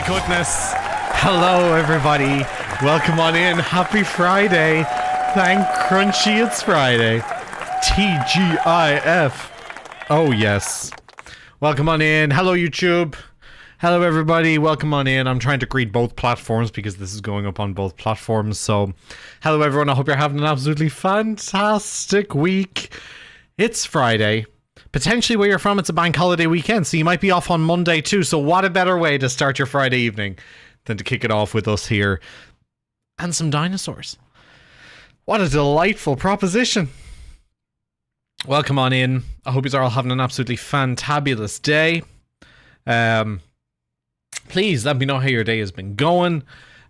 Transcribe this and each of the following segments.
my goodness. Hello, everybody. Welcome on in. Happy Friday. Thank Crunchy it's Friday. TGIF. Oh, yes. Welcome on in. Hello, YouTube. Hello, everybody. Welcome on in. I'm trying to greet both platforms because this is going up on both platforms. So, hello, everyone. I hope you're having an absolutely fantastic week. It's Friday. Potentially where you're from, it's a bank holiday weekend, so you might be off on Monday too. So what a better way to start your Friday evening than to kick it off with us here and some dinosaurs. What a delightful proposition. Welcome on in. I hope you're all having an absolutely fantabulous day. Please let me know how your day has been going.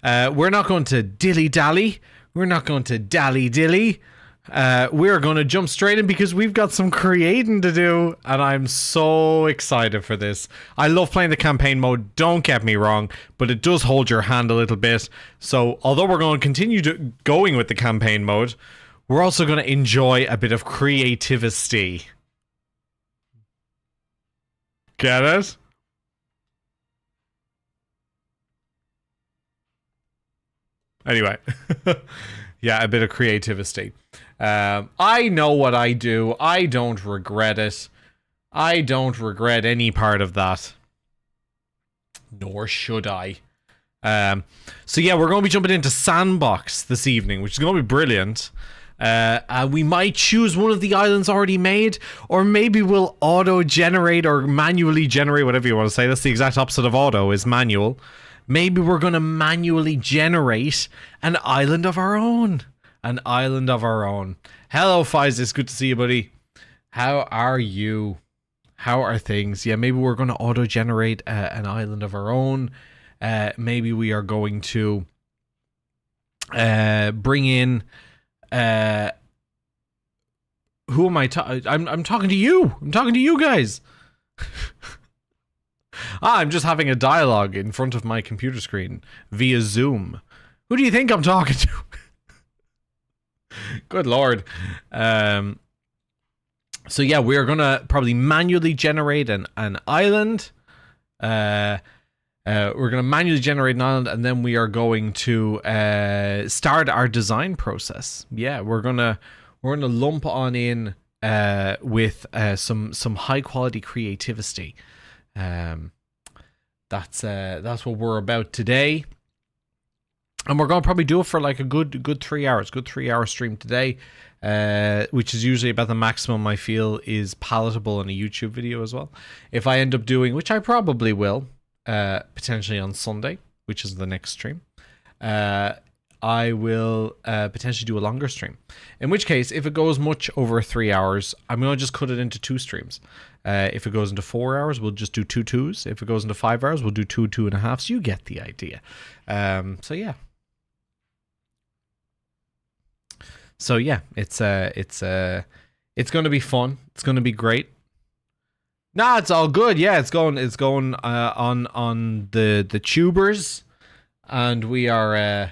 We're not going to dilly-dally. We're not going to dally-dilly. We're going to jump straight in because we've got some creating to do, and I'm so excited for this. I love playing the campaign mode, don't get me wrong, but it does hold your hand a little bit. So although we're going to continue going with the campaign mode, we're also going to enjoy a bit of creativity. Get it? Anyway. Yeah, a bit of creativity. I know what I do. I don't regret it. I don't regret any part of that. Nor should I. So yeah, we're going to be jumping into SANDBOX this evening, which is going to be brilliant. We might choose one of the islands already made, or maybe we'll auto-generate or manually generate, whatever you want to say. That's the exact opposite of auto, is manual. Maybe we're going to manually generate an island of our own. An island of our own. Hello, Fies. Good to see you, buddy. How are you? How are things? Yeah, maybe we're going to auto-generate an island of our own. Maybe we are going to bring in... who am I talking? I'm talking to you. I'm talking to you guys. I'm just having a dialogue in front of my computer screen via Zoom. Who do you think I'm talking to? Good lord. So yeah, we're gonna probably manually generate an island. We're gonna manually generate an island, and then we are going to start our design process. Yeah, we're gonna lump on in with some high quality creativity. That's what we're about today, and we're gonna probably do it for like a good 3 hours. Good 3 hour stream today, which is usually about the maximum I feel is palatable in a YouTube video as well. If I end up doing, which I probably will, potentially on Sunday, which is the next stream, I will potentially do a longer stream. In which case, if it goes much over 3 hours, I'm going to just cut it into 2 streams. If it goes into 4 hours, we'll just do 2 2s. If it goes into 5 hours, we'll do 2 2.5s. You get the idea. So yeah. So yeah, it's going to be fun. It's going to be great. Nah, it's all good. Yeah, it's going on the tubers, and we are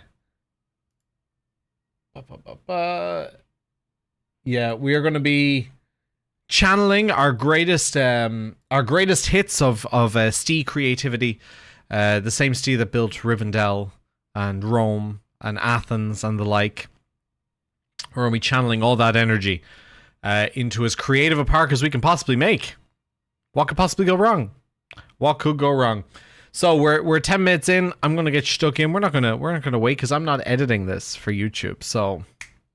yeah, we are going to be channeling our greatest hits of Stee creativity, the same Stee that built Rivendell and Rome and Athens and the like. We're going to be channeling all that energy into as creative a park as we can possibly make. What could possibly go wrong? What could go wrong? So we're 10 minutes in. I'm gonna get stuck in. We're not gonna wait because I'm not editing this for YouTube. So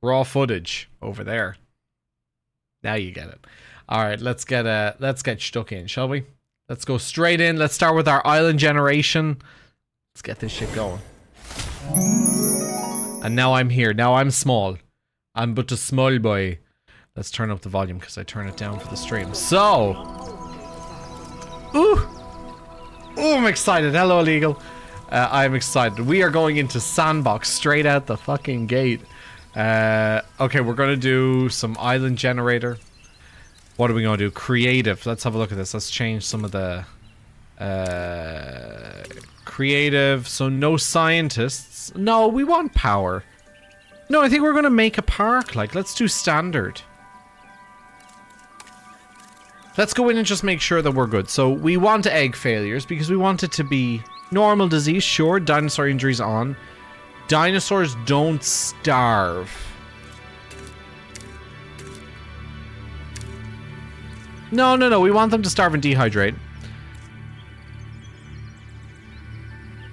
raw footage over there. Now you get it. All right, let's get stuck in, shall we? Let's go straight in. Let's start with our island generation. Let's get this shit going. And now I'm here. Now I'm small. I'm but a small boy. Let's turn up the volume because I turn it down for the stream. So, ooh, I'm excited. Hello, Illegal. I'm excited. We are going into SANDBOX straight out the fucking gate. Okay, we're gonna do some island generator. What are we gonna do? Creative. Let's have a look at this. Let's change some of the creative. So no scientists. No, we want power. No, I think we're gonna make a park. Like, let's do standard. Let's go in and just make sure that we're good. So we want egg failures because we want it to be Normal disease, sure. Dinosaur injuries on. Dinosaurs don't starve. No, no, no. We want them to starve and dehydrate.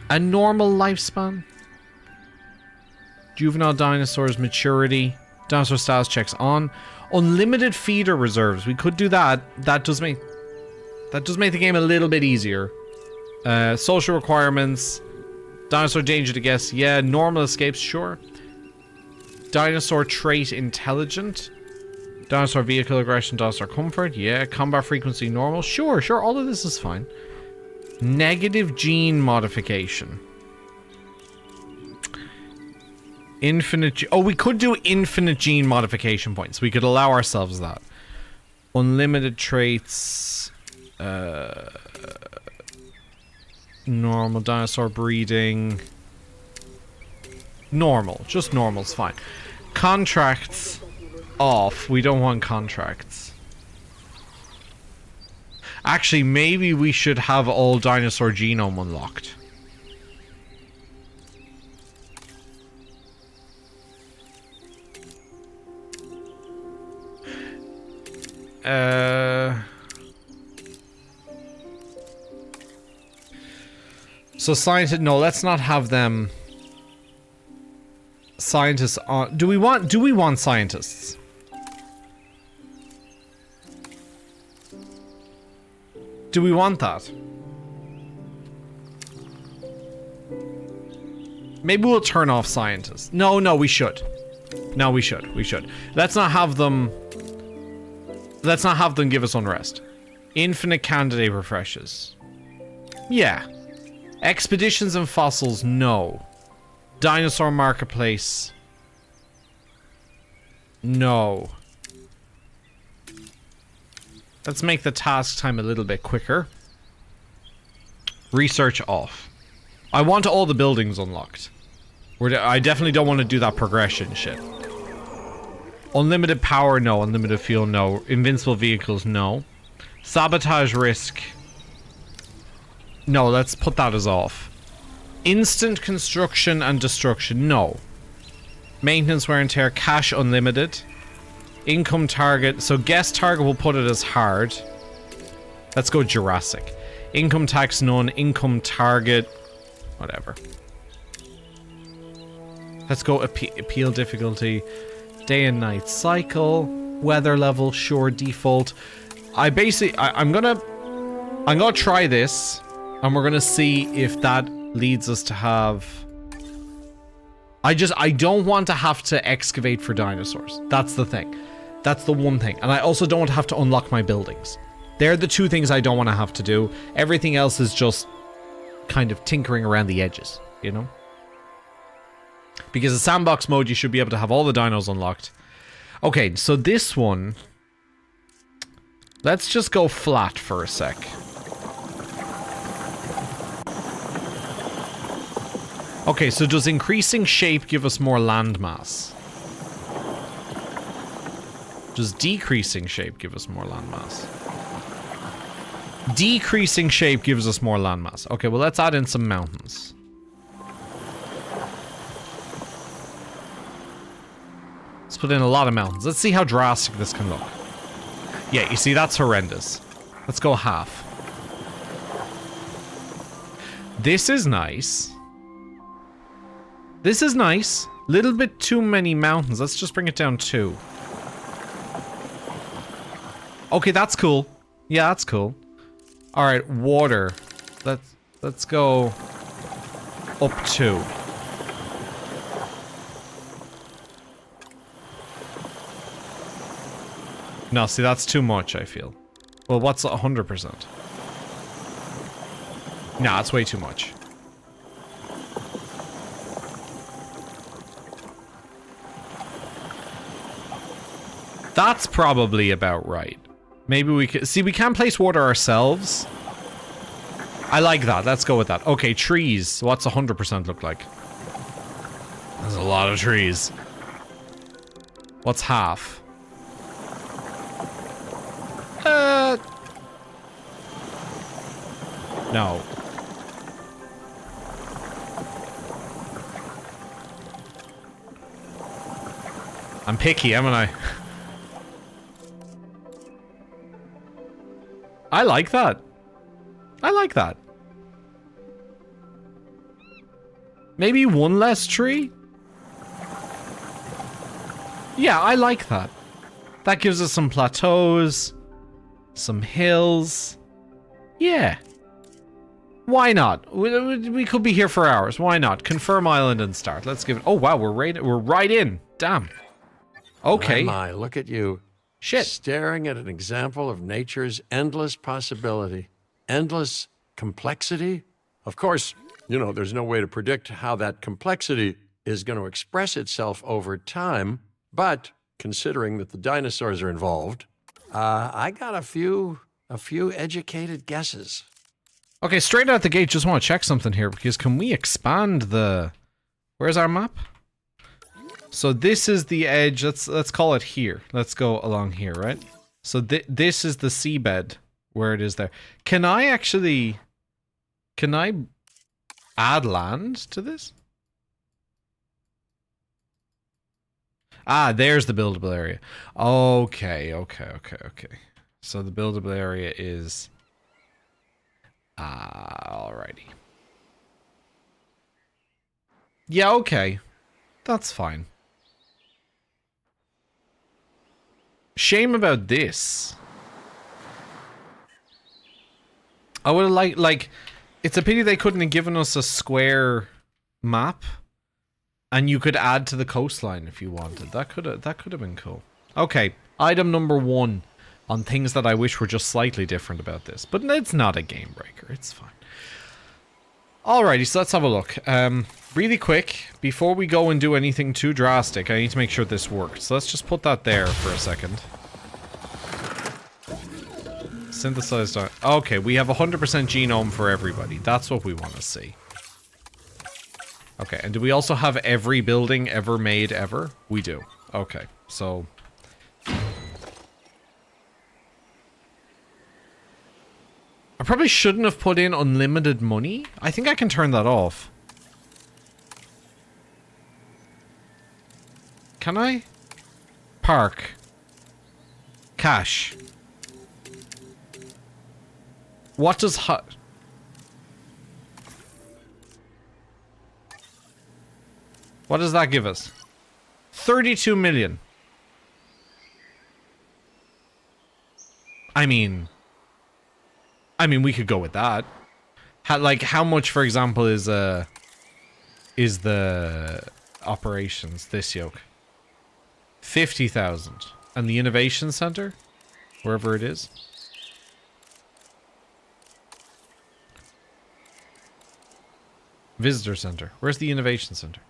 A normal lifespan. Juvenile dinosaurs maturity. Dinosaur status checks on. Unlimited feeder reserves. We could do that. That does make the game a little bit easier. Social requirements. Dinosaur danger to guess. Yeah. Normal escapes. Sure. Dinosaur trait intelligent. Dinosaur vehicle aggression. Dinosaur comfort. Yeah. Combat frequency normal. Sure. Sure. All of this is fine. Negative gene modification. Infinite. Oh, we could do infinite gene modification points. We could allow ourselves that. Unlimited traits. Normal dinosaur breeding. Normal. Just normal's fine. Contracts off. We don't want contracts. Actually, maybe we should have all dinosaur genome unlocked. So scientists, no, let's not have them. Scientists on. Do we want scientists? Do we want that? Maybe we'll turn off scientists. No, no, we should. No, we should. We should. Let's not have them give us unrest. Infinite candidate refreshes. Yeah. Expeditions and fossils, no. Dinosaur marketplace. No. Let's make the task time a little bit quicker. Research off. I want all the buildings unlocked. I definitely don't want to do that progression shit. Unlimited power, no. Unlimited fuel, no. Invincible vehicles, no. Sabotage risk. No, let's put that as off. Instant construction and destruction, no. Maintenance, wear and tear, cash unlimited. Income target, so guest target, we'll put it as hard. Let's go Jurassic. Income tax, none. Income target, whatever. Let's go appeal difficulty. Day and night cycle. Weather level, sure, default. I'm gonna try this. And we're gonna see if that leads us to have... I don't want to have to excavate for dinosaurs. That's the thing. That's the one thing. And I also don't want to have to unlock my buildings. They're the two things I don't want to have to do. Everything else is just kind of tinkering around the edges, you know? Because the sandbox mode, you should be able to have all the dinos unlocked. Okay, so this one... Let's just go flat for a sec. Okay, so does increasing shape give us more landmass? Does decreasing shape give us more landmass? Decreasing shape gives us more landmass. Okay, well let's add in some mountains. Let's put in a lot of mountains. Let's see how drastic this can look. Yeah, you see, that's horrendous. Let's go half. This is nice. This is nice. Little bit too many mountains. Let's just bring it down 2. Okay, that's cool. Yeah, that's cool. All right, water. Let's go up 2. No, see, that's too much, I feel. Well, what's 100%? Nah, it's way too much. That's probably about right. Maybe we can... See, we can place water ourselves. I like that. Let's go with that. Okay, trees. What's 100% look like? There's a lot of trees. What's half? No. I'm picky, haven't I? I like that. I like that. Maybe one less tree? Yeah, I like that. That gives us some plateaus, some hills. Yeah. Why not? We could be here for hours. Why not? Confirm island and start. Let's give it... Oh, wow, we're right in. Damn. Okay. My, look at you. Shit. Staring at an example of nature's endless possibility. Endless complexity. Of course, you know, there's no way to predict how that complexity is going to express itself over time. But considering that the dinosaurs are involved, I got a few educated guesses. Okay, straight out the gate, just want to check something here, because can we expand the... Where's our map? So this is the edge, let's call it here. Let's go along here, right? So this is the seabed, where it is there. Can I actually... Can I add land to this? Ah, there's the buildable area. Okay. So the buildable area is... alrighty. Yeah, okay. That's fine. Shame about this. I would have like... It's a pity they couldn't have given us a square map. And you could add to the coastline if you wanted. That could have been cool. Okay, item number 1 on things that I wish were just slightly different about this. But it's not a game breaker. It's fine. Alrighty, so let's have a look. Really quick, before we go and do anything too drastic, I need to make sure this works. So let's just put that there for a second. Synthesized... Okay, we have 100% genome for everybody. That's what we want to see. Okay, and do we also have every building ever made ever? We do. Okay, so... I probably shouldn't have put in unlimited money. I think I can turn that off. Can I? Park. Cash. What does What does that give us? 32 million. I mean, we could go with that. How much, for example, is the operations this yoke? 50,000. And the innovation center, wherever it is. Visitor center. Where's the innovation center?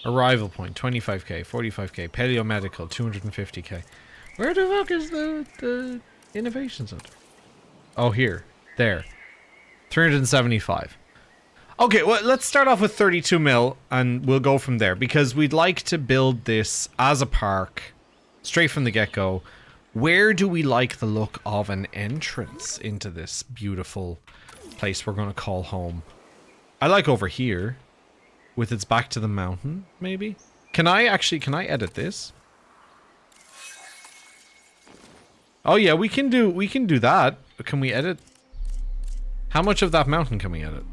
Arrival point, 25k, 45k. Paleo medical, 250k. Where the fuck is the innovation center? Oh, here. There. 375. Okay, well, let's start off with 32 mil, and we'll go from there, because we'd like to build this as a park, straight from the get-go. Where do we like the look of an entrance into this beautiful place we're going to call home? I like over here, with its back to the mountain, maybe? Can I edit this? Oh yeah, we can do that. Can we edit? How much of that mountain can we edit?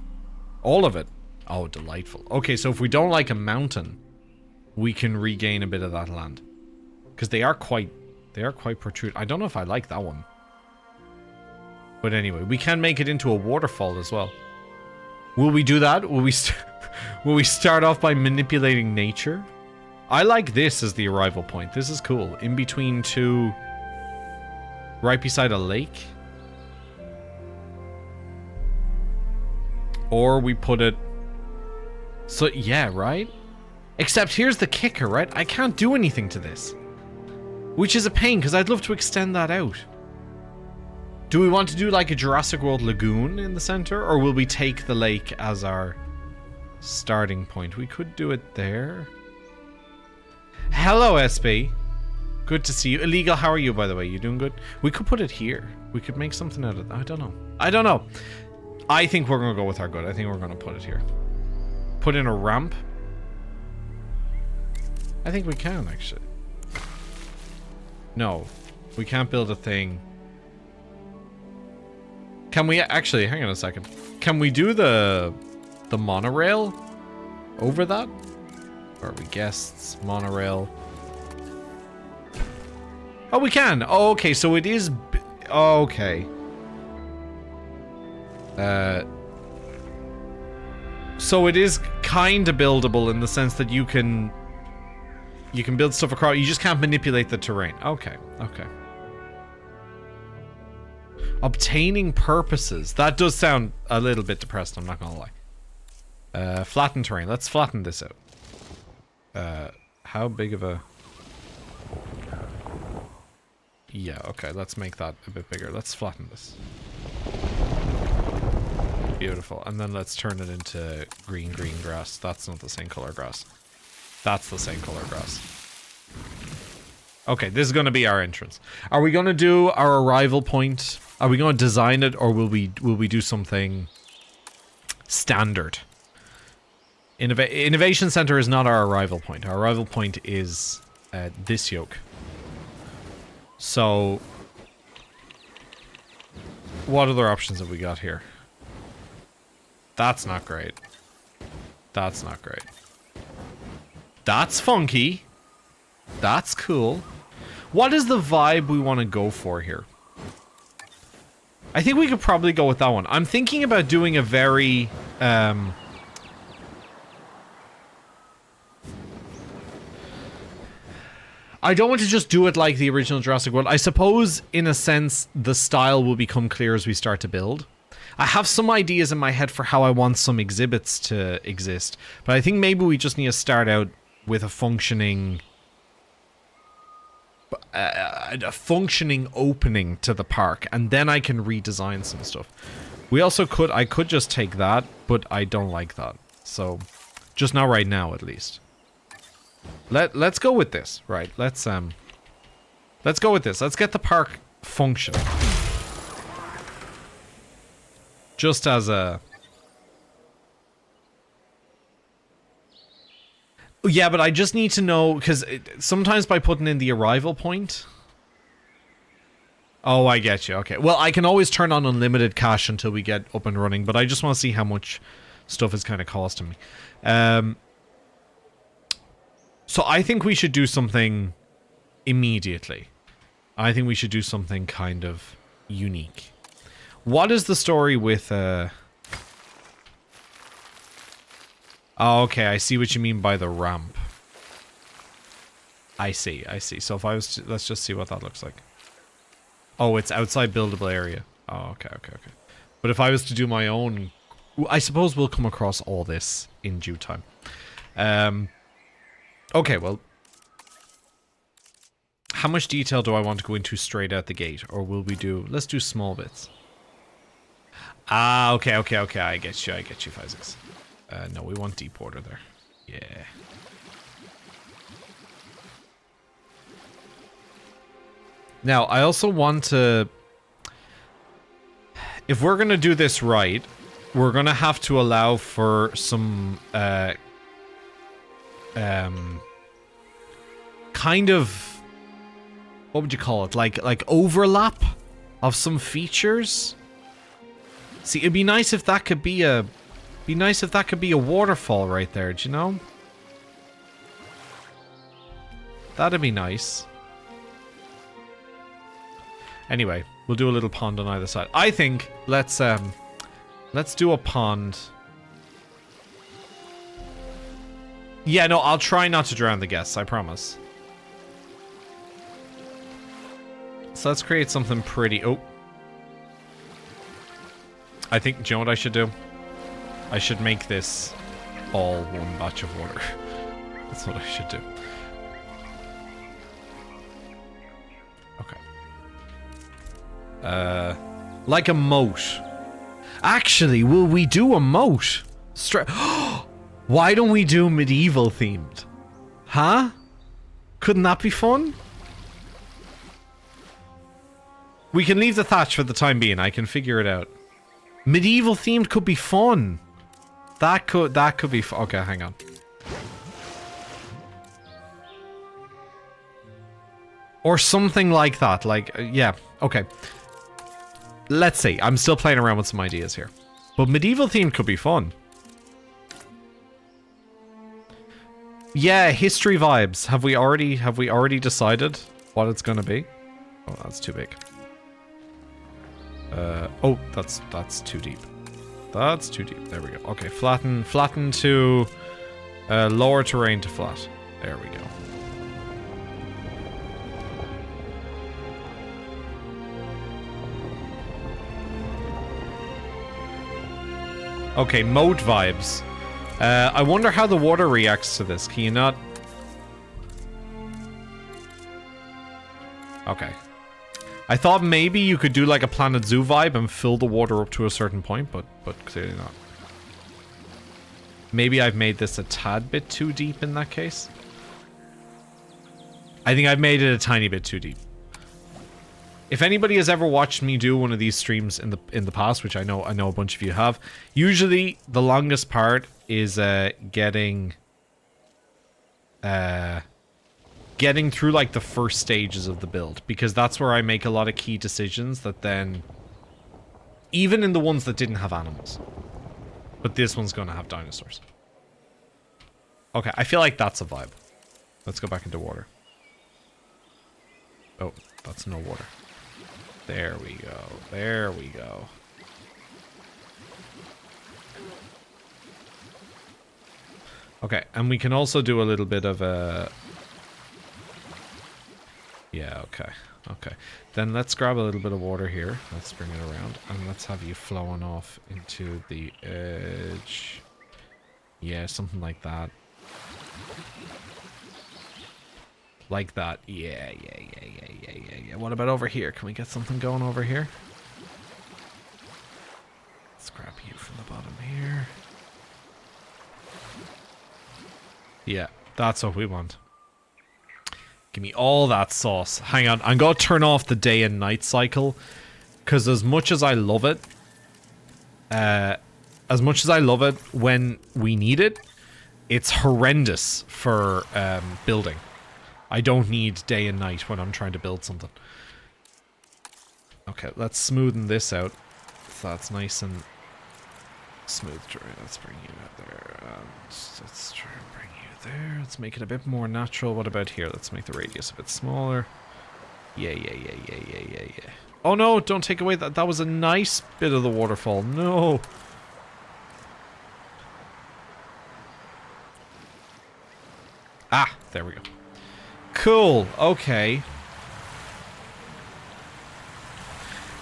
All of it. Oh, delightful. Okay, so if we don't like a mountain, we can regain a bit of that land. Because they are quite protrude. I don't know if I like that one. But anyway, we can make it into a waterfall as well. Will we do that? Will we start off by manipulating nature? I like this as the arrival point. This is cool. In between two... Right beside a lake. Or we put it... So, yeah, right? Except here's the kicker, right? I can't do anything to this. Which is a pain, because I'd love to extend that out. Do we want to do like a Jurassic World lagoon in the center? Or will we take the lake as our starting point? We could do it there. Hello, SB. Good to see you. Illegal, how are you, by the way? You doing good? We could put it here. We could make something out of that. I don't know. I don't know. I think we're going to go with our good. I think we're going to put it here. Put in a ramp. I think we can, actually. No. We can't build a thing. Can we... Actually, hang on a second. Can we do the monorail over that? Or are we guests? Monorail. Oh, we can! Oh, okay, so it is... Oh, okay. So it is kind of buildable in the sense that you can build stuff across. You just can't manipulate the terrain. Okay, okay. Obtaining purposes. That does sound a little bit depressed, I'm not gonna lie. Flatten terrain. Let's flatten this out. How big of a... Yeah, okay, let's make that a bit bigger. Let's flatten this. Beautiful. And then let's turn it into green grass. That's not the same color grass. That's the same color grass. Okay, this is going to be our entrance. Are we going to do our arrival point? Are we going to design it, or will we do something standard? Innovation Center is not our arrival point. Our arrival point is this yoke. So, what other options have we got here? That's not great. That's not great. That's funky. That's cool. What is the vibe we want to go for here? I think we could probably go with that one. I'm thinking about doing a very... I don't want to just do it like the original Jurassic World. I suppose, in a sense, the style will become clear as we start to build. I have some ideas in my head for how I want some exhibits to exist, but I think maybe we just need to start out with a functioning opening to the park, and then I can redesign some stuff. I could just take that, but I don't like that. So, just not right now, at least. Let's go with this, right? Let's go with this. Let's get the park function. Just as a... Yeah, but I just need to know, because sometimes by putting in the arrival point... Oh, I get you. Okay. Well, I can always turn on unlimited cache until we get up and running, but I just want to see how much stuff is kind of costing me. So I think we should do something immediately. I think we should do something kind of unique. What is the story with, Oh, okay, I see what you mean by the ramp. I see. So if I was to... Let's just see what that looks like. Oh, it's outside buildable area. Oh, okay. But if I was to do my own... I suppose we'll come across all this in due time. Okay, well... How much detail do I want to go into straight out the gate? Or will we do... Let's do small bits. Ah, okay. I get you, 5-6. No, we want deep water there. Yeah. Now, I also want to... If we're going to do this right, we're going to have to allow for some... kind of... What would you call it? Like overlap of some features? See, it'd be nice if that could be a... Be nice if that could be a waterfall right there, do you know? That'd be nice. Anyway, we'll do a little pond on either side. I think let's do a pond. Yeah, no, I'll try not to drown the guests, I promise. So let's create something pretty... Oh. I think, do you know what I should do? I should make this all one batch of water. That's what I should do. Okay. Like a moat. Actually, will we do a moat? Why don't we do medieval themed? Huh? Couldn't that be fun? We can leave the thatch for the time being. I can figure it out. Medieval themed could be fun. That could be fun. Okay, hang on. Or something like that. Like, yeah, okay. Let's see. I'm still playing around with some ideas here. But medieval themed could be fun. Yeah, history vibes. Have we already decided what it's gonna be? Oh, that's too big. Oh, that's too deep. That's too deep. There we go. Okay, flatten to lower terrain to flat. There we go. Okay, moat vibes. I wonder how the water reacts to this. Can you not? Okay. I thought maybe you could do like a Planet Zoo vibe and fill the water up to a certain point, but clearly not. Maybe I've made this a tad bit too deep in that case. I think I've made it a tiny bit too deep. If anybody has ever watched me do one of these streams in the past, which I know a bunch of you have, usually the longest part is getting through like the first stages of the build, because that's where I make a lot of key decisions that then, even in the ones that didn't have animals, but this one's going to have dinosaurs. Okay, I feel like that's a vibe. Let's go back into water. Oh, that's no water. There we go. There we go. Okay, and we can also do a little bit of a... Yeah, okay. Okay. Then let's grab a little bit of water here. Let's bring it around. And let's have you flowing off into the edge. Yeah, something like that. Like that. Yeah. What about over here? Can we get something going over here? Let's grab you from the bottom here. Yeah, that's what we want. Give me all that sauce. Hang on, I'm going to turn off the day and night cycle. Because as much as I love it, when we need it, it's horrendous for building. I don't need day and night when I'm trying to build something. Okay, let's smoothen this out. So that's nice and smooth. Let's bring you out there. Let's try and bring you there. Let's make it a bit more natural. What about here? Let's make the radius a bit smaller. Yeah. Oh no, don't take away that. That was a nice bit of the waterfall. No. Ah, there we go. Cool. Okay.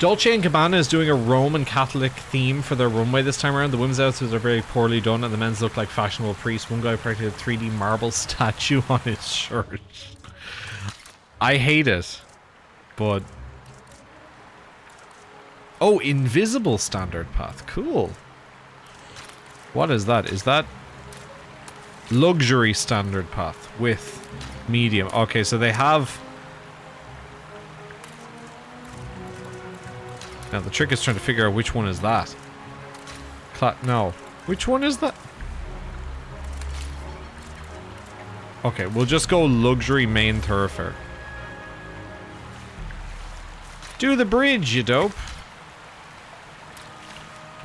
Dolce & Gabbana is doing a Roman Catholic theme for their runway this time around. The women's outfits are very poorly done and the men's look like fashionable priests. One guy practically had a 3D marble statue on his shirt. I hate it. But... Oh, invisible standard path. Cool. What is that? Is that... Luxury standard path with medium. Okay, so they have... Now the trick is trying to figure out which one is that. No. Which one is that? Okay, we'll just go luxury main thoroughfare. Do the bridge, you dope.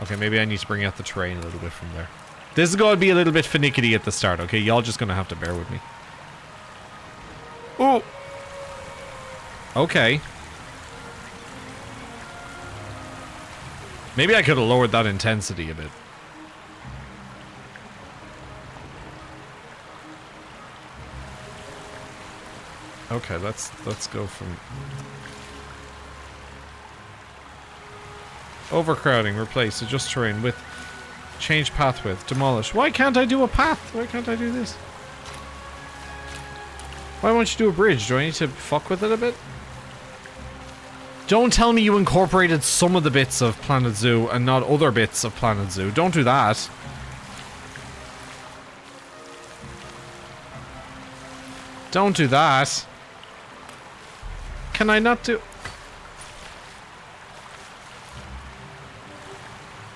Okay, maybe I need to bring out the terrain a little bit from there. This is going to be a little bit finicky at the start, okay? Y'all just going to have to bear with me. Oh! Okay. Maybe I could have lowered that intensity a bit. Okay, let's go from... Overcrowding, replace, adjust terrain, width, change path width, demolish. Why can't I do a path? Why can't I do this? Why won't you do a bridge? Do I need to fuck with it a bit? Don't tell me you incorporated some of the bits of Planet Zoo and not other bits of Planet Zoo. Don't do that. Don't do that. Can I not do...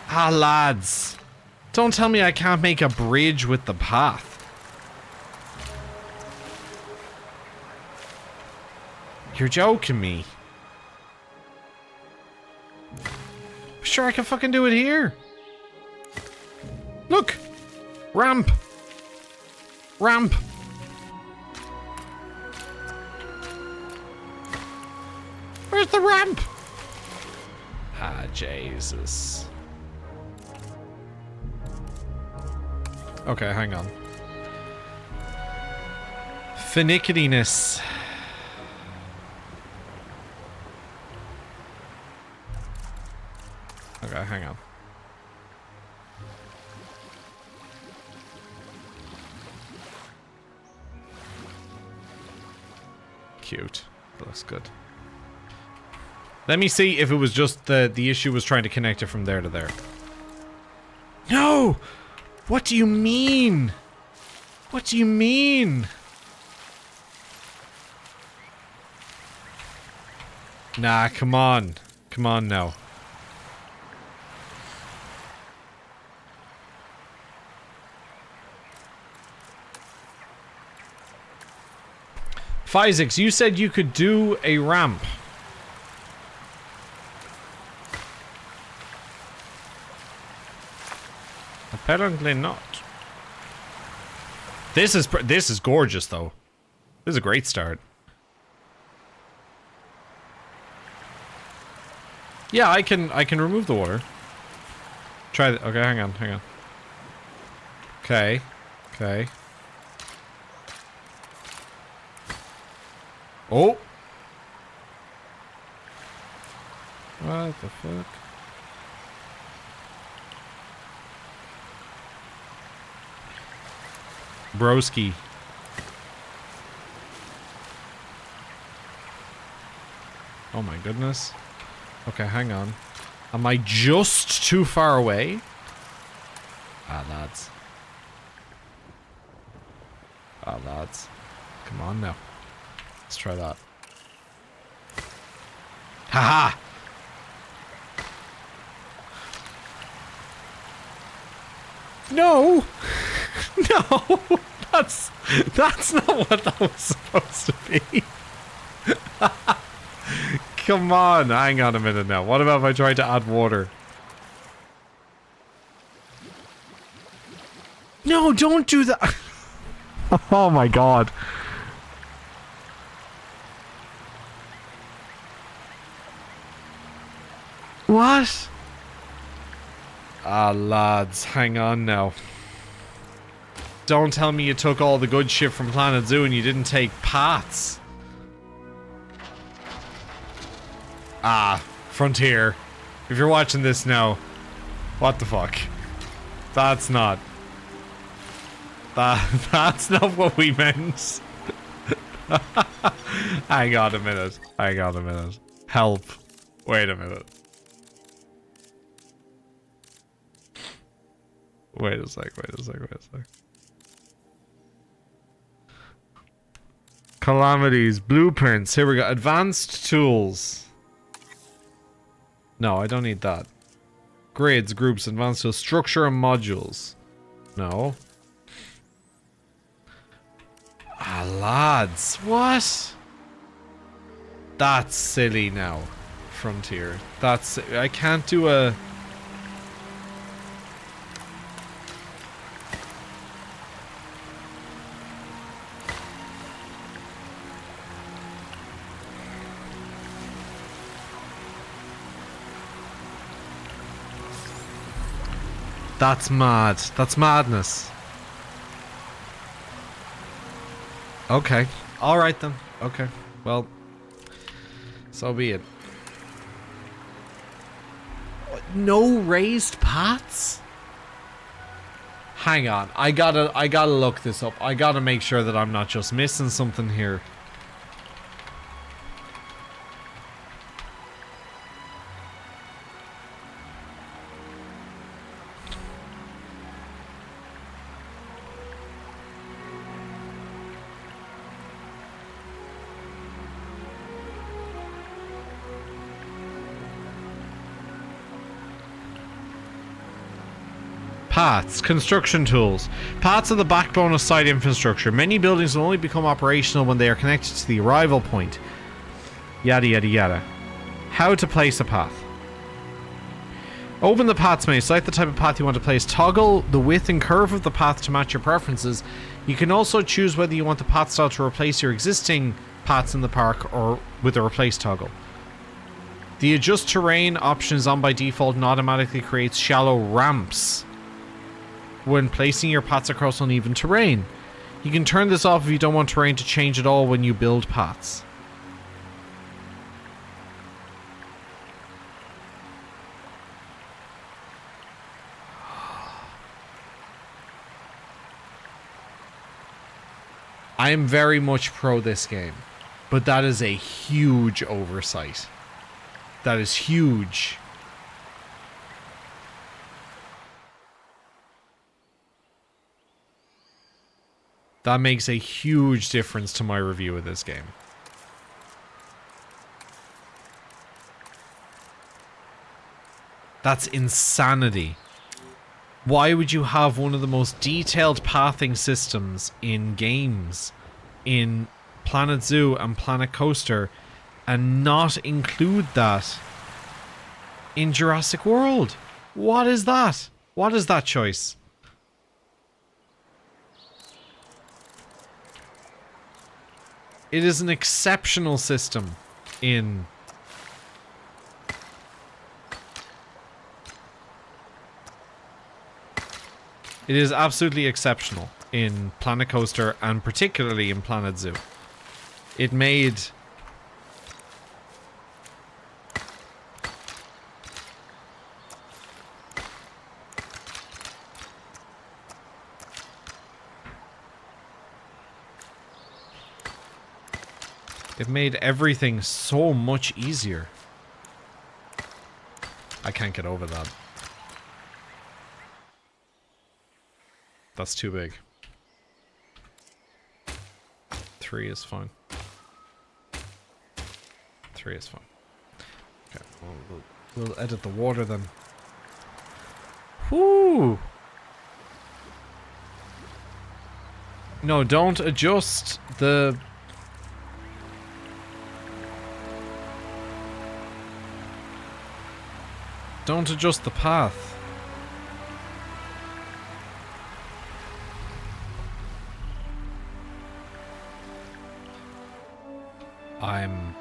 Ah, lads. Don't tell me I can't make a bridge with the path. You're joking me. Sure, I can fucking do it here. Look! Ramp! Ramp! Where's the ramp? Ah, Jesus. Okay, hang on. Finickiness. Okay, hang on. Cute. Looks good. Let me see if it was just the issue was trying to connect it from there to there. No! What do you mean? What do you mean? Nah, come on. Come on now. Physix, you said you could do a ramp. Apparently not. This is gorgeous though. This is a great start. Yeah, I can remove the water. Try that. Okay, hang on. Okay. Okay. Oh! What the fuck? Broski. Oh my goodness. Okay, hang on. Am I just too far away? Ah, lads. Ah, lads. Come on now. Let's try that. Haha! No! No! That's not what that was supposed to be. Come on, hang on a minute now. What about if I try to add water? No, don't do that! Oh my god. What? Ah, lads, hang on now. Don't tell me you took all the good shit from Planet Zoo and you didn't take paths. Ah, Frontier. If you're watching this now, what the fuck? That's not... That's not what we meant. Hang on a minute. Hang on a minute. Help. Wait a minute. Wait a sec. Calamities, blueprints. Here we go. Advanced tools. No, I don't need that. Grids, groups, advanced tools, structure and modules. No. Ah, lads. What? That's silly now. Frontier. That's... I can't do a... That's mad. That's madness. Okay. Alright then. Okay. Well. So be it. No raised paths? Hang on. I gotta look this up. I gotta make sure that I'm not just missing something here. Paths, construction tools. Paths are the backbone of site infrastructure. Many buildings will only become operational when they are connected to the arrival point. Yada yada yada. How to place a path. Open the paths menu. Select the type of path you want to place. Toggle the width and curve of the path to match your preferences. You can also choose whether you want the path style to replace your existing paths in the park or with a replace toggle. The adjust terrain option is on by default and automatically creates shallow ramps when placing your paths across uneven terrain. You can turn this off if you don't want terrain to change at all when you build paths. I am very much pro this game, but that is a huge oversight. That is huge. That makes a huge difference to my review of this game. That's insanity. Why would you have one of the most detailed pathing systems in games, in Planet Zoo and Planet Coaster, and not include that in Jurassic World? What is that? What is that choice? It is an exceptional system in... It is absolutely exceptional in Planet Coaster and particularly in Planet Zoo. It made... It made everything so much easier. I can't get over that. That's too big. 3 is fine. 3 is fine. Okay, we'll edit the water then. Whoo! No, don't adjust the... Don't adjust the path. I'm...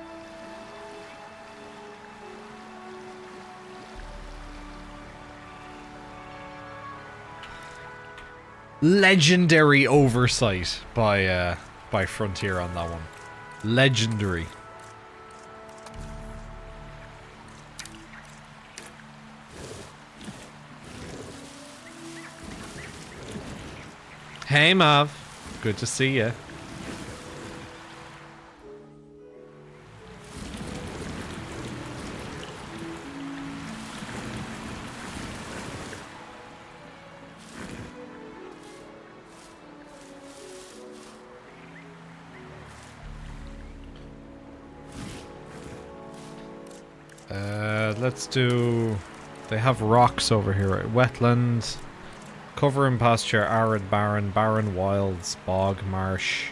Legendary oversight by Frontier on that one. Legendary. Hey Mav, good to see you. Let's do... They have rocks over here, right? Wetland, cover and pasture, arid, barren, barren wilds, bog, marsh.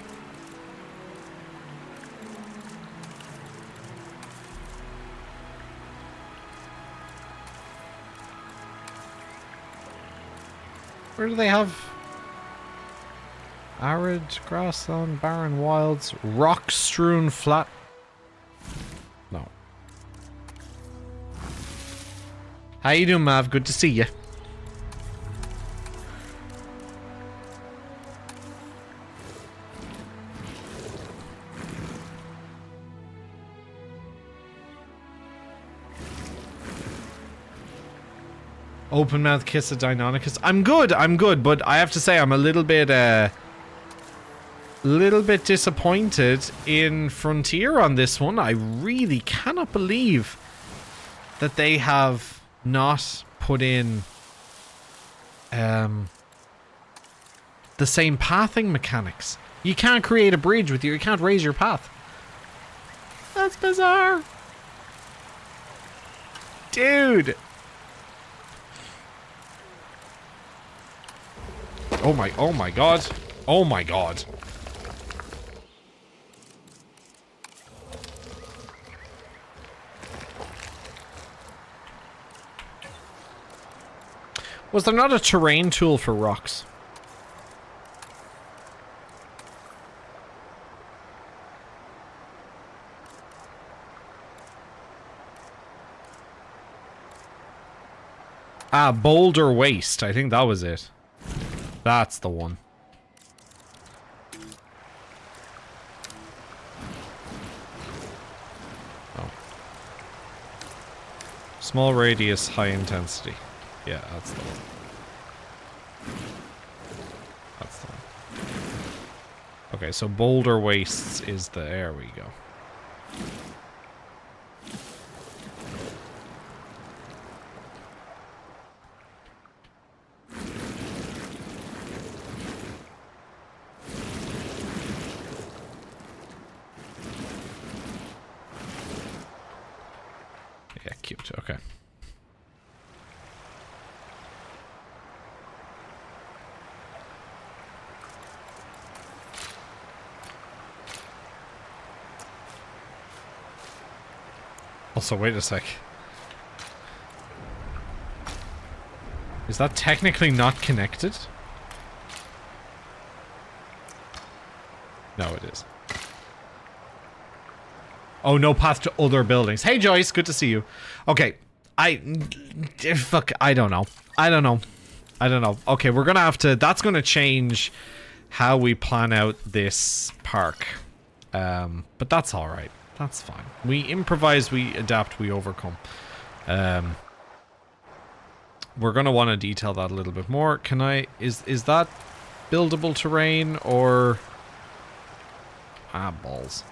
Where do they have... Arid, grassland, barren wilds, rock-strewn flat... No. How you doing, Mav? Good to see you. Open mouth kiss of Deinonychus. I'm good, but I have to say I'm a little bit disappointed in Frontier on this one. I really cannot believe that they have not put in the same pathing mechanics. You can't create a bridge with you can't raise your path. That's bizarre. Dude. Oh my god. Oh my god. Was there not a terrain tool for rocks? Ah, boulder waste. I think that was it. That's the one. Oh. Small radius, high intensity. Yeah, that's the one. That's the one. Okay, so boulder wastes is the... There we go. Yeah, cute. Okay. Also, wait a sec. Is that technically not connected? No, it is. Oh, no path to other buildings. Hey, Joyce, good to see you. Okay, fuck, I don't know. I don't know. Okay, we're gonna have to... That's gonna change how we plan out this park. But that's alright. That's fine. We improvise, we adapt, we overcome. We're gonna want to detail that a little bit more. Can I... Is that buildable terrain, or... Ah, balls.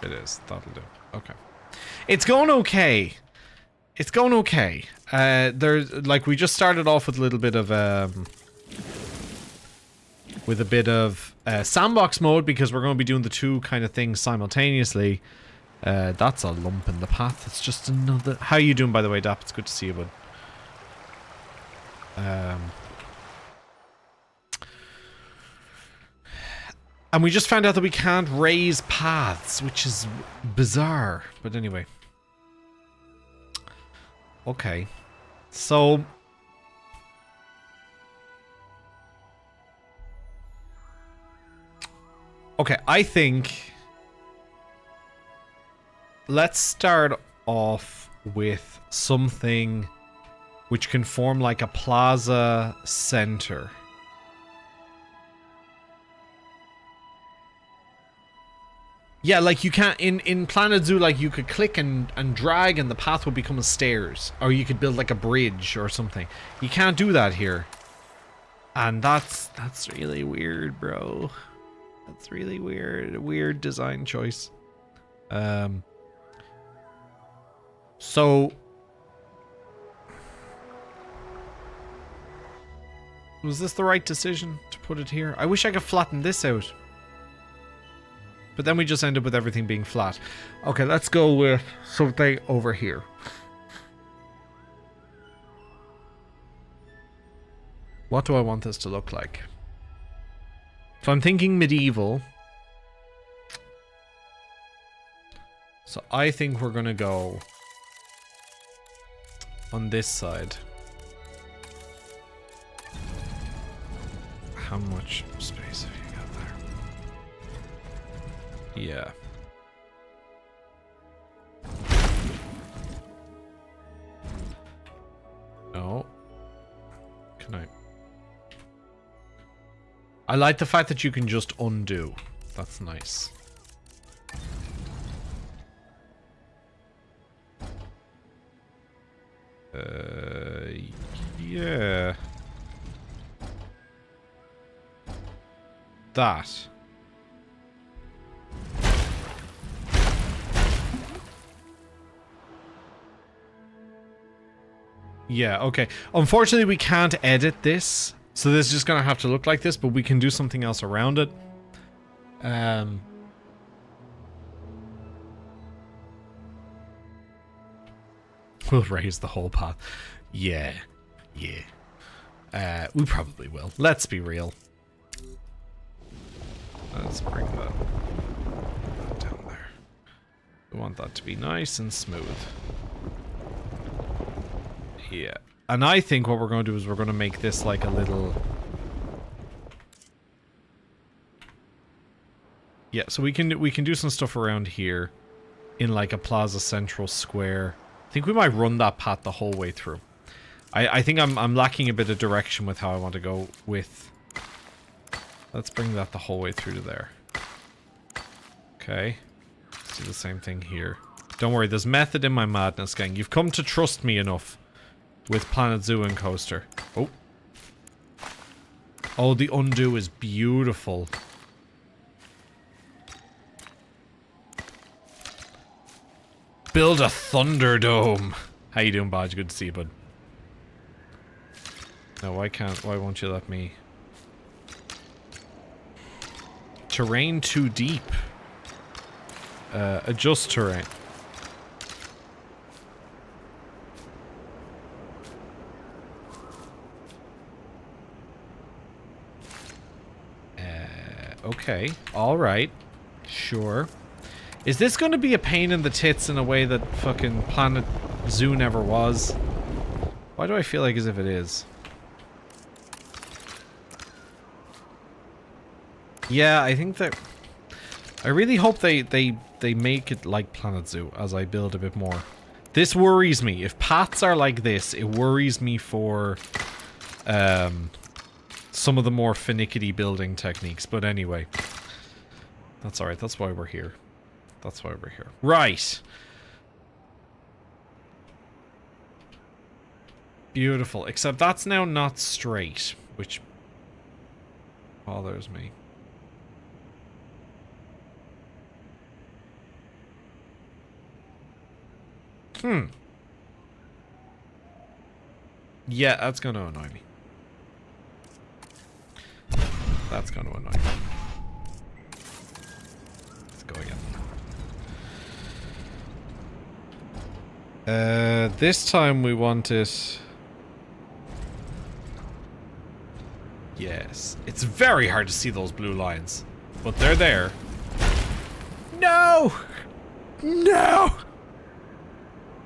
It is. That'll do. Okay. It's going okay. It's going okay. There's... Like, we just started off with a little bit of, with a bit of sandbox mode, because we're going to be doing the two kind of things simultaneously. That's a lump in the path. It's just another... How are you doing, by the way, Dap? It's good to see you, bud. And we just found out that we can't raise paths, which is bizarre. But anyway. Okay. So... Okay, I think... Let's start off with something which can form like a plaza center. Yeah, like you can't... In Planet Zoo, like you could click and drag and the path would become stairs. Or you could build like a bridge or something. You can't do that here. And that's really weird, bro. That's really weird. Weird design choice. So... Was this the right decision to put it here? I wish I could flatten this out. But then we just end up with everything being flat. Okay, let's go with something over here. What do I want this to look like? So I'm thinking medieval. So I think we're gonna go on this side. How much space have you got there? Yeah. No. Can I like the fact that you can just undo. That's nice. Yeah. That. Yeah, okay. Unfortunately, we can't edit this, so this is just gonna have to look like this, but we can do something else around it. We'll raise the whole path. Yeah. Yeah. We probably will. Let's be real. Let's bring that down there. We want that to be nice and smooth. Yeah. And I think what we're going to do is we're going to make this like a little... Yeah, so we can do some stuff around here in like a Plaza Central square. I think we might run that path the whole way through. I think I'm lacking a bit of direction with how I want to go with... Let's bring that the whole way through to there. Okay. Let's do the same thing here. Don't worry, there's method in my madness, gang. You've come to trust me enough with Planet Zoo and Coaster. Oh. Oh, the undo is beautiful. Build a Thunderdome. How you doing, Bodge? Good to see you, bud. No, why won't you let me? Terrain too deep. Adjust terrain. Okay. Alright. Sure. Is this going to be a pain in the tits in a way that fucking Planet Zoo never was? Why do I feel like as if it is? Yeah, I think that... I really hope they make it like Planet Zoo as I build a bit more. This worries me. If paths are like this, it worries me for some of the more finicky building techniques. But anyway. That's alright. That's why we're here. That's why we're here. Right. Beautiful. Except that's now not straight, which bothers me. Yeah, that's going to annoy me. That's going to annoy me. Let's go again. This time we want it... Yes. It's very hard to see those blue lines. But they're there. No! No!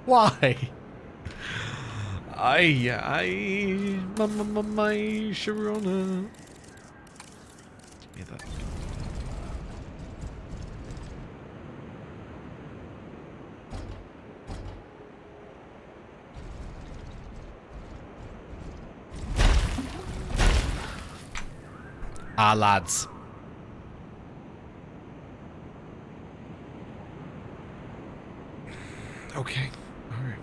Why? My Sharona. Give me that. Ah, lads. Okay. Alright.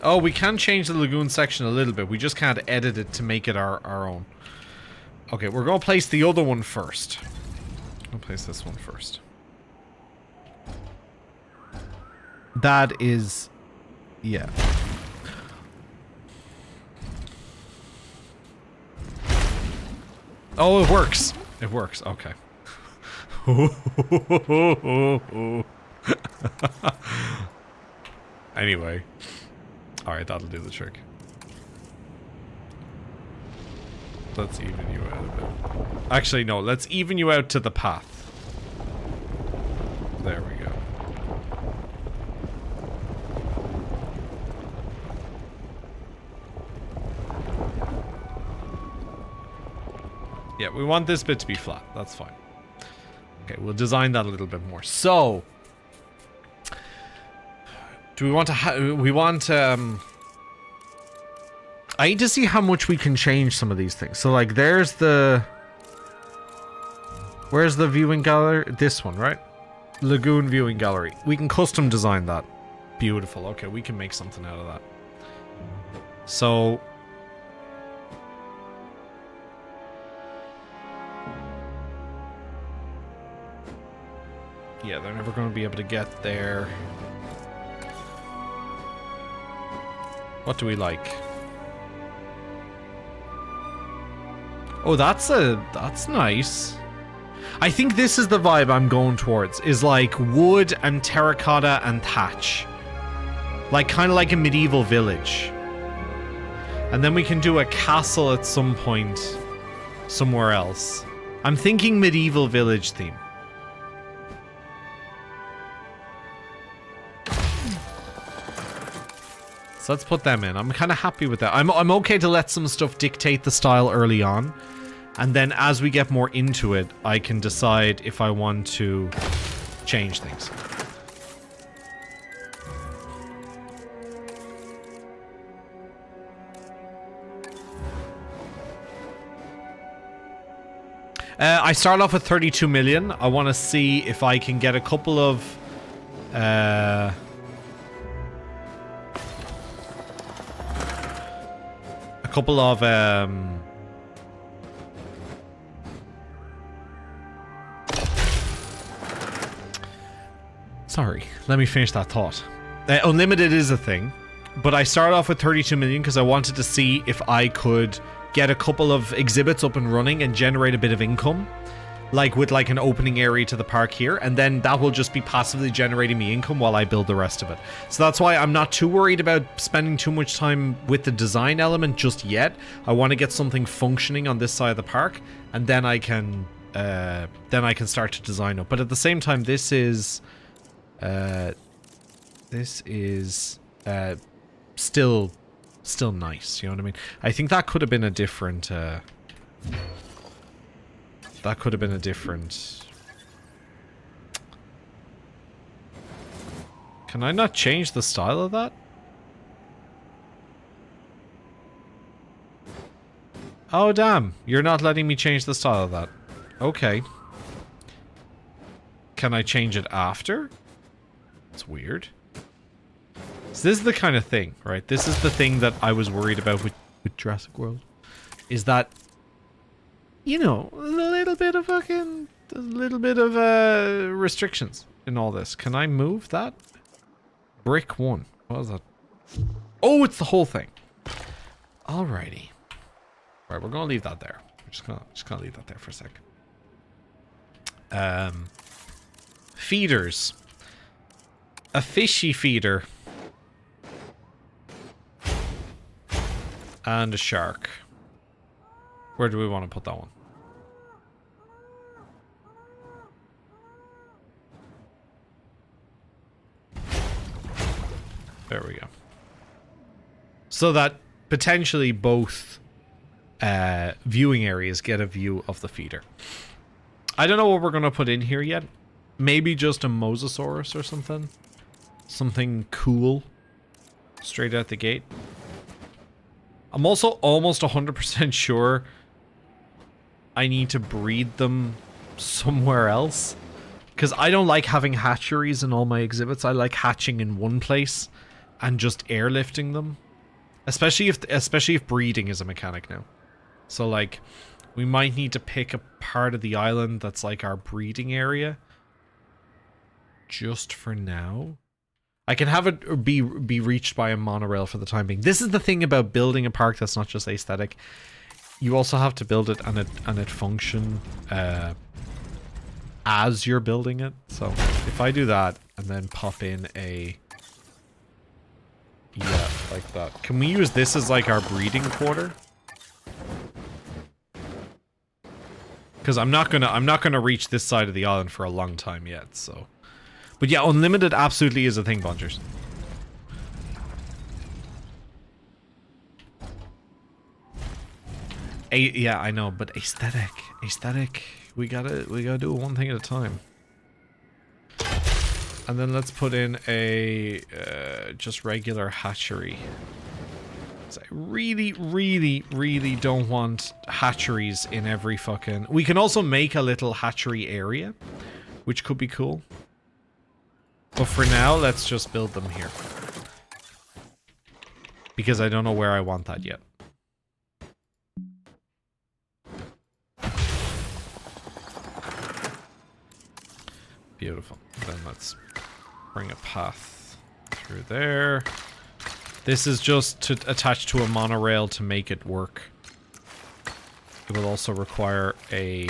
Oh, we can change the lagoon section a little bit. We just can't edit it to make it our own. Okay, we're going to place the other one first. I'll place this one first. That is... Yeah. Oh, it works. It works. Okay. Anyway. Alright, that'll do the trick. Let's even you out a bit. Actually, no. Let's even you out to the path. There we go. Yeah, we want this bit to be flat. That's fine. Okay, we'll design that a little bit more. So, do we want to I need to see how much we can change some of these things. So, like, there's the... Where's the viewing gallery? This one, right? Lagoon viewing gallery. We can custom design that. Beautiful. Okay, we can make something out of that. So... Yeah, they're never going to be able to get there. What do we like? Oh, that's nice. I think this is the vibe I'm going towards. Is like wood and terracotta and thatch. Like kind of like a medieval village. And then we can do a castle at some point somewhere else. I'm thinking medieval village theme. So let's put them in. I'm kind of happy with that. I'm okay to let some stuff dictate the style early on. And then as we get more into it, I can decide if I want to change things. I start off with 32 million. I want to see if I can get a couple of... a couple of... Sorry, let me finish that thought. Unlimited is a thing, but I started off with 32 million because I wanted to see if I could get a couple of exhibits up and running and generate a bit of income, like with like an opening area to the park here, and then that will just be passively generating me income while I build the rest of it. So that's why I'm not too worried about spending too much time with the design element just yet. I want to get something functioning on this side of the park, and then I can start to design up. But at the same time, this is still nice, you know what I mean? I think that could have been a different Can I not change the style of that? Oh damn, you're not letting me change the style of that. Okay. Can I change it after? It's weird. So this is the kind of thing, right? This is the thing that I was worried about with Jurassic World. Is that, you know, a little bit of restrictions in all this. Can I move that? Brick 1. What was that? Oh, it's the whole thing. Alrighty. Right, we're gonna leave that there. We're just gonna leave that there for a sec. Feeders. A fishy feeder. And a shark. Where do we want to put that one? There we go. So that potentially both viewing areas get a view of the feeder. I don't know what we're going to put in here yet. Maybe just a Mosasaurus or something. Something cool. Straight out the gate. I'm also almost 100% sure I need to breed them somewhere else. Because I don't like having hatcheries in all my exhibits. I like hatching in one place and just airlifting them. Especially if breeding is a mechanic now. So like, we might need to pick a part of the island that's like our breeding area. Just for now. I can have it be reached by a monorail for the time being. This is the thing about building a park that's not just aesthetic. You also have to build it and it function as you're building it. So if I do that and then pop in a... Yeah, like that. Can we use this as like our breeding quarter? Because I'm not gonna reach this side of the island for a long time yet, so... But yeah, unlimited absolutely is a thing, Bunchers. Yeah, I know, but aesthetic. We gotta do one thing at a time. And then let's put in a just regular hatchery. I really don't want hatcheries in every fucking... We can also make a little hatchery area, which could be cool. But for now, let's just build them here. Because I don't know where I want that yet. Beautiful. Then let's bring a path through there. This is just to attach to a monorail to make it work. It will also require a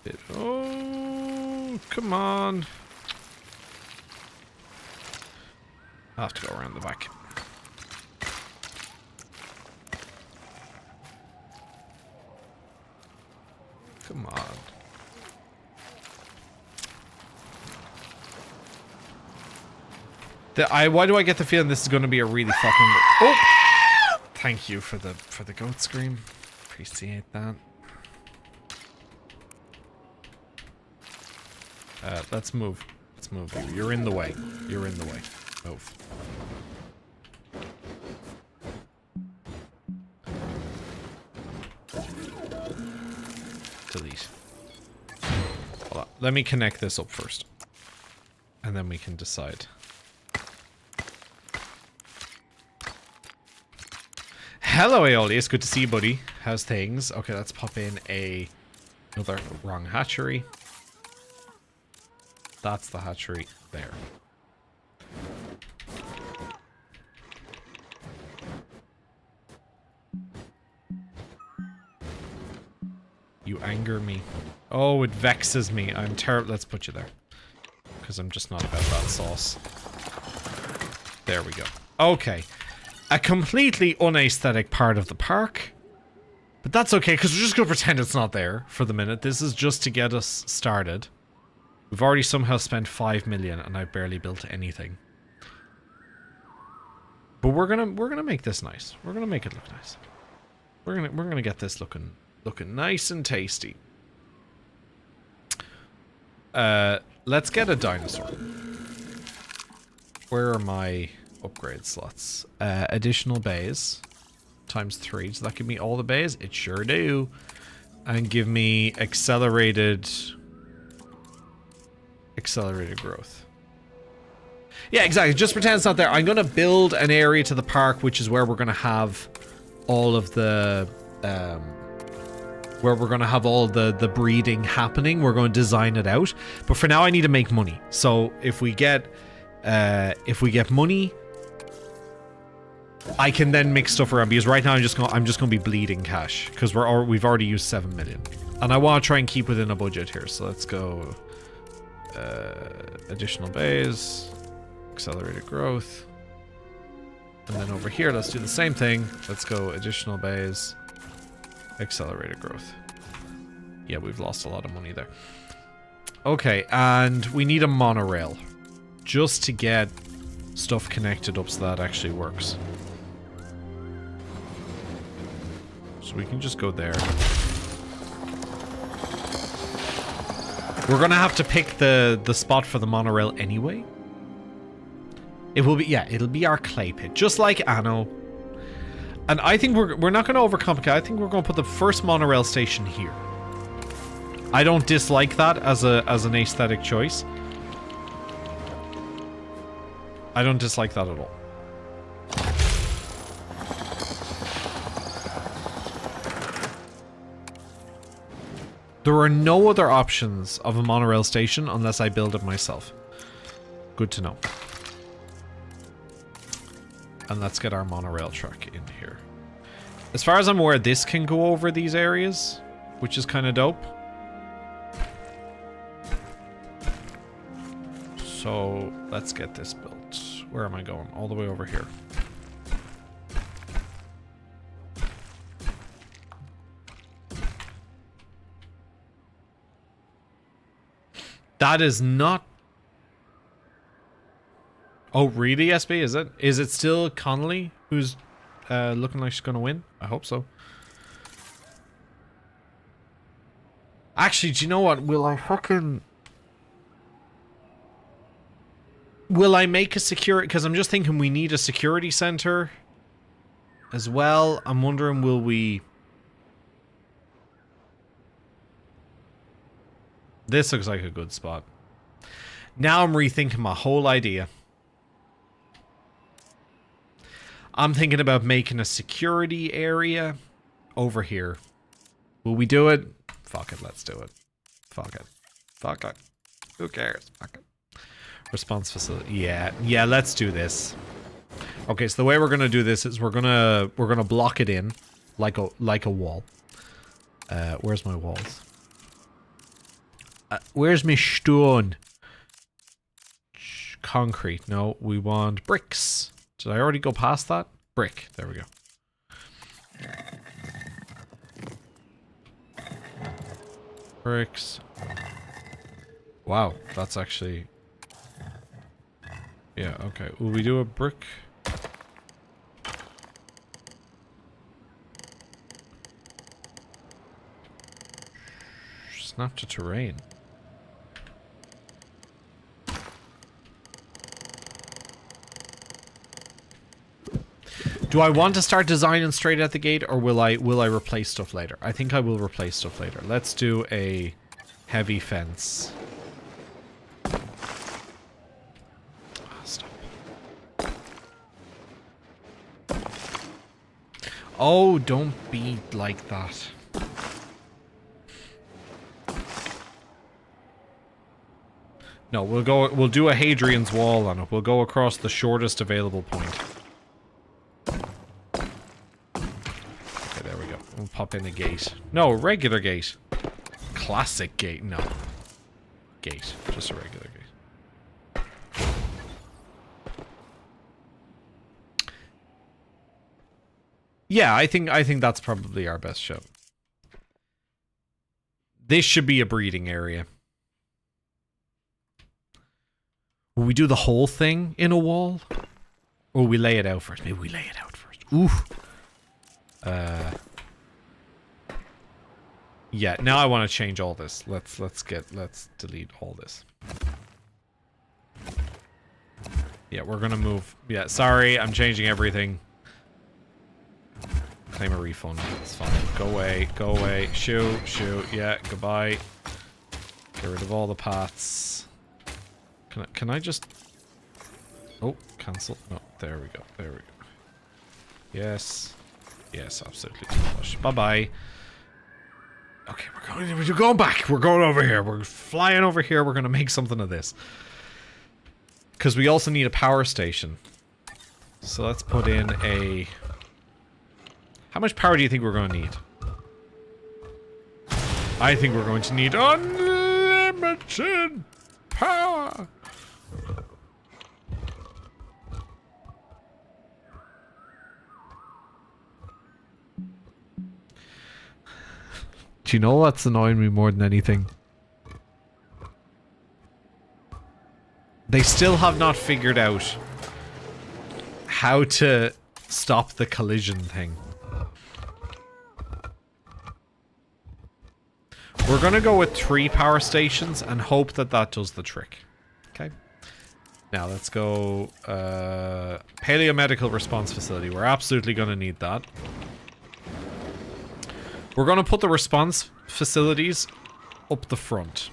bit... Oh, come on. I'll have to go around the back. Come on. Why do I get the feeling this is going to be a really fucking... Oh! Thank you for the goat scream. Appreciate that. Let's move. Let's move you. You're in the way. You're in the way. Move. Delete. Hold on. Let me connect this up first. And then we can decide. Hello, Archaeologist. Good to see you, buddy. How's things? Okay, let's pop in another wrong hatchery. That's the hatchery there. You anger me. Oh, it vexes me. I'm terrible. Let's put you there. Because I'm just not about that sauce. There we go. Okay. A completely unaesthetic part of the park. But that's okay, because we're just going to pretend it's not there for the minute. This is just to get us started. We've already somehow spent 5 million and I've barely built anything. But we're gonna make this nice. We're gonna make it look nice. We're gonna get this looking nice and tasty. Let's get a dinosaur. Where are my upgrade slots? Additional bays. ×3. Does that give me all the bays? It sure do. And give me accelerated growth. Yeah, exactly. Just pretend it's not there. I'm going to build an area to the park, which is where we're going to have all of the the breeding happening. We're going to design it out. But for now, I need to make money. So if we get money, I can then mix stuff around, because right now I'm just going to be bleeding cash because we've already used 7 million. And I want to try and keep within a budget here. So let's go additional bays, accelerated growth. And then over here, let's do the same thing. Let's go additional bays, accelerated growth. Yeah, we've lost a lot of money there. Okay, and we need a monorail just to get stuff connected up so that actually works. So we can just go there. We're gonna have to pick the spot for the monorail anyway. It will be, yeah, it'll be our clay pit, just like Anno. And I think we're not gonna overcomplicate. I think we're gonna put the first monorail station here. I don't dislike that as an aesthetic choice. I don't dislike that at all. There are no other options of a monorail station unless I build it myself. Good to know. And let's get our monorail truck in here. As far as I'm aware, this can go over these areas, which is kind of dope. So let's get this built. Where am I going? All the way over here. That is not... Oh, really, SB? Is it? Is it still Connolly who's looking like she's going to win? I hope so. Actually, do you know what? Will I make a security... Because I'm just thinking we need a security center as well. I'm wondering, will we... This looks like a good spot. Now I'm rethinking my whole idea. I'm thinking about making a security area over here. Will we do it? Fuck it, let's do it. Fuck it. Fuck it. Who cares? Fuck it. Response facility. Yeah, let's do this. Okay, so the way we're gonna do this is we're gonna block it in like a wall. Where's my walls? Where's my stone? Concrete. No, we want bricks. Did I already go past that? Brick. There we go. Bricks. Wow, that's actually... Yeah, okay. Will we do a brick? Snap to terrain. Do I want to start designing straight at the gate, or will I replace stuff later? I think I will replace stuff later. Let's do a heavy fence. Oh, stop. Oh, don't be like that. No, we'll do a Hadrian's Wall on it. We'll go across the shortest available point. Okay, there we go. We'll pop in a gate. No, a regular gate. Classic gate. No. Gate. Just a regular gate. Yeah, I think that's probably our best shot. This should be a breeding area. Will we do the whole thing in a wall? Or will we lay it out first? Maybe we lay it out first. Oof. Yeah, now I want to change all this. Let's delete all this. Yeah, we're gonna move. Yeah, sorry, I'm changing everything. Claim a refund. It's fine. Go away. Go away. Shoot. Shoot. Yeah, goodbye. Get rid of all the paths. Can I just... Oh, cancel. No, there we go. There we go. Yes. Yes, absolutely. Bye-bye. Okay, we're going back. We're going over here. We're flying over here. We're going to make something of this. Because we also need a power station. So let's put in a... How much power do you think we're going to need? I think we're going to need unlimited power. Do you know what's annoying me more than anything? They still have not figured out how to stop the collision thing. We're gonna go with 3 power stations and hope that that does the trick. Okay. Now let's go Paleomedical Response Facility. We're absolutely gonna need that. We're gonna put the response facilities up the front.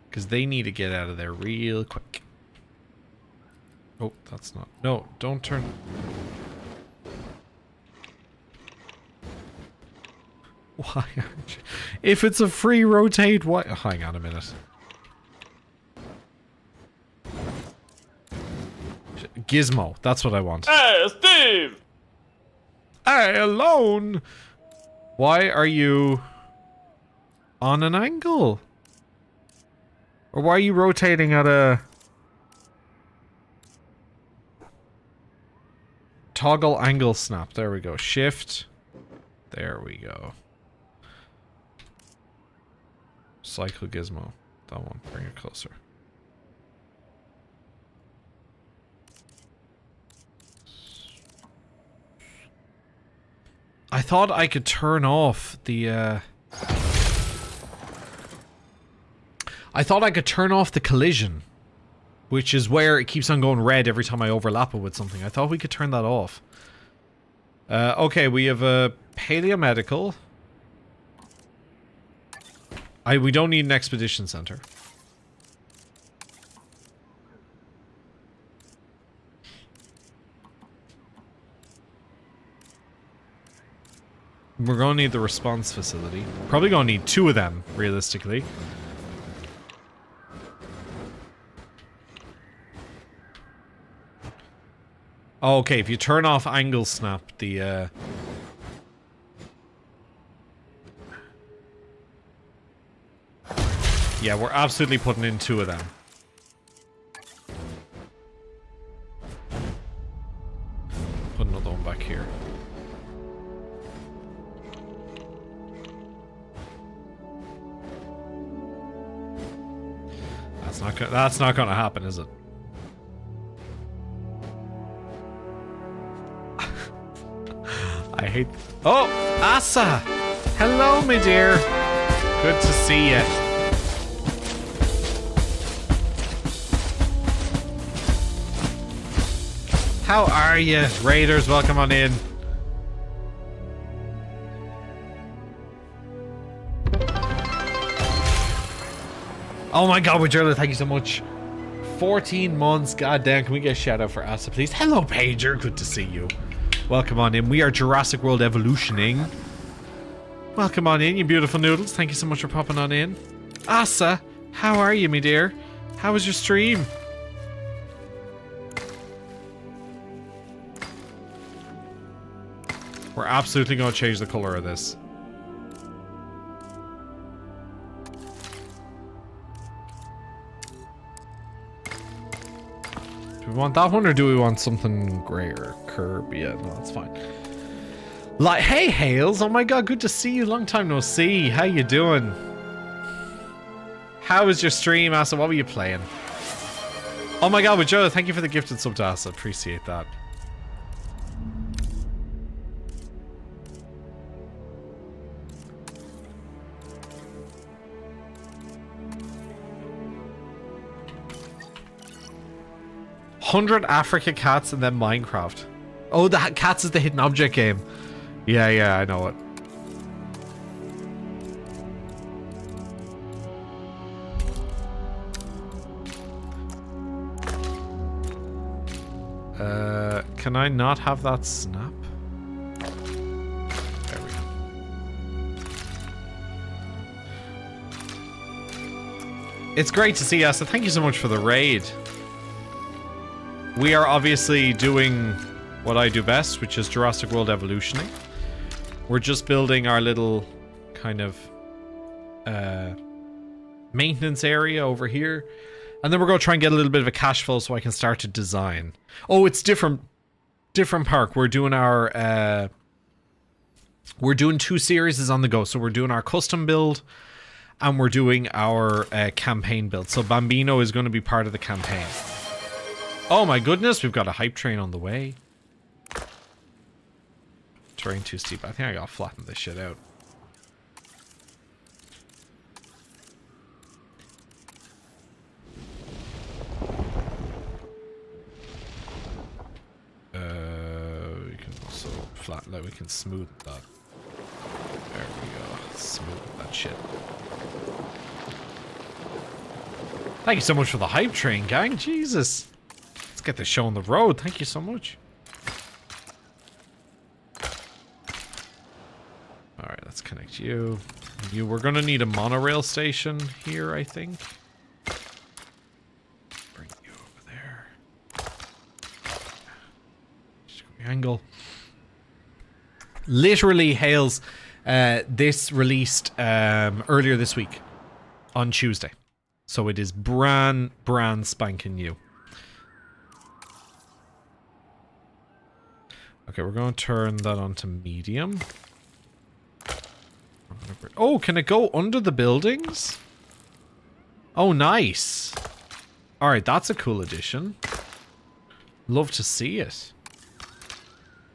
Because they need to get out of there real quick. Oh, that's not... No, don't turn... Why aren't you... If it's a free rotate, why... Oh, hang on a minute. Gizmo, that's what I want. Hey, Steve! Hey, alone! Why are you... on an angle? Or why are you rotating at a... Toggle angle snap. There we go. Shift. There we go. Cycle gizmo. That one. Bring it closer. I thought I could turn off the, I thought I could turn off the collision. Which is where it keeps on going red every time I overlap it with something. I thought we could turn that off. Okay, we have a paleomedical. We don't need an expedition center. We're gonna need the response facility. Probably gonna need 2 of them, realistically. Oh, okay, if you turn off angle snap, the, yeah, we're absolutely putting in 2 of them. Put another one back here. That's not gonna happen, is it? I hate... Oh, Asa! Hello, my dear. Good to see you. How are you, Raiders? Welcome on in. Oh my god, Wajerla, thank you so much. 14 months, goddamn. Can we get a shout out for Asa, please? Hello, Pager. Good to see you. Welcome on in. We are Jurassic World Evolutioning. Welcome on in, you beautiful noodles. Thank you so much for popping on in. Asa, how are you, me dear? How was your stream? We're absolutely going to change the color of this. Do we want that one or do we want something grayer? Curb? Yeah, no, that's fine. Like, hey, Hales. Oh my god, good to see you. Long time no see. How you doing? How was your stream, Asa? What were you playing? Oh my god, Joe, thank you for the gifted sub to Asa. Appreciate that. "100 Africa cats and then Minecraft." Oh, the cats is the hidden object game. Yeah, I know it. Can I not have that snap? There we go. It's great to see you, so thank you so much for the raid. We are obviously doing what I do best, which is Jurassic World Evolutioning. We're just building our little kind of maintenance area over here. And then we're going to try and get a little bit of a cash flow so I can start to design. Oh, it's different park. We're doing our we're doing 2 series on the go. So we're doing our custom build and we're doing our campaign build. So Bambino is going to be part of the campaign. Oh my goodness, we've got a hype train on the way. Terrain too steep. I think I gotta flatten this shit out. We can also flatten that. We can smooth that. There we go. Smooth that shit. Thank you so much for the hype train, gang. Jesus. Let's get this show on the road. Thank you so much. Alright, let's connect you. We're gonna need a monorail station here, I think. Bring you over there. Just go angle. Literally, Hales, this released earlier this week on Tuesday. So it is brand spanking new. Okay, we're going to turn that on to medium. Oh, can it go under the buildings? Oh, nice. Alright, that's a cool addition. Love to see it.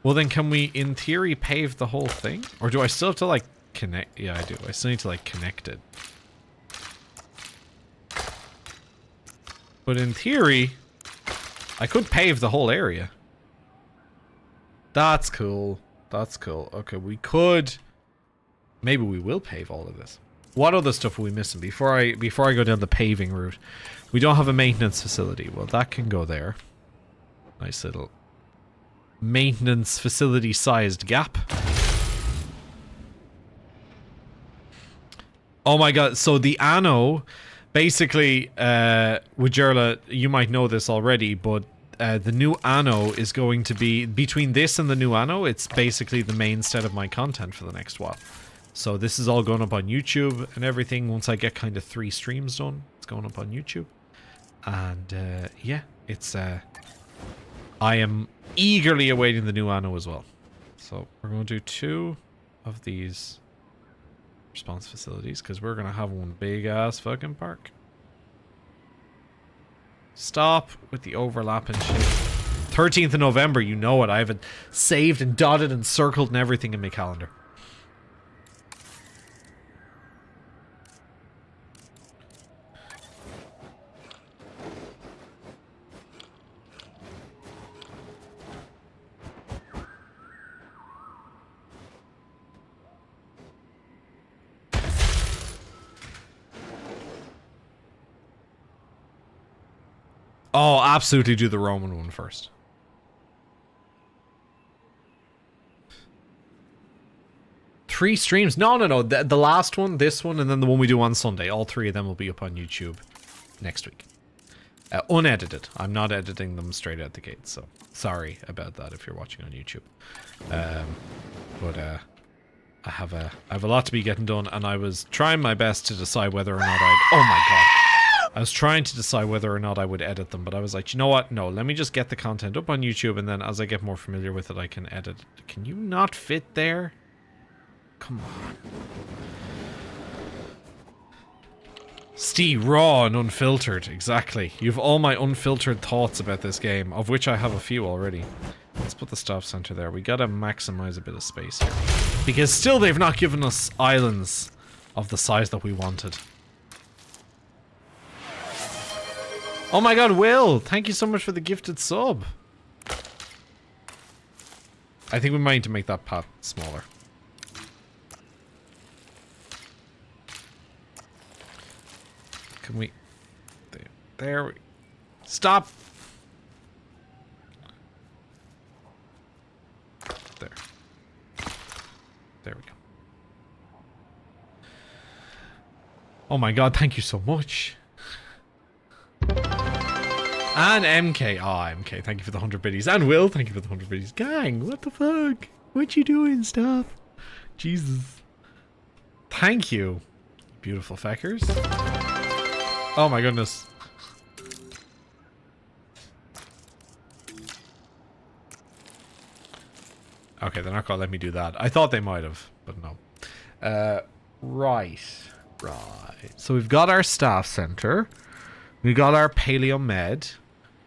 Well, then can we, in theory, pave the whole thing? Or do I still have to, like, connect? Yeah, I do. I still need to, like, connect it. But in theory, I could pave the whole area. That's cool. That's cool. Okay, we could... Maybe we will pave all of this. What other stuff are we missing before I go down the paving route? We don't have a maintenance facility. Well, that can go there. Nice little maintenance facility sized gap. Oh my god, so the Anno, basically, Wajerla, you might know this already, but the new Anno is going to be, between this and the new Anno, it's basically the main set of my content for the next while. So this is all going up on YouTube and everything. Once I get kind of 3 streams done, it's going up on YouTube. And yeah, it's I am eagerly awaiting the new Anno as well. So we're going to do 2 of these response facilities because we're going to have one big ass fucking park. Stop with the overlap and shit. 13th of November, you know it. I have it saved and dotted and circled and everything in my calendar. Oh, absolutely do the Roman one first. Three streams? No. The last one, this one, and then the one we do on Sunday. All three of them will be up on YouTube next week. Unedited. I'm not editing them straight out the gate, so sorry about that if you're watching on YouTube. But I have a lot to be getting done, and I was trying my best to decide whether or not I'd... Oh my god. I was trying to decide whether or not I would edit them, but I was like, you know what? No, let me just get the content up on YouTube, and then as I get more familiar with it, I can edit. Can you not fit there? Come on. Steve, raw and unfiltered. Exactly. You've all my unfiltered thoughts about this game, of which I have a few already. Let's put the staff center there. We gotta maximize a bit of space here. Because still they've not given us islands of the size that we wanted. Oh my god, Will! Thank you so much for the gifted sub. I think we might need to make that path smaller. Can we... There we... Stop! There. There we go. Oh my god, thank you so much. And MK. Ah, oh, MK, thank you for the 100 biddies. And Will, thank you for the 100 biddies. Gang, what the fuck? What you doing, stuff? Jesus. Thank you. Beautiful feckers. Oh my goodness. Okay, they're not gonna let me do that. I thought they might have, but no. Right. So we've got our staff center. We've got our paleo med.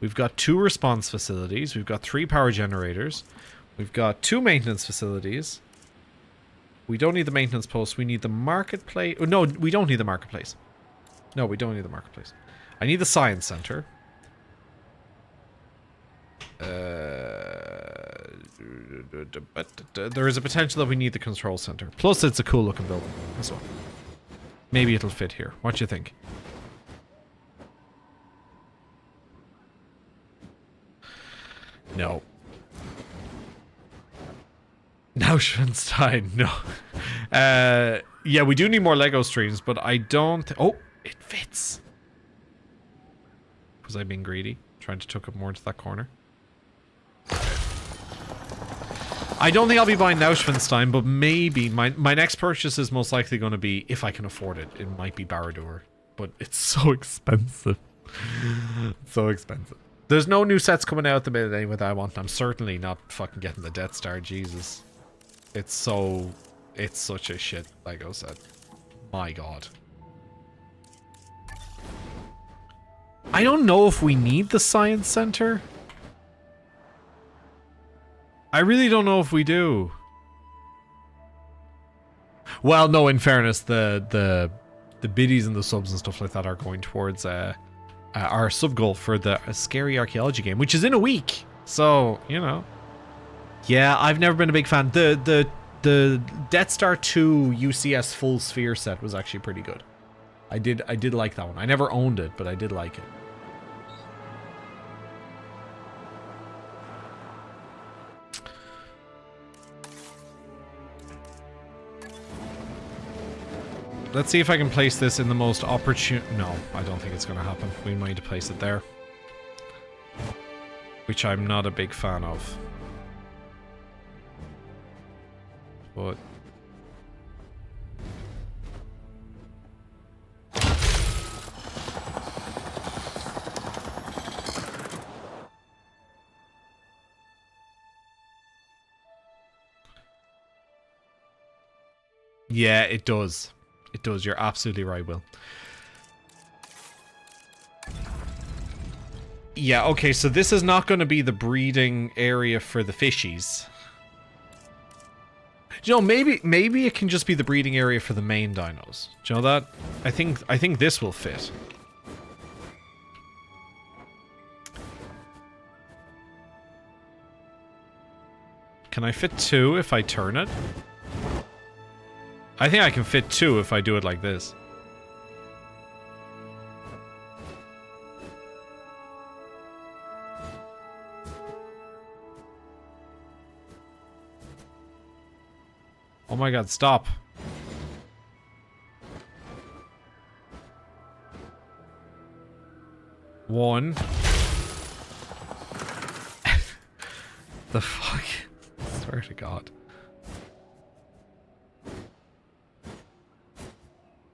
We've got 2 response facilities. We've got 3 power generators. We've got 2 maintenance facilities. We don't need the maintenance post. We need the marketplace. Oh, no, we don't need the marketplace. No, we don't need the marketplace. I need the science center. There is a potential that we need the control center. Plus, it's a cool looking building as well. Maybe it'll fit here. What do you think? No. Neuschwanstein, no. Yeah, we do need more Lego streams, but I don't... Oh, it fits. Was I being greedy? Trying to tuck up more into that corner? I don't think I'll be buying Neuschwanstein, but maybe my next purchase is most likely going to be, if I can afford it, it might be Barad-dûr. But it's so expensive. So expensive. There's no new sets coming out at the minute anyway that I want. I'm certainly not fucking getting the Death Star, Jesus. It's such a shit Lego set. My god. I don't know if we need the science center. I really don't know if we do. Well, no, in fairness, the biddies and the subs and stuff like that are going towards our sub goal for the scary archaeology game, which is in a week. So, you know. Yeah, I've never been a big fan. The Death Star 2 UCS full sphere set was actually pretty good. I did like that one. I never owned it, but I did like it. Let's see if I can place this in the most opportune... No, I don't think it's going to happen. We might need to place it there. Which I'm not a big fan of. But... yeah, it does. It does. You're absolutely right, Will. Yeah, okay, so this is not going to be the breeding area for the fishies. You know, maybe it can just be the breeding area for the main dinos. Do you know that? I think this will fit. Can I fit 2 if I turn it? I think I can fit 2 if I do it like this. Oh my god, stop. One. The fuck? I swear to God.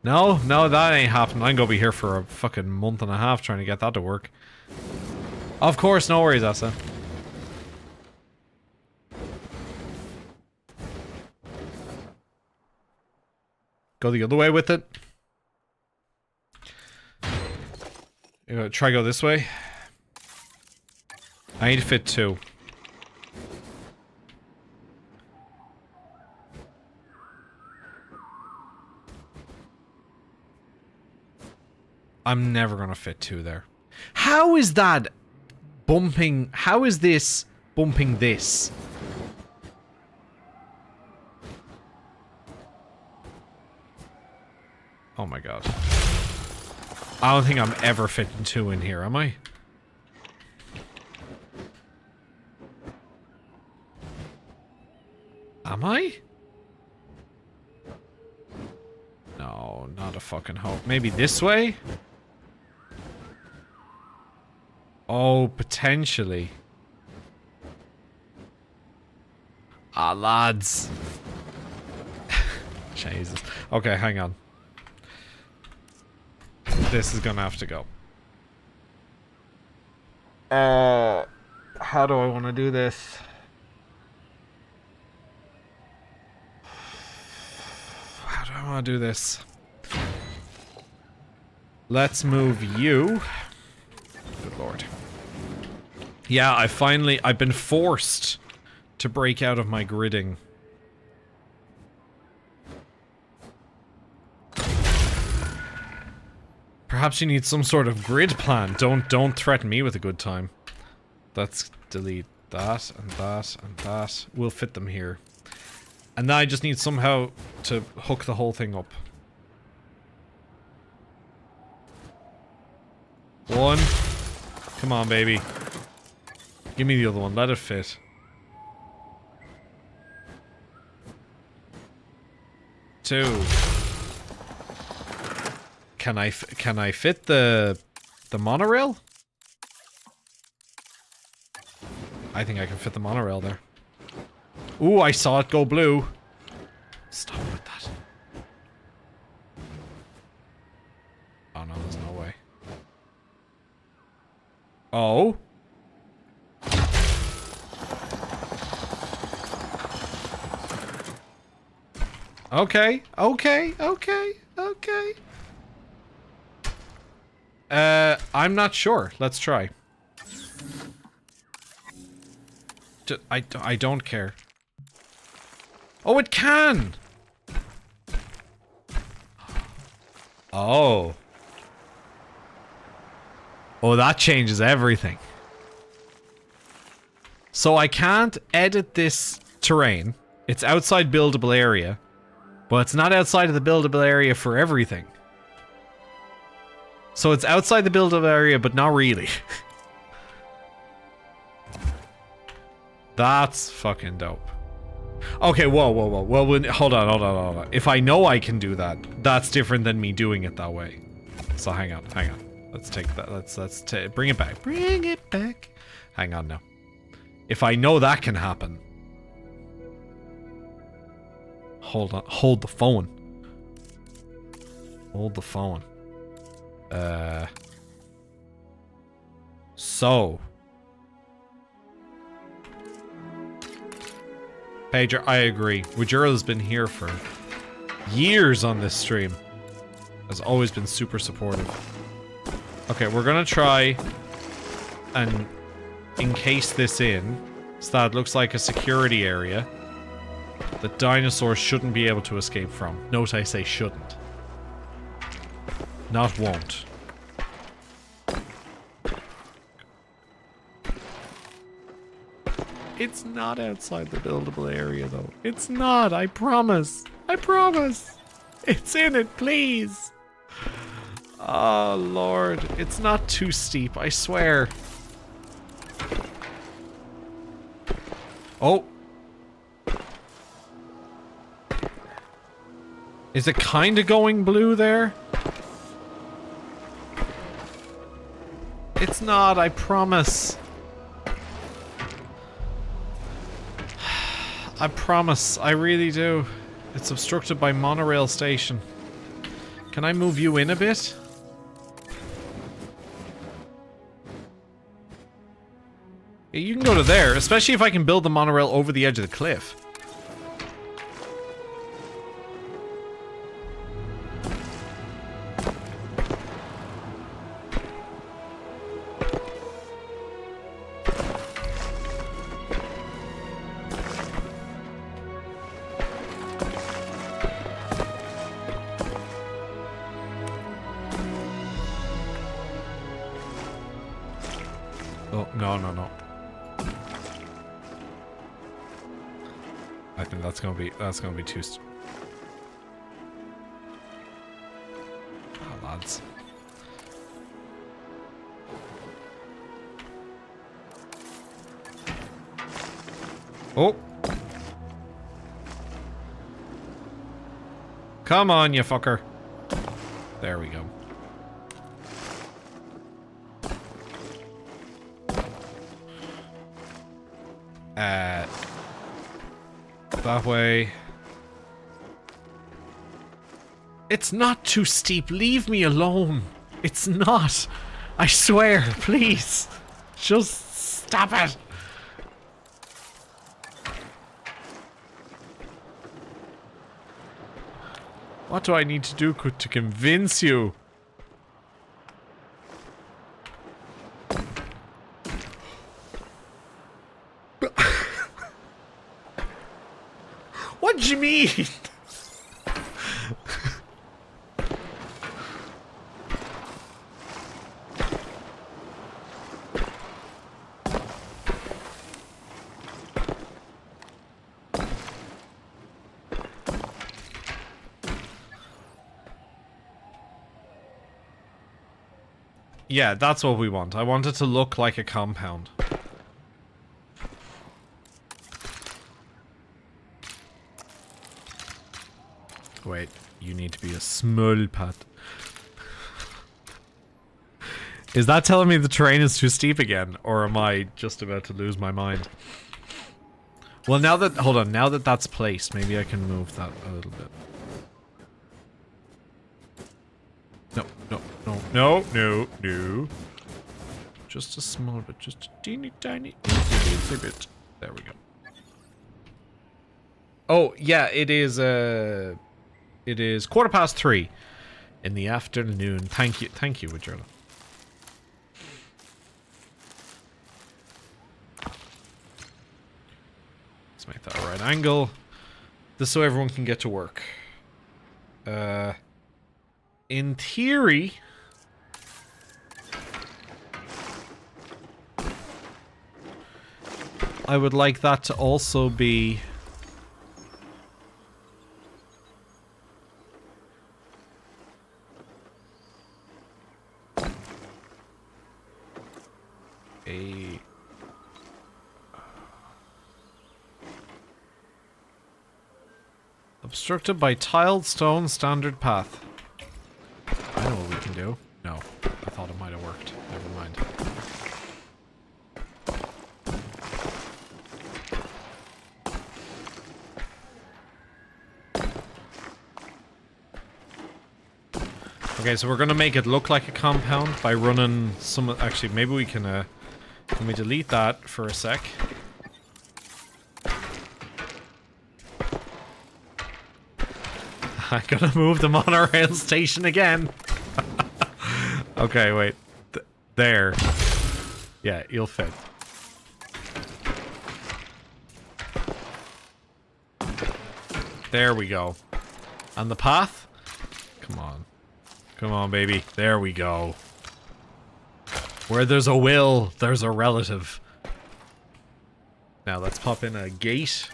No, that ain't happening. I'm gonna be here for a fucking month and a half trying to get that to work. Of course, no worries, Asa. Go the other way with it. Try go this way. I need to fit 2. I'm never gonna fit 2 there. How is that bumping? How is this bumping this? Oh my god. I don't think I'm ever fitting 2 in here, am I? Am I? No, not a fucking hope. Maybe this way? Oh, potentially. Ah, lads. Jesus. Okay, hang on. This is gonna have to go. How do I want to do this? How do I want to do this? Let's move you. Good lord. Yeah, I've been forced to break out of my gridding. Perhaps you need some sort of grid plan. Don't threaten me with a good time. Let's delete that and that and that. We'll fit them here. And now I just need somehow to hook the whole thing up. 1. Come on, baby. Give me the other one. Let it fit. 2. Can I fit the monorail? I think I can fit the monorail there. Ooh, I saw it go blue. Stop with that. Oh no, there's no way. Oh. Okay. I'm not sure. Let's try. I don't care. Oh, it can! Oh. Oh, that changes everything. So I can't edit this terrain. It's outside buildable area. But it's not outside of the buildable area for everything. So it's outside the buildable area, but not really. That's fucking dope. Okay, whoa. Well, hold on. If I know I can do that, that's different than me doing it that way. So hang on. Let's take that. Let's bring it back. Bring it back. Hang on now. If I know that can happen. Hold on. Hold the phone. Hold the phone. So. Pager, I agree. Wajura's been here for years on this stream. Has always been super supportive. Okay, we're gonna try and encase this in so that it looks like a security area that dinosaurs shouldn't be able to escape from. Note I say shouldn't. Not won't. It's not outside the buildable area, though. It's not, I promise. I promise. It's in it, please. Oh, Lord. It's not too steep, I swear. Oh. Is it kind of going blue there? It's not, I promise. I promise, I really do. It's obstructed by monorail station. Can I move you in a bit? Yeah, you can go to there, especially if I can build the monorail over the edge of the cliff. Oh, no, no, no. I think that's gonna be too oh, lads. Oh. Come on, you fucker. There we go. That way. It's not too steep. Leave me alone. It's not. I swear, please. Just stop it. What do I need to do to convince you? What do you mean? Yeah, that's what we want. I want it to look like a compound. Wait, you need to be a small pat. Is that telling me the terrain is too steep again? Or am I just about to lose my mind? Well, now that... Hold on, now that that's placed, maybe I can move that a little bit. No, no, no, no, no, no. Just a small bit, just a teeny tiny bit. There we go. Oh, yeah, it is 3:15 in the afternoon. Thank you, Witcherla. Let's make that a right angle. This so everyone can get to work. In theory, I would like that to also be a obstructed by tiled stone standard path. I know what we can do. No, I thought it might have worked. Never mind. Okay, so we're gonna make it look like a compound by running some... Actually, maybe we can we delete that for a sec? I'm gonna move the monorail station again. Okay, wait. There. Yeah, you'll fit. There we go. On the path? Come on. Come on, baby. There we go. Where there's a will, there's a relative. Now let's pop in a gate.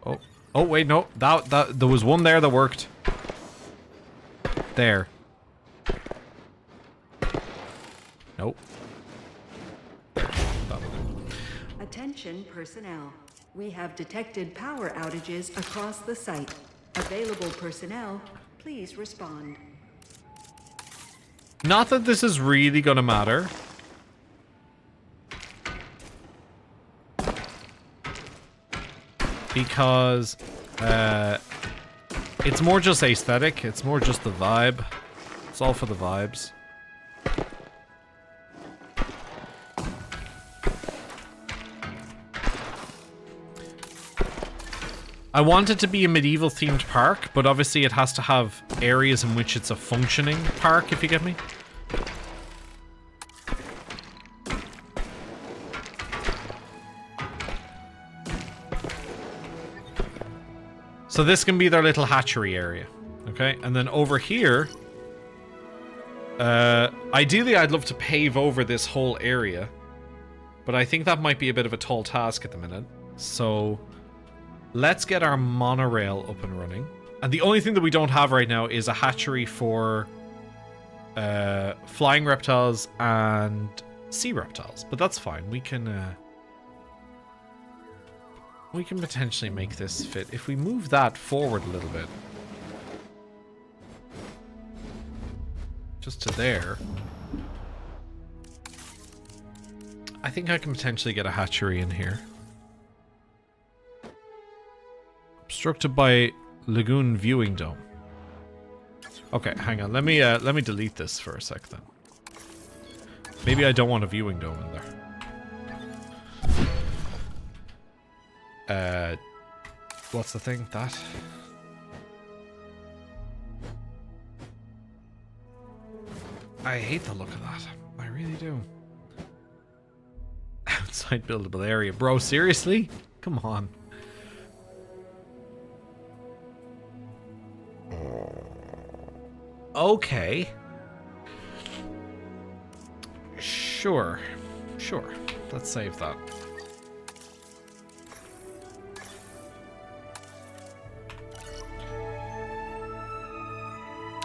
Oh. Oh, wait, no. There was one there that worked. There. Nope. Attention personnel. We have detected power outages across the site. Available personnel, please respond. Not that this is really gonna matter. Because, it's more just aesthetic. It's more just the vibe. It's all for the vibes. I want it to be a medieval themed park, but obviously it has to have areas in which it's a functioning park, if you get me. So this can be their little hatchery area, okay? And then over here, ideally I'd love to pave over this whole area, but I think that might be a bit of a tall task at the minute. So let's get our monorail up and running. And the only thing that we don't have right now is a hatchery for flying reptiles and sea reptiles, but that's fine. We can potentially make this fit if we move that forward a little bit. Just to there. I think I can potentially get a hatchery in here. Obstructed by Lagoon Viewing Dome. Okay, hang on. Let me delete this for a sec then. Maybe I don't want a viewing dome in there. What's the thing? That? I hate the look of that. I really do. Outside buildable area. Bro, seriously? Come on. Okay. Sure. Sure. Let's save that.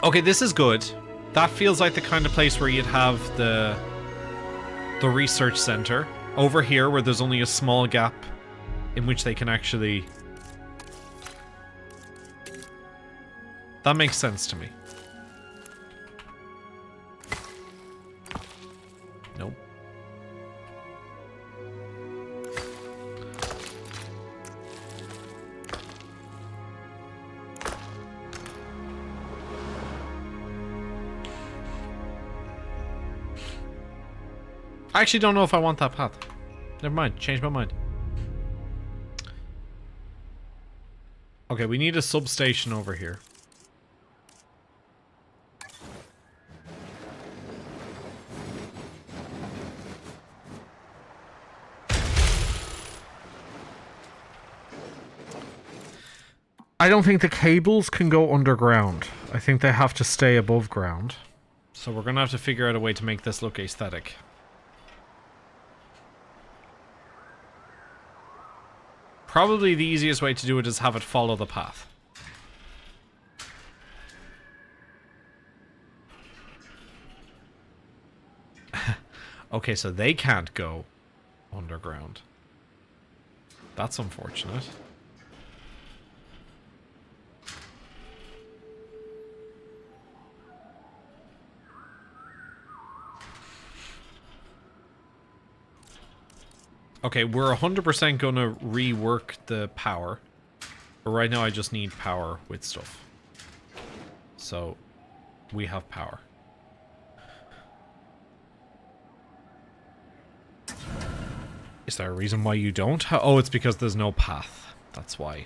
Okay, this is good. That feels like the kind of place where you'd have the research center. Over here, where there's only a small gap in which they can actually... That makes sense to me. Nope. I actually don't know if I want that path. Never mind. Change my mind. Okay, we need a substation over here. I don't think the cables can go underground. I think they have to stay above ground. So we're going to have to figure out a way to make this look aesthetic. Probably the easiest way to do it is have it follow the path. Okay, so they can't go underground. That's unfortunate. Okay, we're 100% going to rework the power. But right now I just need power with stuff. So, we have power. Is there a reason why you don't? Oh, it's because there's no path. That's why.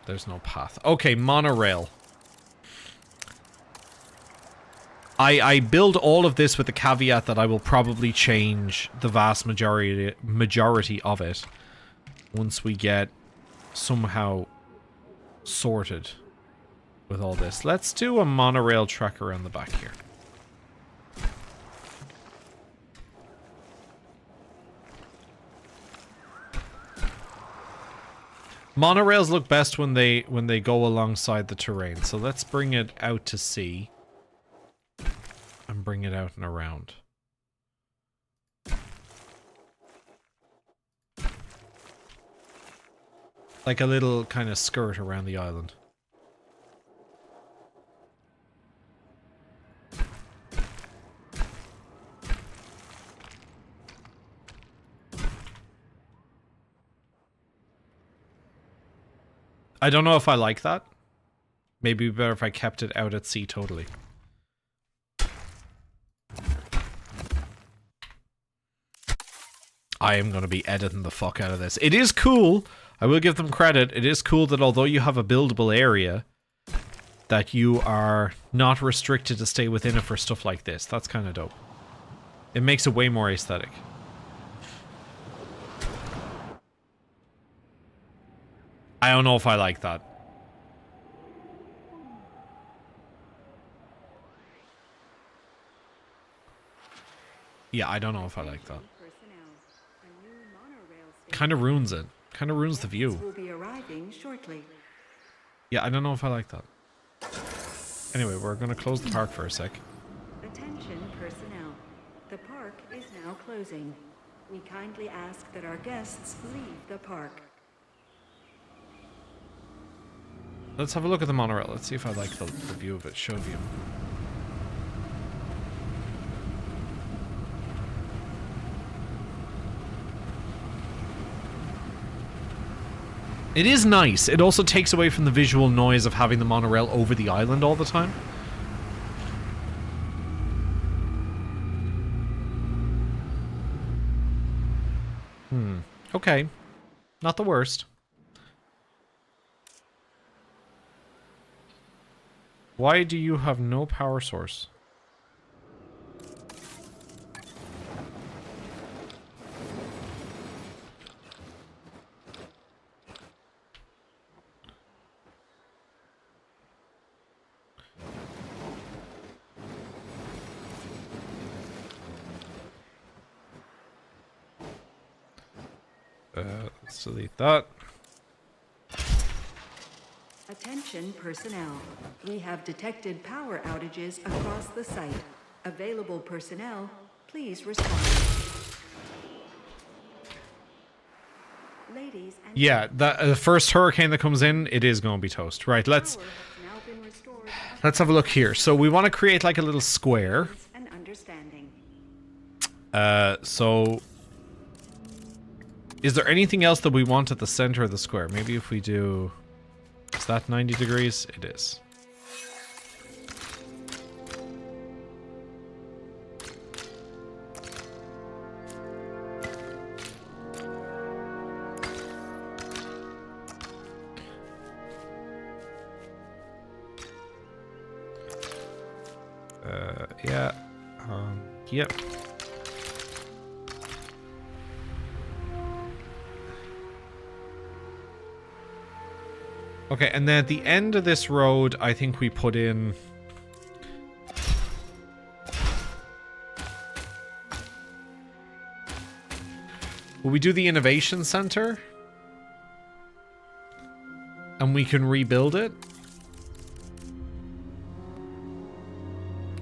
There's no path. Okay, monorail. I build all of this with the caveat that I will probably change the vast majority of it once we get somehow sorted with all this. Let's do a monorail track around the back here. Monorails look best when they go alongside the terrain. So let's bring it out to sea and bring it out and around. Like a little kind of skirt around the island. I don't know if I like that. Maybe it'd be better if I kept it out at sea totally. I am going to be editing the fuck out of this. It is cool. I will give them credit. It is cool that although you have a buildable area, that you are not restricted to stay within it for stuff like this. That's kind of dope. It makes it way more aesthetic. I don't know if I like that. Yeah, I don't know if I like that. Kind of ruins it. Kind of ruins the view. Will be arriving shortly. Yeah, I don't know if I like that. Anyway, we're going to close the park for a sec. Attention personnel. The park is now closing. We kindly ask that our guests leave the park. Let's have a look at the monorail. Let's see if I like the view of it. Show view. It is nice. It also takes away from the visual noise of having the monorail over the island all the time. Okay. Not the worst. Why do you have no power source? Let's delete that. Attention personnel. We have detected power outages across the site. Available personnel, please respond. Ladies and Yeah, the first hurricane that comes in, it is going to be toast. Right, let's power has now been restored have a look here. So we want to create like a little square. and understanding. So is there anything else that we want at the center of the square? Maybe if we do... Is that 90 degrees? It is. Yeah. Yep. Okay, and then at the end of this road, I think we put in... Will we do the Innovation Center? And we can rebuild it?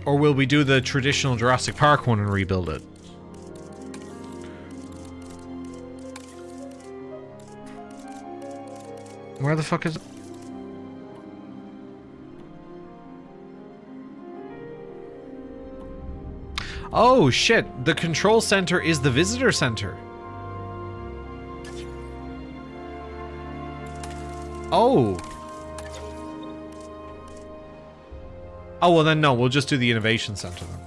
Or will we do the traditional Jurassic Park one and rebuild it? Where the fuck is it? Oh shit, the control center is the visitor center. Oh. Oh, well then no, we'll just do the innovation center then.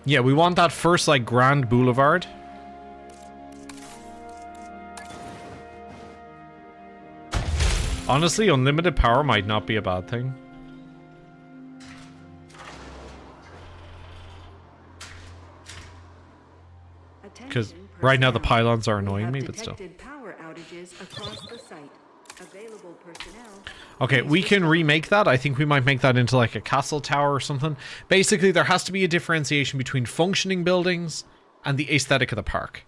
Yeah, we want that first, like, grand boulevard. Honestly, unlimited power might not be a bad thing. Because right now the pylons are annoying me, but still. Power outages across the site. Available personnel. Okay, we can remake that. I think we might make that into like a castle tower or something. Basically, there has to be a differentiation between functioning buildings and the aesthetic of the park.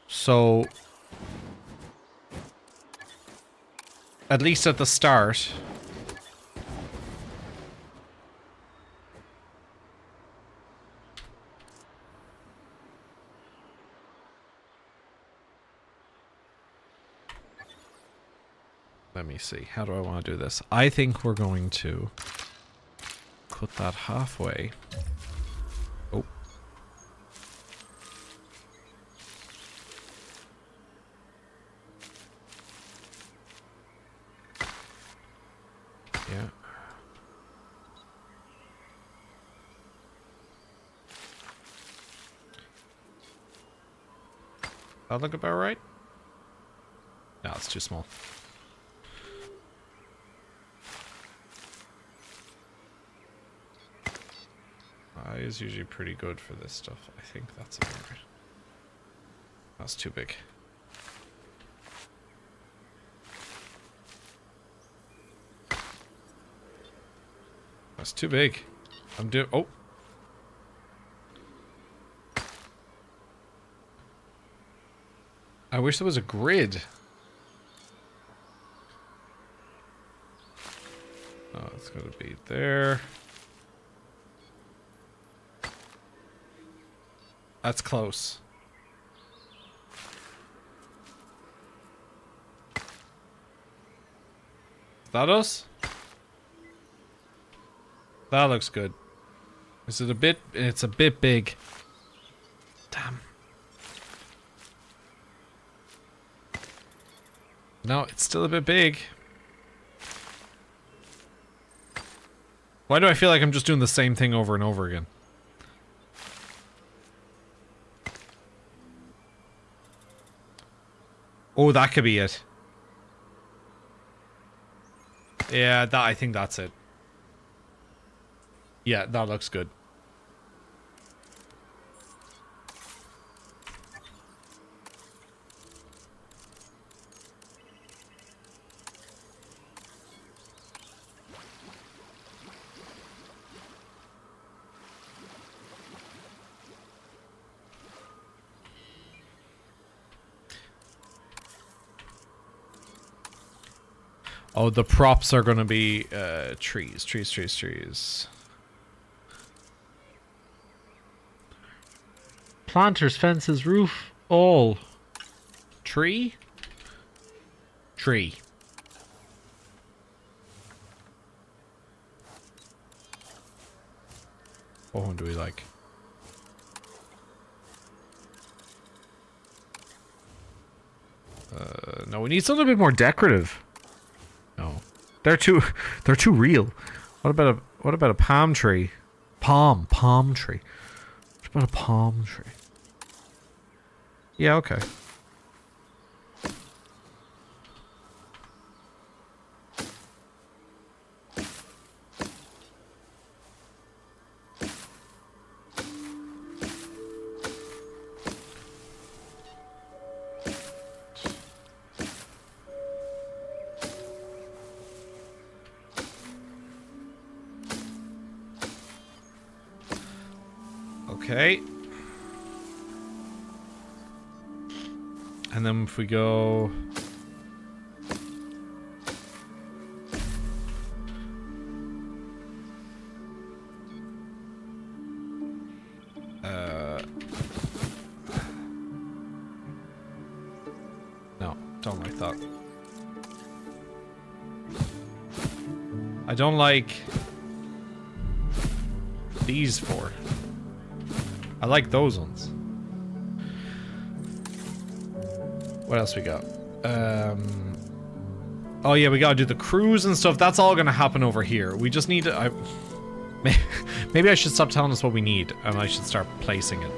So, at least at the start, let me see. How do I want to do this? I think we're going to cut that halfway. Oh. Yeah. That look about right? No, it's too small. Is usually pretty good for this stuff. I think that's about right. That's too big. That's too big. I'm doing. Oh. I wish there was a grid. Oh, it's gotta be there. That's close. Is that us? That looks good. Is it a bit? It's a bit big. Damn. No, it's still a bit big. Why do I feel like I'm just doing the same thing over and over again? Oh, that could be it. Yeah, I think that's it. Yeah, that looks good. Oh, the props are going to be trees. Planters, fences, roof, all. Tree? Tree. What one do we like? No, we need something a bit more decorative. No, they're too real. What about a palm tree? Palm tree. What about a palm tree? Yeah, okay. Okay. And then if we go... No, don't like that. I don't like these four. I like those ones. What else we got? Oh yeah, we gotta do the cruise and stuff. That's all gonna happen over here. We just need to... Maybe I should stop telling us what we need, and I should start placing it.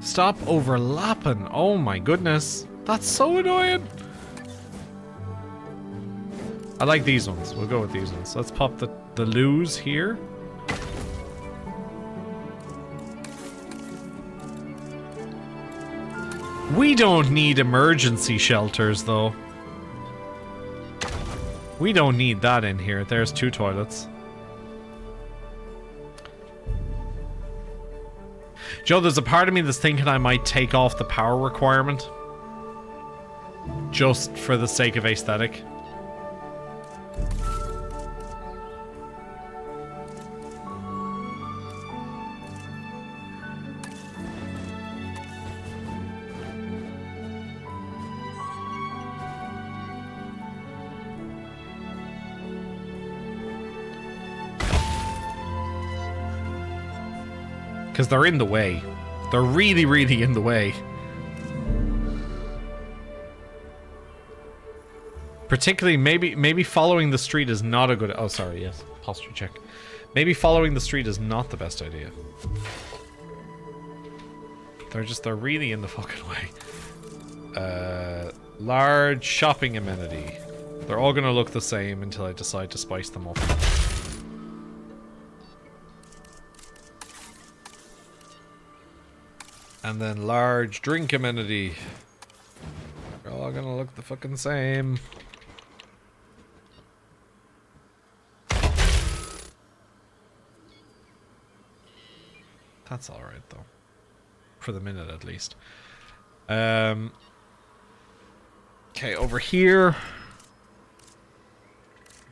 Stop overlapping. Oh my goodness. That's so annoying. I like these ones. We'll go with these ones. Let's pop the loos here. We don't need emergency shelters, though. We don't need that in here. There's 2 toilets. Joe, there's a part of me that's thinking I might take off the power requirement. Just for the sake of aesthetic. Because they're in the way. They're really, really in the way. Particularly, maybe following the street is not a good... Oh, sorry, yes. Posture check. Maybe following the street is not the best idea. They're really in the fucking way. Large shopping amenity. They're all gonna look the same until I decide to spice them up. And then large drink amenity. They're all gonna look the fucking same. That's alright though. For the minute at least. Okay, over here.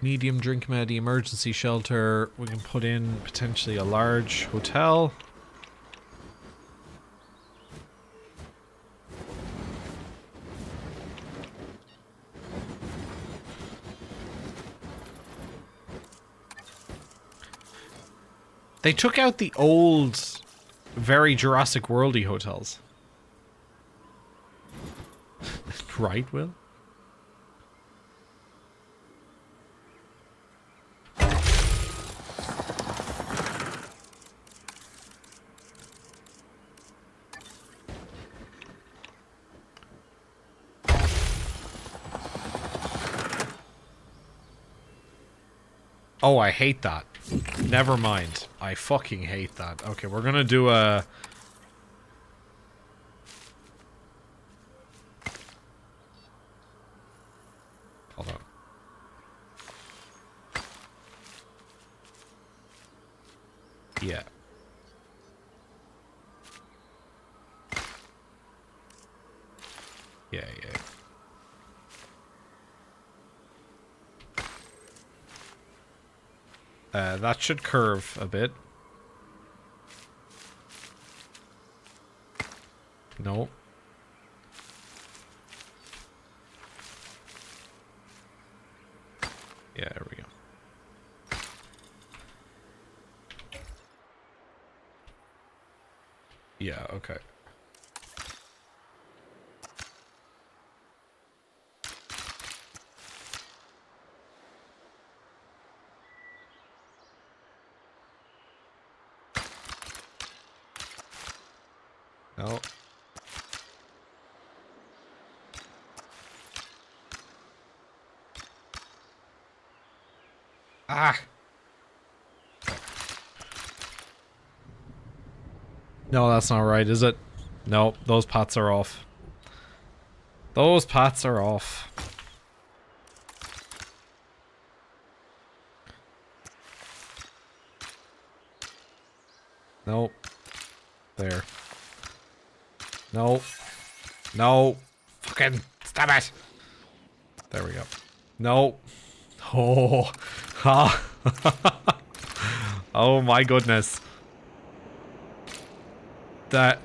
Medium drink amenity, emergency shelter. We can put in potentially a large hotel. They took out the old, very Jurassic World-y hotels. Right, Will? Oh, I hate that. Never mind. I fucking hate that. Okay, we're gonna do a... Hold on. Yeah. Yeah. That should curve a bit. No. Yeah, there we go. Yeah, okay. No. Ah! No, that's not right, is it? No, those pots are off. Those pots are off. Nope. There. No. No. Fucking stop it. There we go. No. Oh. Ha. Oh my goodness. That.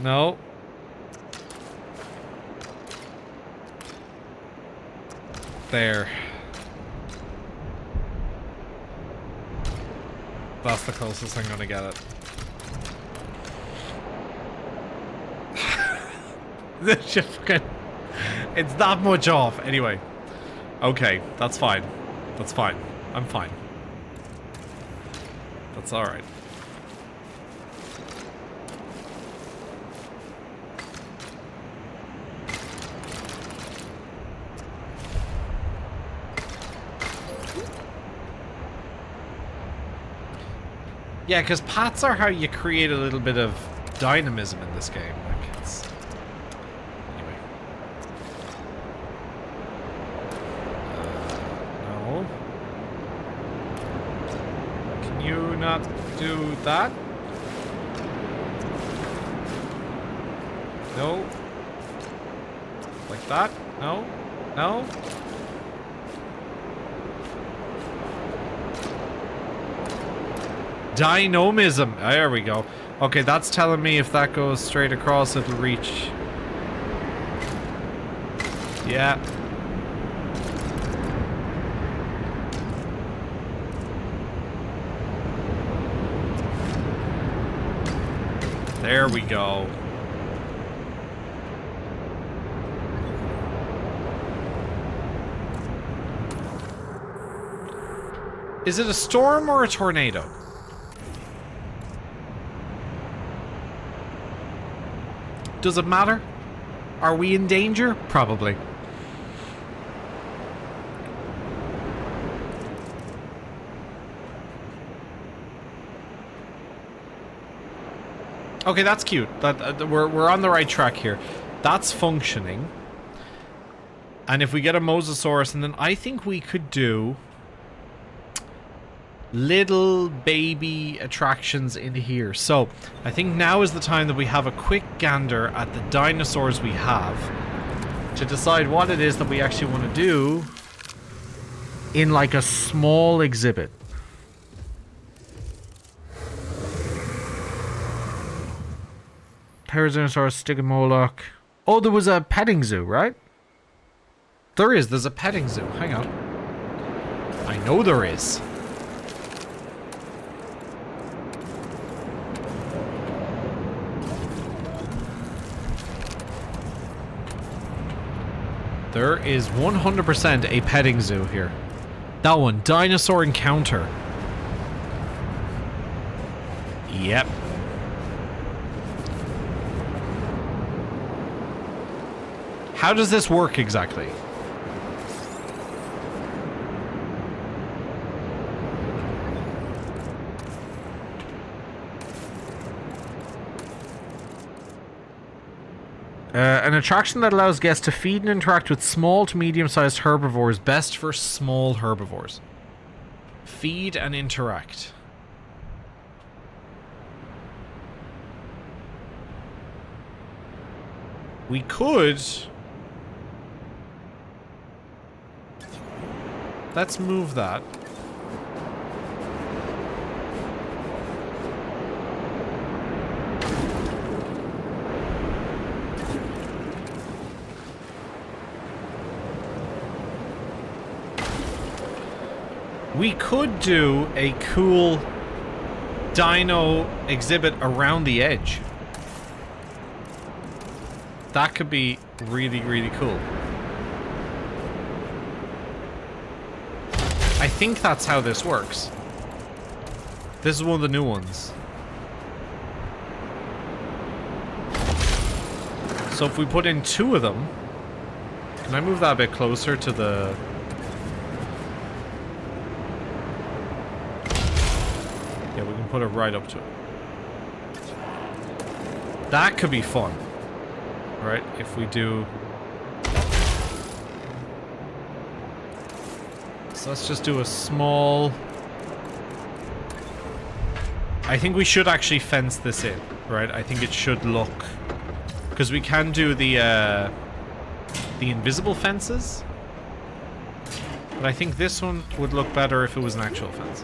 No. There. That's the closest I'm gonna get it. This shit fucking... It's that much off. Anyway. Okay, that's fine. That's fine. I'm fine. That's alright. Yeah, because paths are how you create a little bit of dynamism in this game. Like, it's... Anyway. No. Can you not do that? No. Like that? No? No? Dynamism. There we go. Okay, that's telling me if that goes straight across, it'll reach. Yeah. There we go. Is it a storm or a tornado? Does it matter? Are we in danger? Probably. Okay, that's cute. We're on the right track here. That's functioning. And if we get a Mosasaurus, and then I think we could do little baby attractions in here. So I think now is the time that we have a quick gander at the dinosaurs we have to decide what it is that we actually want to do in like a small exhibit. Pterosaurus, Stygimoloch. Oh, there was a petting zoo, right? There's a petting zoo. Hang on. I know there is. There is 100% a petting zoo here. That one, Dinosaur Encounter. Yep. How does this work exactly? An attraction that allows guests to feed and interact with small to medium-sized herbivores, best for small herbivores. Feed and interact. We could... Let's move that. We could do a cool dino exhibit around the edge. That could be really, really cool. I think that's how this works. This is one of the new ones. So if we put in 2 of them... Can I move that a bit closer to the... Yeah, we can put it right up to it. That could be fun. Right, if we do... So let's just do a small... I think we should actually fence this in, right? I think it should look... Because we can do the invisible fences. But I think this one would look better if it was an actual fence.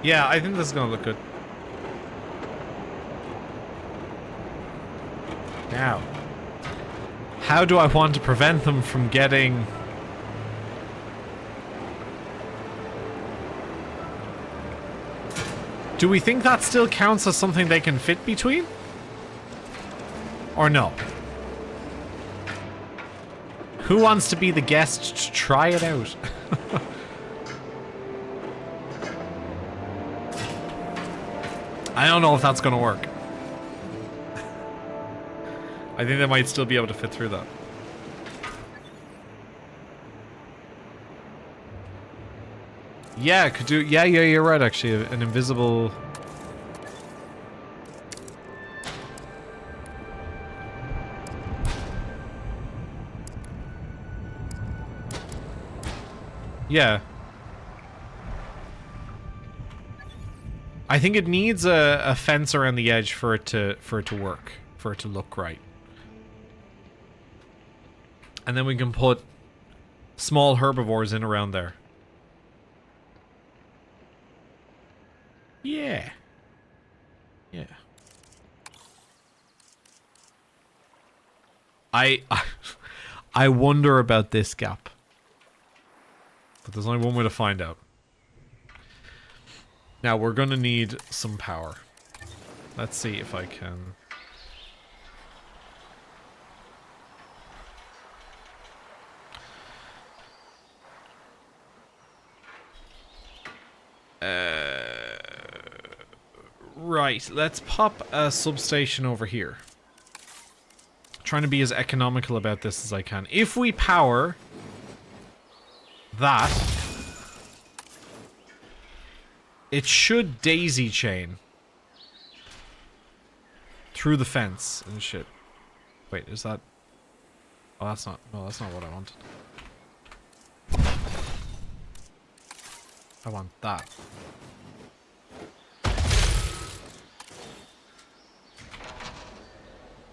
Yeah, I think this is gonna look good. Now, how do I want to prevent them from getting... Do we think that still counts as something they can fit between? Or no? Who wants to be the guest to try it out? I don't know if that's gonna work. I think they might still be able to fit through that. Yeah, could do. Yeah, you're right. Actually, an invisible. Yeah. I think it needs a fence around the edge for it to work, for it to look right. And then we can put small herbivores in around there. Yeah. Yeah. I wonder about this gap. But there's only one way to find out. Now we're gonna need some power. Let's see if I can... Right, let's pop a substation over here. Trying to be as economical about this as I can. If we power that, it should daisy chain through the fence and shit. Wait, is that... Oh, that's not... No, that's not what I wanted. I want that.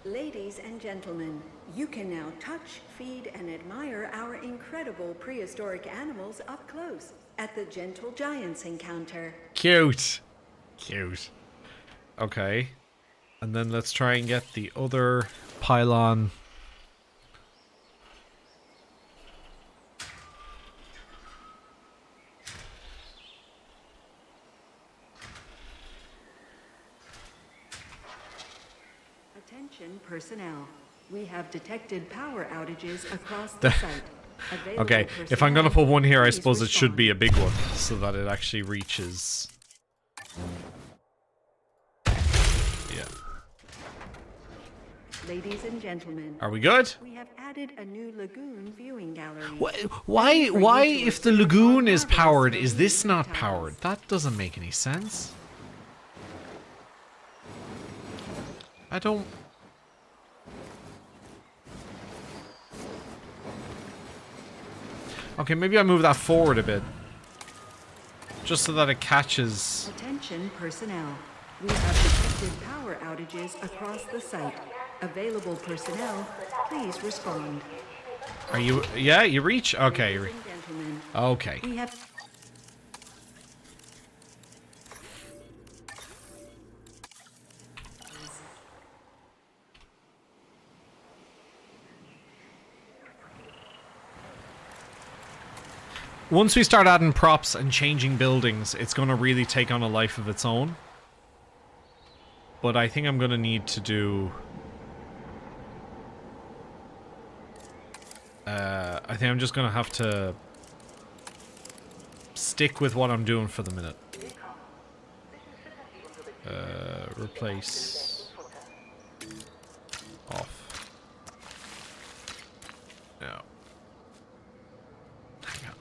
Ladies and gentlemen, you can now touch, feed, and admire our incredible prehistoric animals up close at the Gentle Giants encounter. Cute. Cute. Okay. And then let's try and get the other pylon. Attention personnel. We have detected power outages across the site. Available Okay, if I'm gonna put one here, I suppose it should be a big one, so that it actually reaches... Yeah. Ladies and gentlemen, Are we good? we have added a new lagoon viewing gallery. Why, if the lagoon is powered, is this not powered? That doesn't make any sense. I don't... Okay, maybe I move that forward a bit. Just so that it catches... Attention personnel. We have detected power outages across the site. Available personnel, please respond. Are you... Yeah, you reach? Okay. Ladies and gentlemen, Okay. we have... Once we start adding props and changing buildings, it's going to really take on a life of its own. But I think I'm going to need to do... I think I'm just going to have to stick with what I'm doing for the minute. Replace... Off. No. Hang on.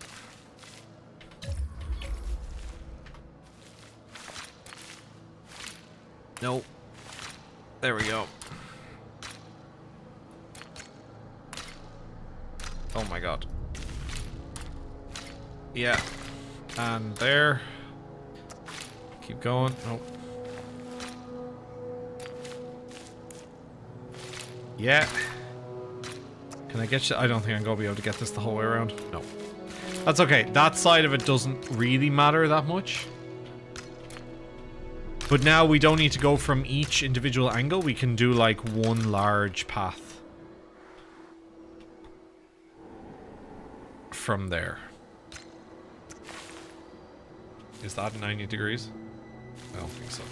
Nope. There we go. Oh my god. Yeah. And there. Keep going. Nope. Yeah. Can I get you? I don't think I'm going to be able to get this the whole way around. No. That's okay. That side of it doesn't really matter that much. But now we don't need to go from each individual angle. We can do like one large path. From there. Is that 90 degrees? I don't think so.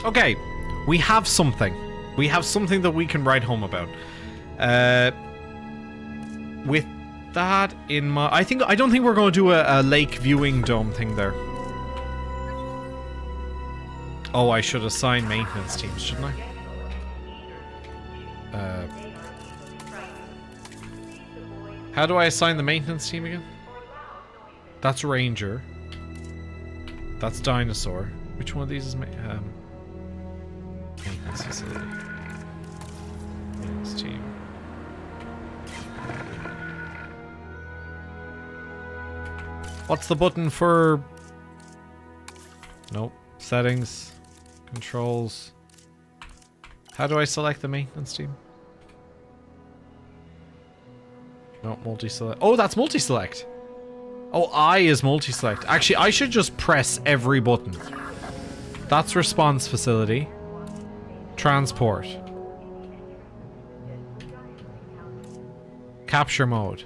Okay, we have something. We have something that we can write home about. With that in mind, I don't think we're going to do a lake viewing dome thing there. Oh, I should assign maintenance teams, shouldn't I? How do I assign the maintenance team again? That's Ranger. That's Dinosaur. Which one of these is maintenance facility? Maintenance team. What's the button for... Nope. Settings. Controls. How do I select the maintenance team? No, multi-select. Oh, that's multi-select. Oh, I is multi-select. Actually, I should just press every button. That's response facility. Transport. Capture mode.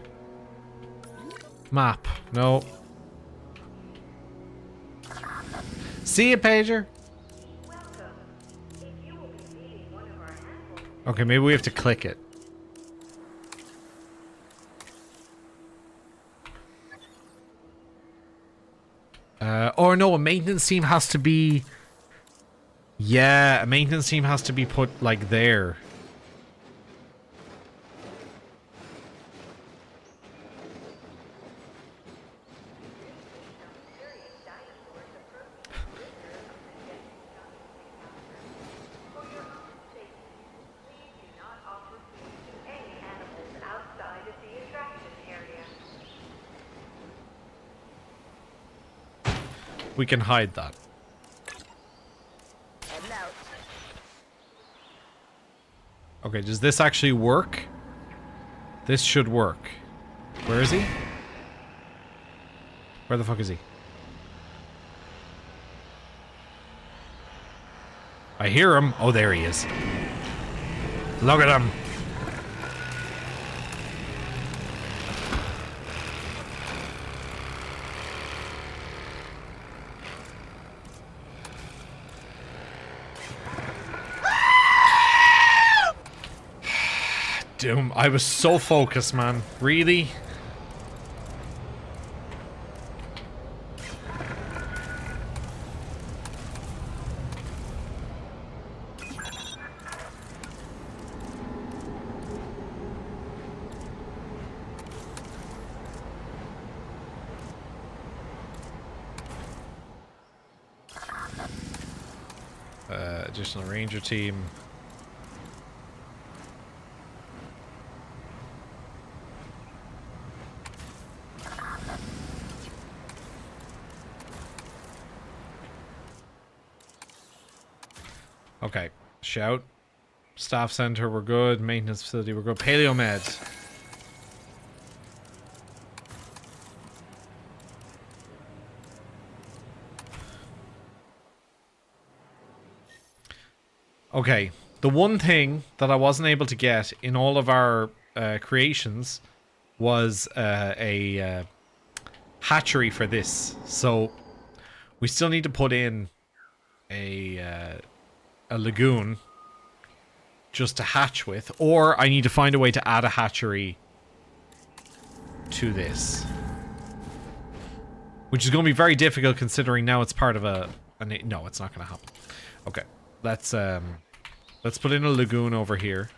Map. No. See ya, pager. Okay, maybe we have to click it. Or no, a maintenance team has to be... Yeah, a maintenance team has to be put, like, there. We can hide that. Okay, does this actually work? This should work. Where is he? Where the fuck is he? I hear him. Oh, there he is. Look at him. Doom. I was so focused, man. Really? Additional ranger team. Okay, shout. Staff center, we're good. Maintenance facility, we're good. Paleo meds. Okay, the one thing that I wasn't able to get in all of our creations was a hatchery for this. So we still need to put in a lagoon just to hatch with, or I need to find a way to add a hatchery to this, which is going to be very difficult considering now it's part of a no, it's not going to happen. Okay, let's put in a lagoon over here.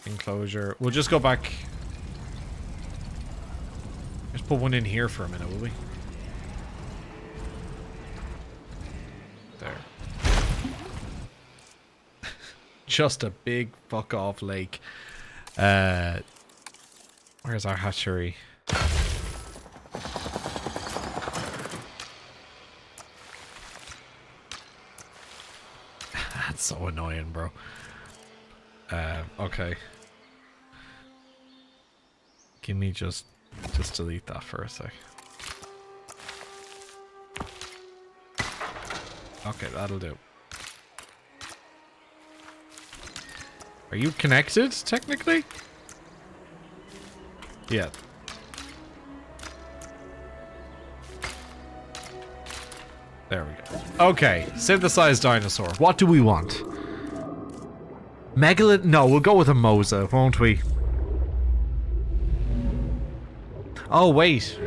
Enclosure. We'll just go back. Let's put one in here for a minute, will we? There. Just a big fuck off lake. Where's our hatchery? That's so annoying, bro. Okay. Give me just delete that for a sec. Okay, that'll do. Are you connected, technically? Yeah. There we go. Okay, synthesized dinosaur. What do we want? Megalod? No, we'll go with a Mosa, won't we? Oh, wait.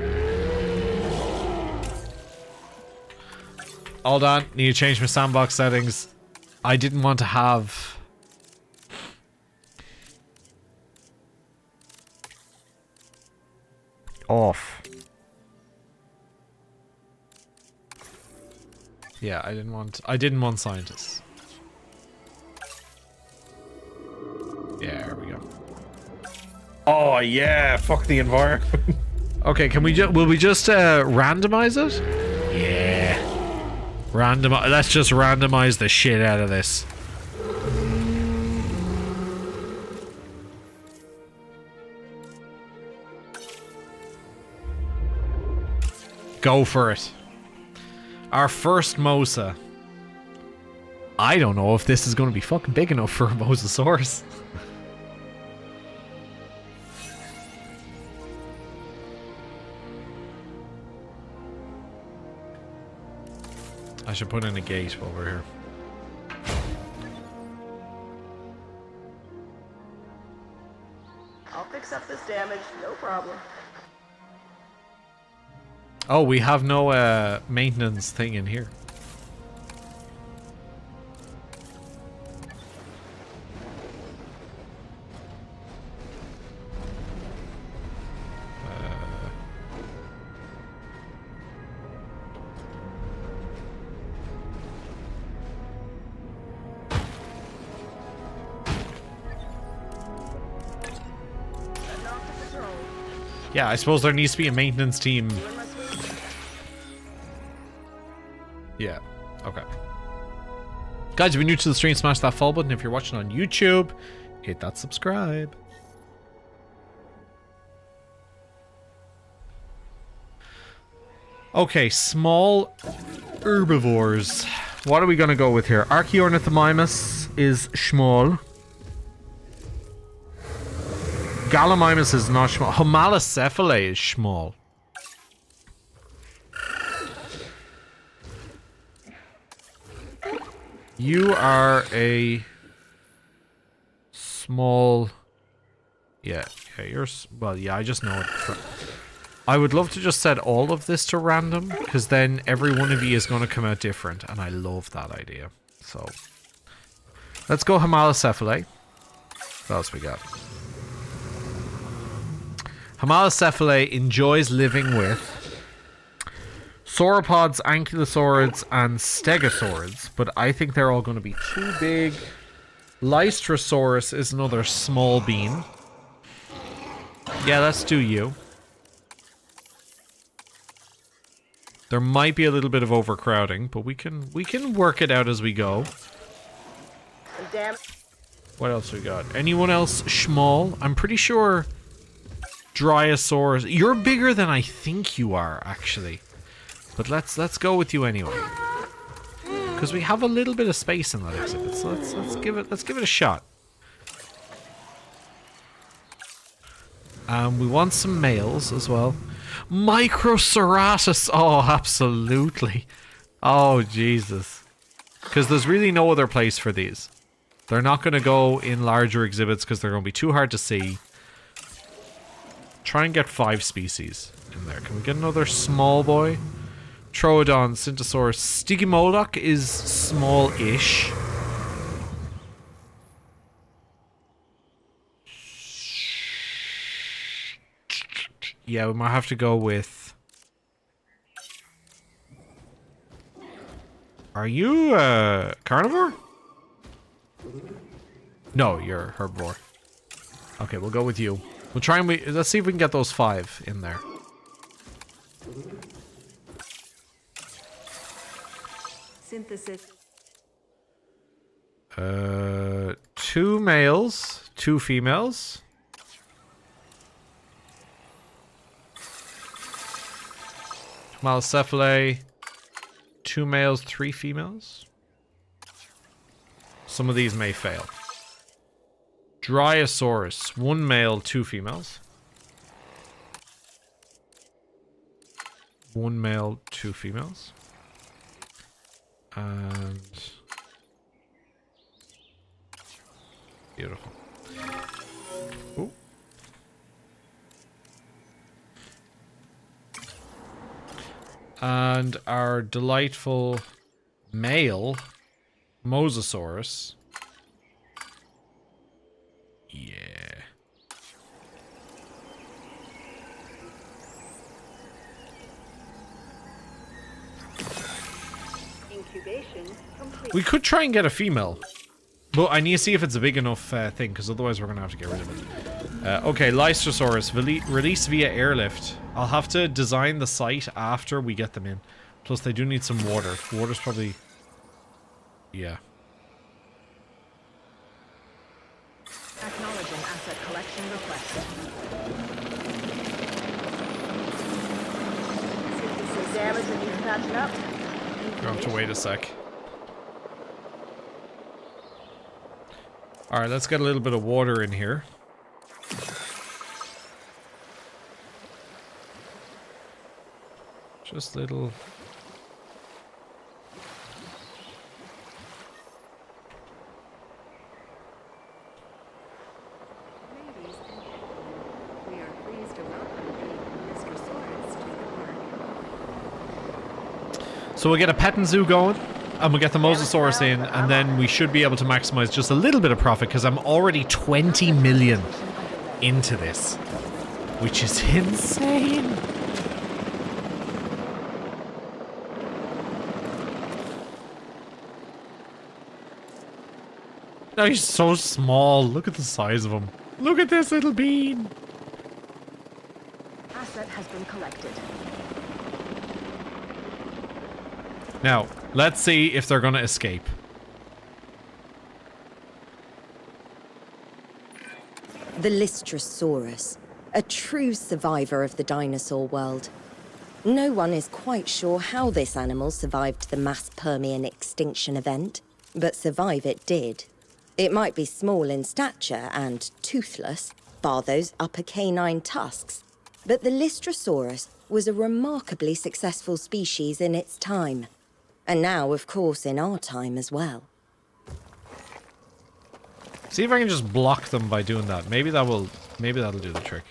Hold on. Need to change my sandbox settings. I didn't want to have... off. Yeah, I didn't want scientists. Yeah, there we go. Oh yeah, fuck the environment. Okay, can we will we just randomize it? Yeah. Let's just randomize the shit out of this. Go for it. Our first Mosa. I don't know if this is going to be fucking big enough for a Mosasaurus. I should put in a gate while we're here. I'll fix up this damage, no problem. Oh, we have no maintenance thing in here. Yeah, I suppose there needs to be a maintenance team. Yeah, okay. Guys, if you're new to the stream, smash that follow button. If you're watching on YouTube, hit that subscribe. Okay, small herbivores. What are we going to go with here? Archaeornithomimus is small. Gallimimus is not small. Homalocephalae is small. You are a small... Yeah, you're... Well, yeah, I just know it. I would love to just set all of this to random, because then every one of you is going to come out different, and I love that idea. So, let's go Homalocephalae. What else we got? Homalocephalae enjoys living with sauropods, ankylosaurids, and stegosaurids, but I think they're all going to be too big. Lystrosaurus is another small bean. Yeah, let's do you. There might be a little bit of overcrowding, but we can work it out as we go. Damn. What else we got? Anyone else small? I'm pretty sure Dryosaurus. You're bigger than I think you are, actually. But let's go with you anyway. Because we have a little bit of space in that exhibit, so let's give it a shot. We want some males as well. Microceratus. Oh, absolutely. Oh, Jesus. Because there's really no other place for these. They're not going to go in larger exhibits because they're going to be too hard to see. Try and get 5 species in there. Can we get another small boy? Troodon, Syntosaurus. Stygimoloch is small-ish. Yeah, we might have to go with... Are you a carnivore? No, you're a herbivore. Okay, we'll go with you. We'll try and let's see if we can get those 5 in there. Synthesis. 2 males, 2 females. Malocephalae, 2 males, 3 females. Some of these may fail. Dryosaurus, 1 male, 2 females. 1 male, 2 females. And... beautiful. Ooh. And our delightful male Mosasaurus. Yeah. Incubation complete. We could try and get a female. But I need to see if it's a big enough thing, because otherwise we're going to have to get rid of it. Okay, Lystrosaurus, release via airlift. I'll have to design the site after we get them in. Plus, they do need some water. Water's probably... yeah. Acknowledging asset collection request. Some damage and needs patching up. You'll have to wait a sec. Alright, let's get a little bit of water in here. Just little... Ladies and gentlemen, we are pleased to welcome the Lystrosaurus to the park. So we'll get a petting zoo going, and we'll get the Mosasaurus in, and then we should be able to maximize just a little bit of profit, because I'm already 20 million into this, which is insane. Now he's so small. Look at the size of him. Look at this little bean. Asset has been collected. Now, let's see if they're going to escape. The Lystrosaurus, a true survivor of the dinosaur world. No one is quite sure how this animal survived the mass Permian extinction event, but survive it did. It might be small in stature and toothless, bar those upper canine tusks, but the Lystrosaurus was a remarkably successful species in its time. And now, of course, in our time as well. See if I can just block them by doing that. Maybe that'll do the trick.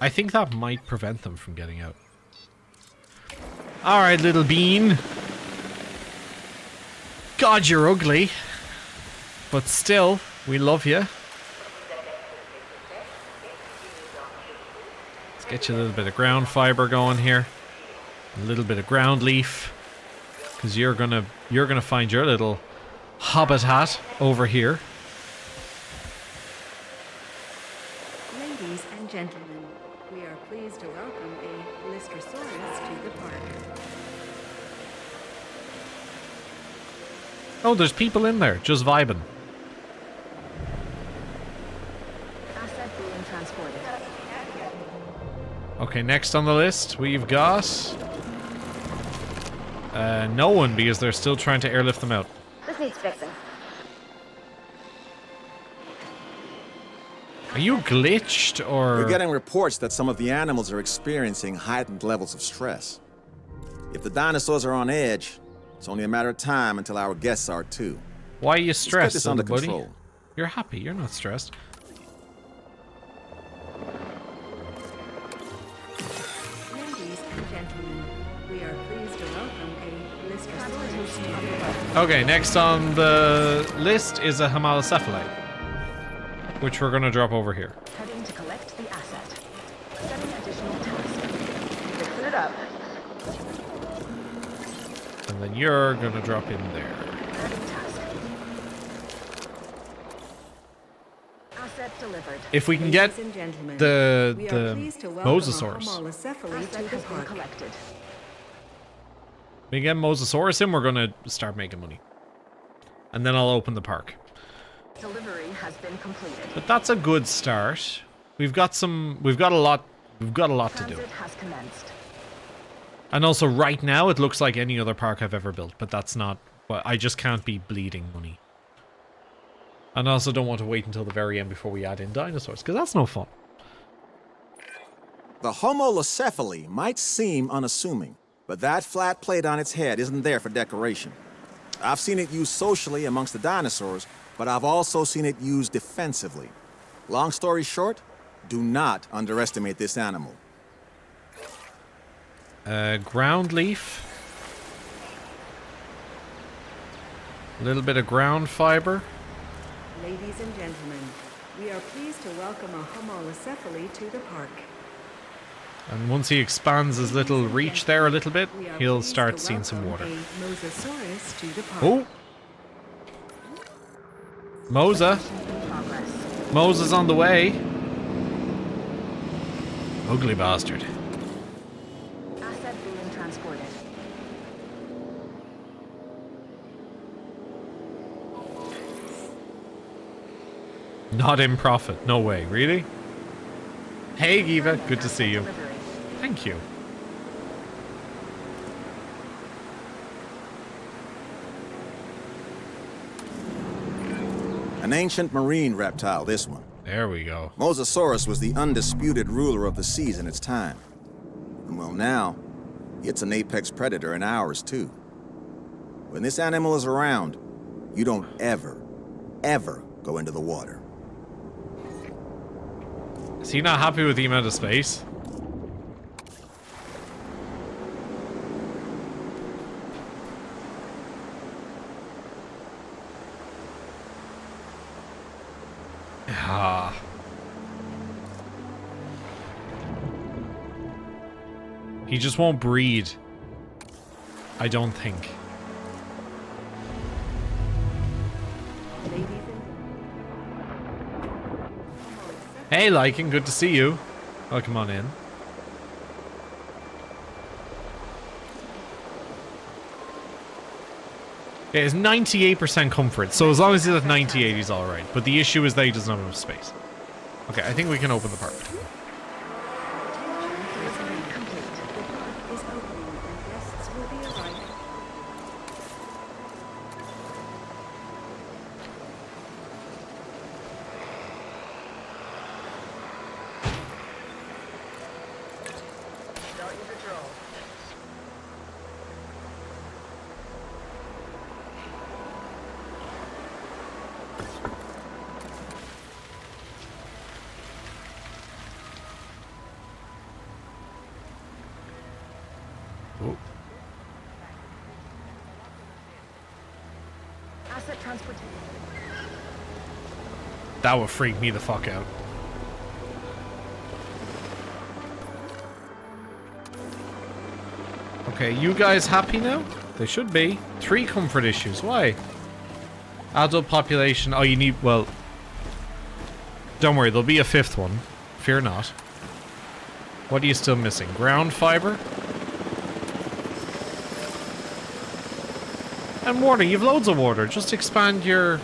I think that might prevent them from getting out. Alright, little bean. God, you're ugly. But still, we love you. Let's get you a little bit of ground fiber going here. A little bit of ground leaf. Because you're gonna find your little habitat over here. Ladies and gentlemen, we are pleased to welcome a Lystrosaurus to the park. Oh, there's people in there, just vibing. Asset being transported. Okay, next on the list, we've got... no one, because they're still trying to airlift them out. This needs fixing. Are you glitched, or... We're getting reports that some of the animals are experiencing heightened levels of stress. If the dinosaurs are on edge, it's only a matter of time until our guests are too. Why are you Let's get stressed, this under little buddy? control. You're happy, you're not stressed. Ladies and gentlemen, we are pleased to welcome a Lystrosaurus to the park. Okay, next on the list is a Hemalocephalae, which we're going to drop over here. Heading to collect the asset. Setting additional task. Fixing it up. And then you're going to drop in there. Adding task. delivered. If we can get Ladies and gentlemen, the we are pleased to welcome Mosasaurus. a Homalocephale Asset to the has been park. collected. We get Mosasaurus in, we're gonna start making money. And then I'll open the park. Delivery has been completed. But that's a good start. We've got a lot to do. Transit has commenced. And also right now it looks like any other park I've ever built, but that's not, well, I just can't be bleeding money. And I also don't want to wait until the very end before we add in dinosaurs, because that's no fun. The Homalocephale might seem unassuming, but that flat plate on its head isn't there for decoration. I've seen it used socially amongst the dinosaurs, but I've also seen it used defensively. Long story short, do not underestimate this animal. Ground leaf. A little bit of ground fiber. Ladies and gentlemen, we are pleased to welcome a Homalocephale to the park. And once he expands his little reach there a little bit, We are he'll pleased start to seeing some welcome water. a Mosasaurus to the park. Oh! Mosa! In progress. Mosa's on the way. Ugly bastard. Asset being transported. Not in profit. No way. Really? Hey, Giva. Good to see you. Delivery. Thank you. An ancient marine reptile, this one. There we go. Mosasaurus was the undisputed ruler of the seas in its time. And well, now, it's an apex predator in ours, too. When this animal is around, you don't ever go into the water. Is he not happy with the amount of space? Ah. He just won't breed. I don't think. Ladies and Hey, Lycan, good to see you. Welcome on in. It is 98% comfort, so as long as he's at 98, he's alright. But the issue is that he doesn't have enough space. Okay, I think we can open the park. Delivery complete. the park is opening and guests will be arriving. Start your patrol. Oh. Asset transportation. That would freak me the fuck out. Okay, you guys happy now? They should be. 3 comfort issues. Why? Adult population. Oh, you need... Well... Don't worry, there'll be a 5th one. Fear not. What are you still missing? Ground fiber? And water. You've loads of water. Just expand your...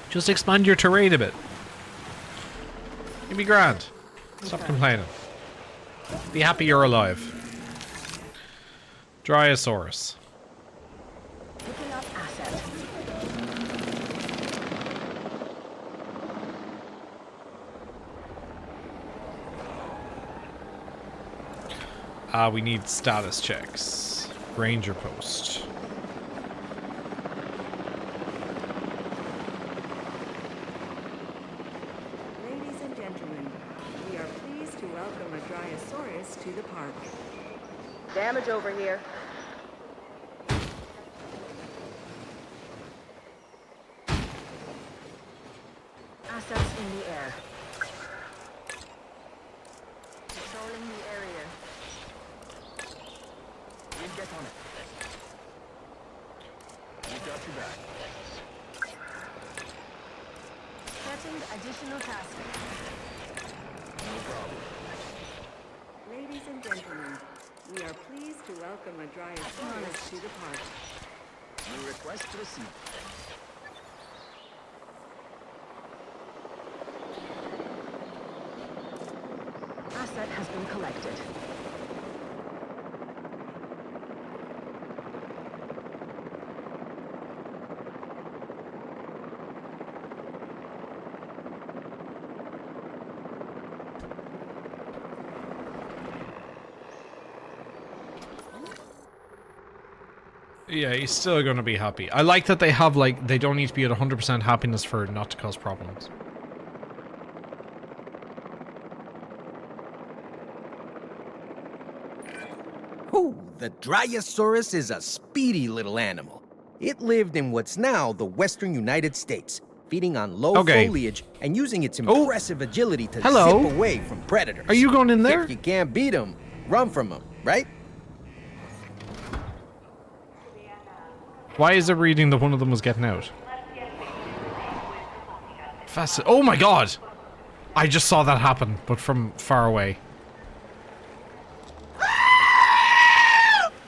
Just expand your terrain a bit. You'll be grand. Stop complaining. Be happy you're alive. Dryosaurus. Picking up asset. We need status checks. Ranger post. Ladies and gentlemen, we are pleased to welcome a Dryosaurus to the park. Damage over here. Assets in the air. Patrolling the area. We'll get on it. We got you back. Commencing additional task. Ladies and gentlemen, we are pleased to welcome a Dryosaurus to the park. New request received. Asset has been collected. Yeah, he's still gonna be happy. I like that they have, like, they don't need to be at 100% happiness for it not to cause problems. Ooh, the Dryosaurus is a speedy little animal. It lived in what's now the western United States, feeding on low foliage and using its impressive agility to zip away from predators. Are you going in there? If you can't beat them, run from them, right? Why is it reading that one of them was getting out? Oh my god! I just saw that happen, but from far away.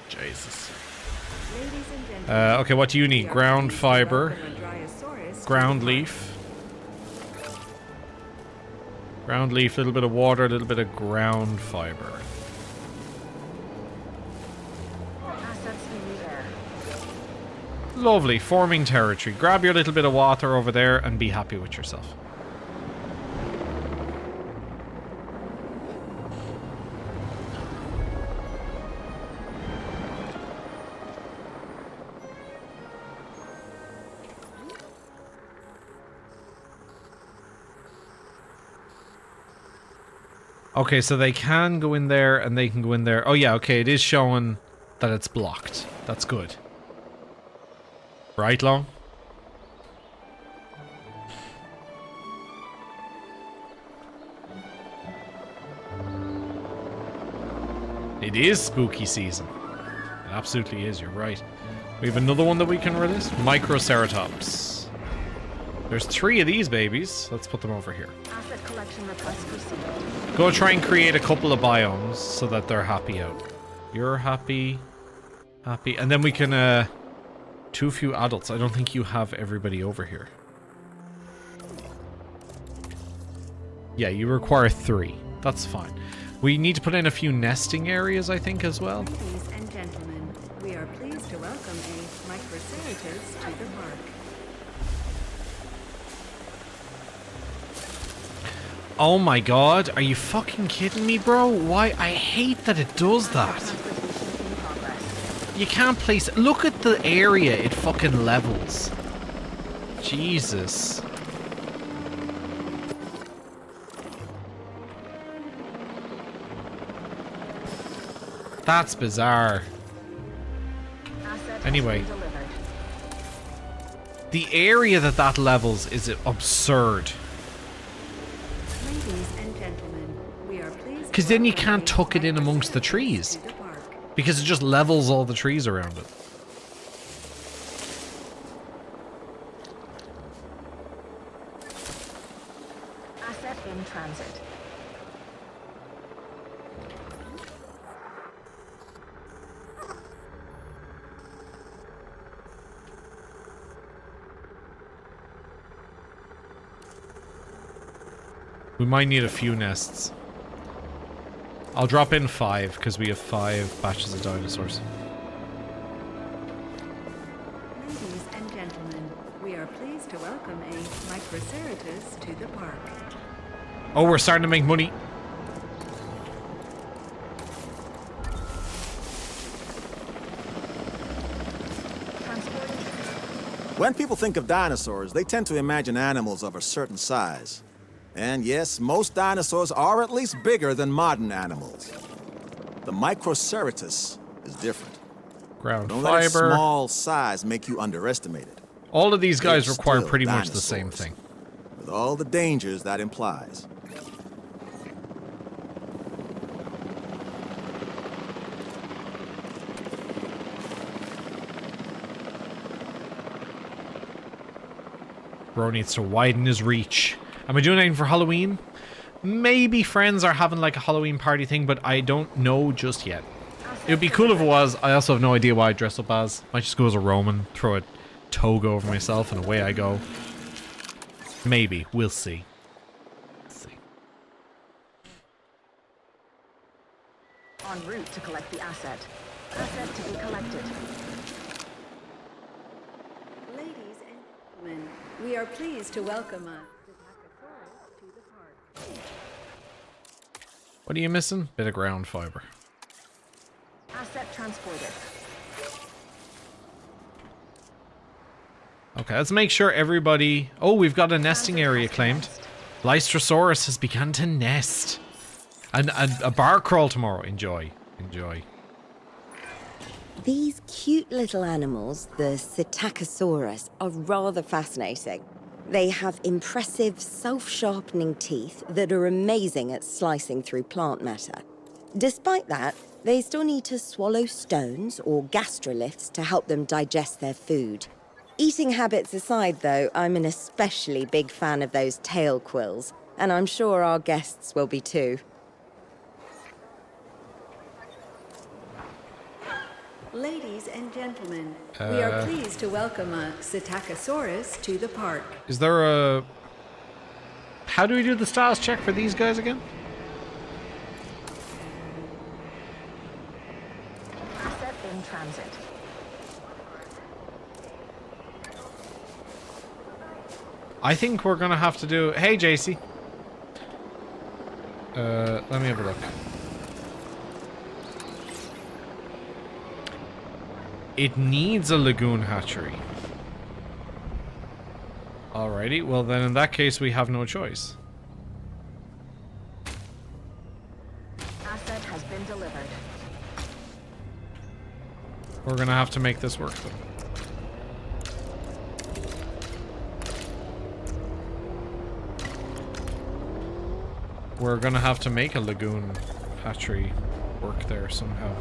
Jesus. Okay, what do you need? Ground fiber. Ground leaf. Ground leaf, a little bit of water, a little bit of ground fiber. Lovely, forming territory. Grab your little bit of water over there and be happy with yourself. Okay, so they can go in there and they can go in there. Oh yeah, okay, it is showing that it's blocked. That's good. Right, Long? It is spooky season. It absolutely is, you're right. We have another one that we can release. Microceratops. There's 3 of these babies. Let's put them over here. Asset collection request received. Go try and create a couple of biomes so that they're happy out. You're happy. Happy. And then we can, too few adults. I don't think you have everybody over here. Yeah, you require 3. That's fine. We need to put in a few nesting areas, I think, as well. Ladies and gentlemen, we are pleased to welcome a Microceratops to the park. Oh my god, are you fucking kidding me, bro? Why? I hate that it does that. You can't place... Look at the area it fucking levels. Jesus. That's bizarre. Anyway. The area that levels is absurd. Ladies and gentlemen, we are pleased. Because then you can't tuck it in amongst the trees. Because it just levels all the trees around it. Asset in transit. We might need a few nests. I'll drop in 5 because we have 5 batches of dinosaurs. Ladies and gentlemen, we are pleased to welcome a Microceratops to the park. Oh, we're starting to make money. When people think of dinosaurs, they tend to imagine animals of a certain size. And yes, most dinosaurs are at least bigger than modern animals. The Microceratops is different. Ground Don't let its fiber. small size make you underestimate it. All of these guys They're require still pretty much the same dinosaurs, thing. with all the dangers that implies. Bro needs to widen his reach. Am I doing anything for Halloween? Maybe friends are having like a Halloween party thing, but I don't know just yet. It would be cool if it was. I also have no idea what I dress up as. Might just go as a Roman, throw a toga over myself, and away I go. Maybe. We'll see. En route to collect the asset. Asset to be collected. Ladies and gentlemen, we are pleased to welcome us to the park. What are you missing? Bit of ground fiber. Asset transported. Okay, let's make sure everybody... Oh, we've got a nesting area claimed. Lystrosaurus has begun to nest. And a bar crawl tomorrow. Enjoy. Enjoy. These cute little animals, the Psittacosaurus, are rather fascinating. They have impressive, self-sharpening teeth that are amazing at slicing through plant matter. Despite that, they still need to swallow stones or gastroliths to help them digest their food. Eating habits aside, though, I'm an especially big fan of those tail quills, and I'm sure our guests will be too. Ladies and gentlemen, we are pleased to welcome a Psittacosaurus to the park. Is there a... How do we do the status check for these guys again? Asset in transit. I think we're gonna have to do... Hey, JC. Let me have a look. It needs a lagoon hatchery. Alrighty, well then in that case we have no choice. Asset has been delivered. We're gonna have to make this work though. We're gonna have to make a lagoon hatchery work there somehow.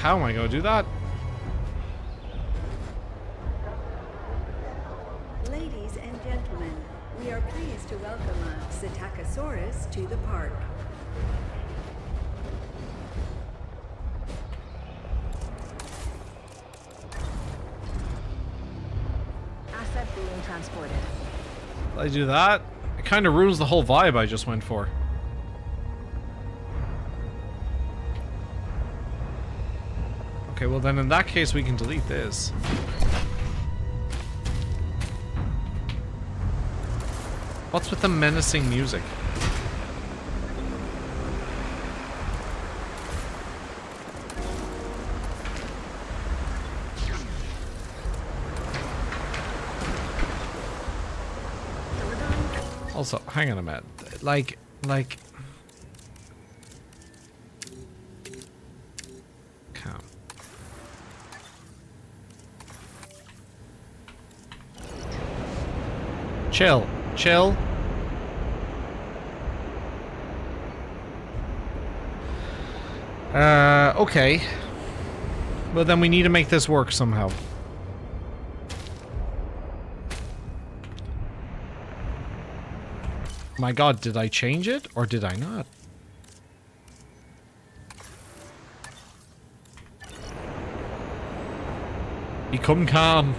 How am I gonna do that? Ladies and gentlemen, we are pleased to welcome a Psittacosaurus to the park. Asset being transported. I do that? It kind of ruins the whole vibe I just went for. Okay, well then in that case we can delete this. What's with the menacing music? Also, hang on a minute. Like... Calm. Chill. Chill. Okay. Well, then we need to make this work somehow. My god, did I change it? Or did I not? Become calm.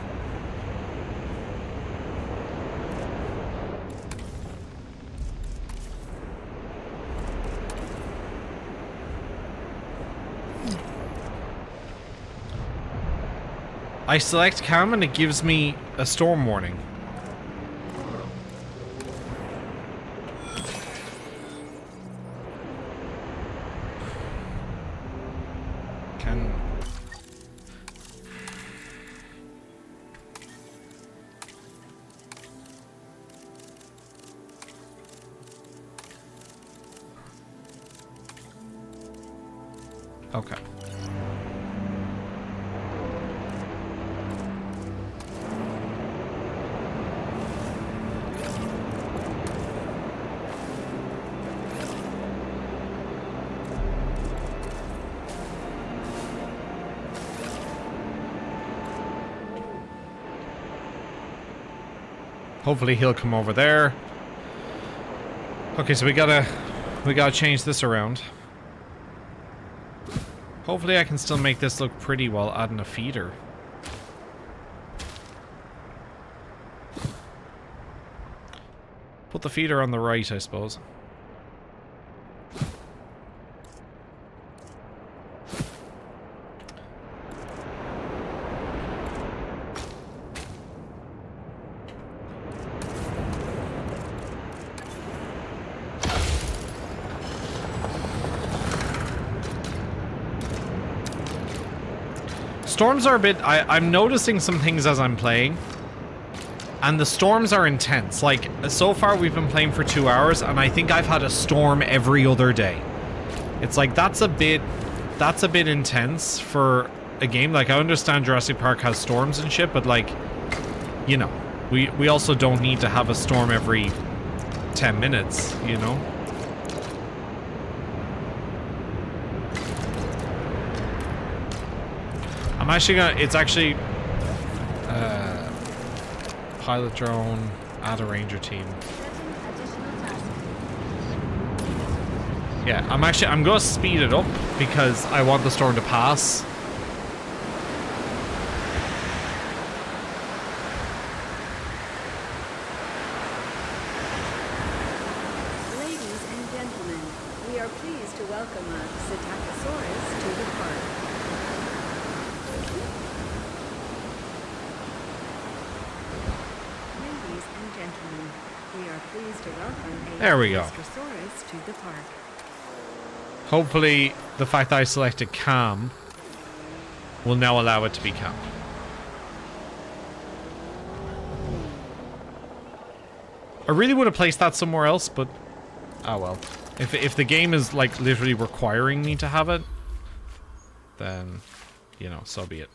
I select calm and it gives me a storm warning. Okay. Hopefully he'll come over there. Okay, so we gotta change this around. Hopefully I can still make this look pretty while adding a feeder. Put the feeder on the right, I suppose. Storms are a bit... I'm noticing some things as I'm playing. And the storms are intense. Like, so far we've been playing for 2 hours, and I think I've had a storm every other day. It's like, that's a bit intense for a game. Like, I understand Jurassic Park has storms and shit, but like, you know, we also don't need to have a storm every 10 minutes, you know? I'm actually gonna, it's actually, pilot drone, add a ranger team. Yeah, I'm gonna speed it up because I want the storm to pass. Ladies and gentlemen, we are pleased to welcome a Psittacosaurus to the park. Ladies and gentlemen, we are pleased to welcome a There we go. Psittacosaurus to the park. Hopefully, the fact that I selected calm will now allow it to be calm. I really would have placed that somewhere else, but oh well. If the game is like literally requiring me to have it, then, you know, so be it.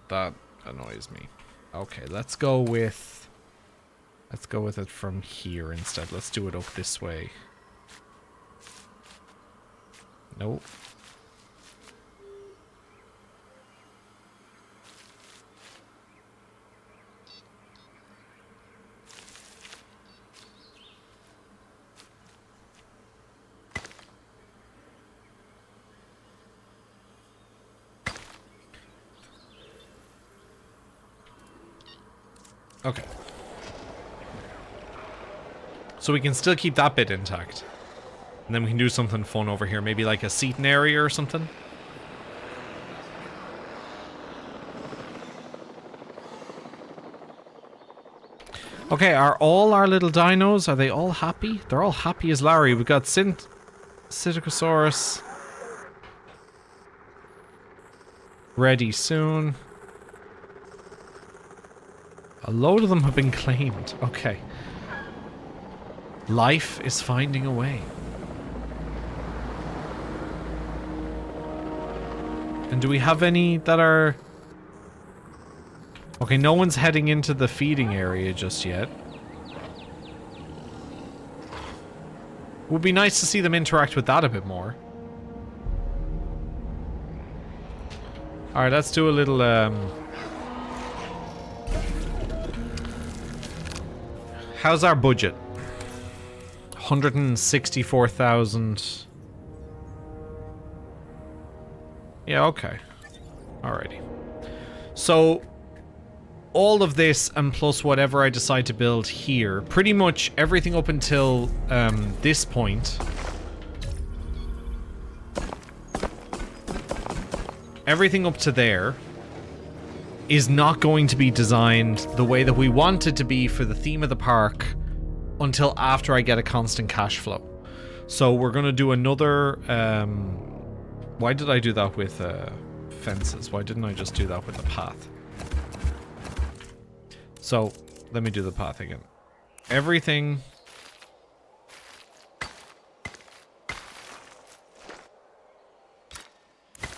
That annoys me. Okay, let's go with it from here instead. Let's do it up this way. Nope. Okay. So we can still keep that bit intact. And then we can do something fun over here. Maybe like a seating area or something. Okay, are all our little dinos, are they all happy? They're all happy as Larry. We've got Psittacosaurus. Ready soon. A load of them have been claimed. Okay. Life is finding a way. And do we have any that are... Okay, no one's heading into the feeding area just yet. Would be nice to see them interact with that a bit more. Alright, let's do a little, how's our budget? 164,000. Yeah, okay. Alrighty. So, all of this and plus whatever I decide to build here, pretty much everything up until this point, everything up to there is not going to be designed the way that we want it to be for the theme of the park until after I get a constant cash flow. So we're going to do another... why did I do that with fences? Why didn't I just do that with the path? So, let me do the path again. Everything...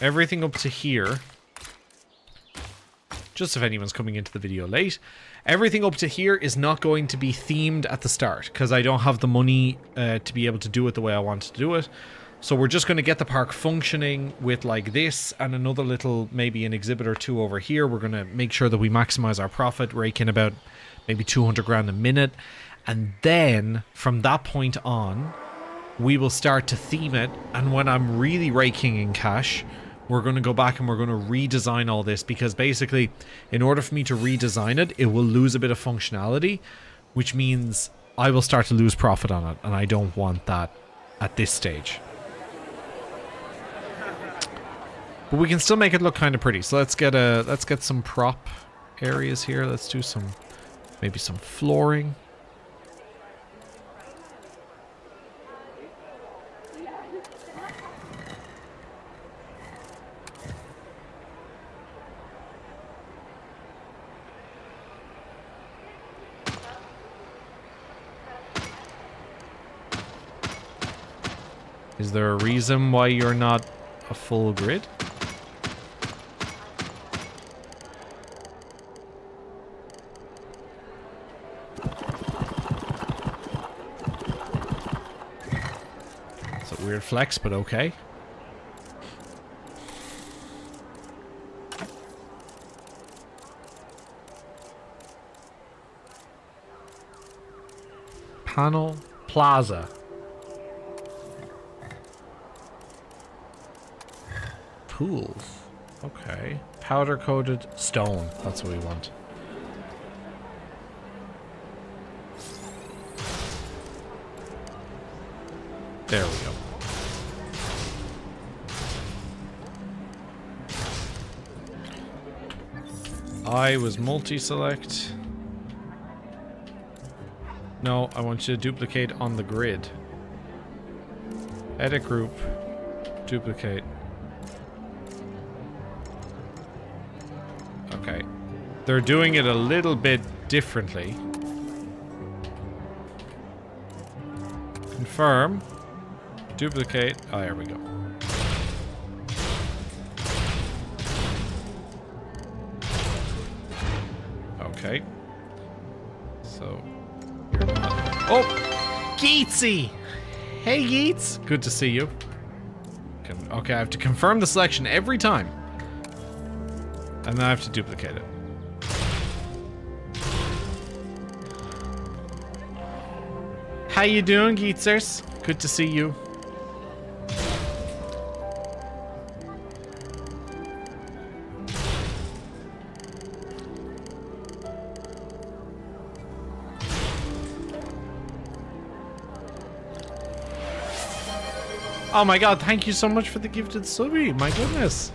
Everything up to here... Just if anyone's coming into the video late. Everything up to here is not going to be themed at the start, because I don't have the money to be able to do it the way I want to do it. So we're just going to get the park functioning with like this and another little, maybe an exhibit or two over here. We're going to make sure that we maximize our profit, rake in about maybe 200 grand a minute. And then from that point on, we will start to theme it. And when I'm really raking in cash, we're going to go back and we're going to redesign all this, because basically in order for me to redesign it, it will lose a bit of functionality, which means I will start to lose profit on it. And I don't want that at this stage. But we can still make it look kind of pretty. So let's get some prop areas here. Let's do maybe some flooring. Is there a reason why you're not a full grid? Weird flex, but okay. Panel Plaza. Pools. Okay. Powder coated stone. That's what we want. There we go. I was multi-select. No, I want you to duplicate on the grid. Edit group. Duplicate. Okay. They're doing it a little bit differently. Confirm. Duplicate. Oh, there we go. Okay. So, you're not... Oh! Geetsy! Hey, Geets! Good to see you. Okay, I have to confirm the selection every time. And then I have to duplicate it. How you doing, Geetsers? Good to see you. Oh my god, thank you so much for the gifted subby. My goodness.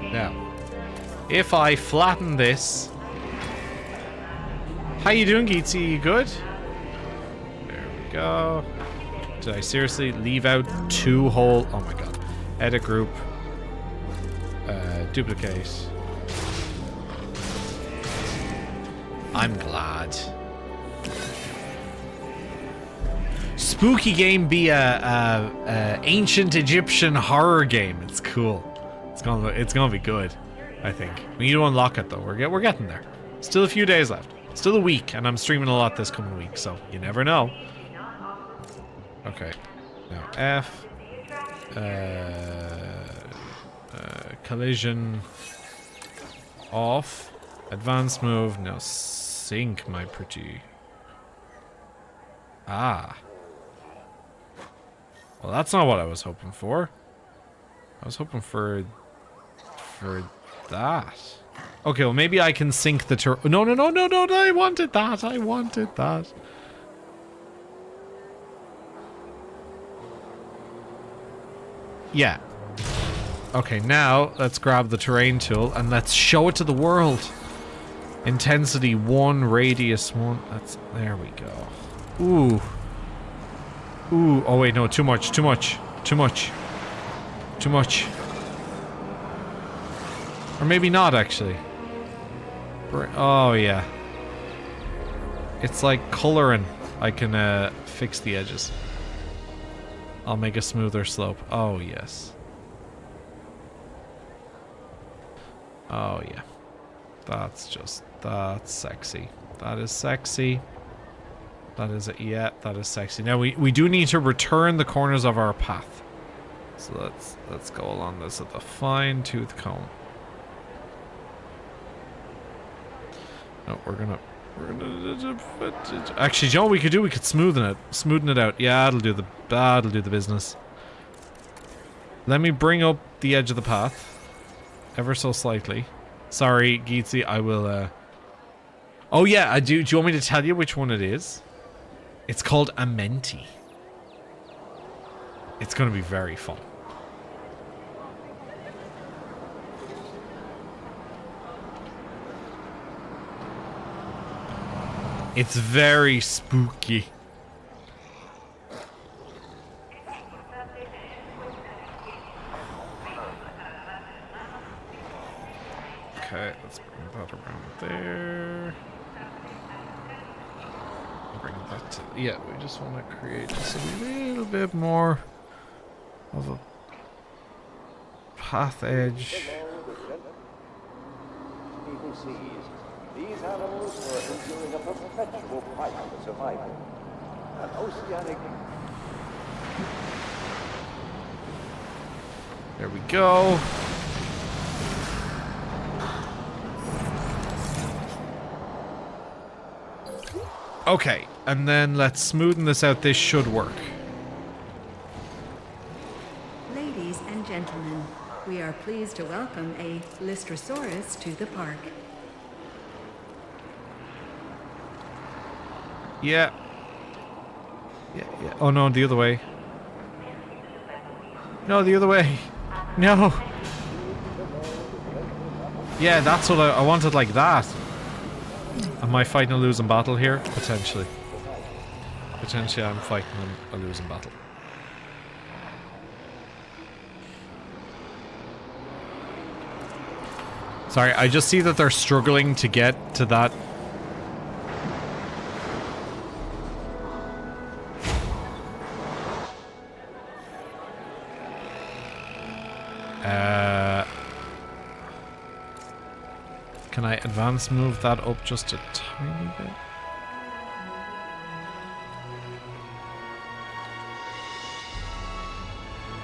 Now, if I flatten this... How you doing, Geetsy? You good? There we go. Did I seriously leave out 2 whole... Oh my god. Edit group. Duplicate. I'm glad. Spooky game be a ancient Egyptian horror game. It's cool. It's gonna be good, I think. We need to unlock it though. We're getting there. Still a few days left. Still a week, and I'm streaming a lot this coming week, so you never know. Okay. Now F. Collision off. Advanced move. Now sync, my pretty. Ah. Well, that's not what I was hoping for. I was hoping for that. Okay, well maybe I can sync the No, I wanted that. I wanted that. Yeah. Okay, now let's grab the terrain tool and let's show it to the world. Intensity 1, radius 1. There we go. Ooh. Ooh. Oh wait, no, too much. Or maybe not, actually. Oh, yeah. It's like coloring. I can fix the edges. I'll make a smoother slope. Oh, yes. Oh, yeah. That's sexy. That is sexy. That is it. Yeah, that is sexy. Now we do need to return the corners of our path. So let's go along this with a fine-tooth comb. No, we're gonna actually, you know what we could do? We could smoothen it out. Yeah, that'll do the business. Let me bring up the edge of the path ever so slightly. Sorry, Geetsy, I will oh yeah, do you want me to tell you which one it is? It's called a Menti. It's gonna be very fun. It's very spooky. Okay, let's bring that around there. Bring that to... Yeah, we just want to create just a little bit more of a path edge. These animals were enduring a perpetual fight for survival. An oceanic... There we go. Okay, and then let's smoothen this out. This should work. Ladies and gentlemen, we are pleased to welcome a Lystrosaurus to the park. Yeah. Yeah. Oh no, the other way. No, the other way. No. Yeah, that's what I wanted, like that. Am I fighting a losing battle here? Potentially. Potentially I'm fighting a losing battle. Sorry, I just see that they're struggling to get to that. Can I advance move that up just a tiny bit?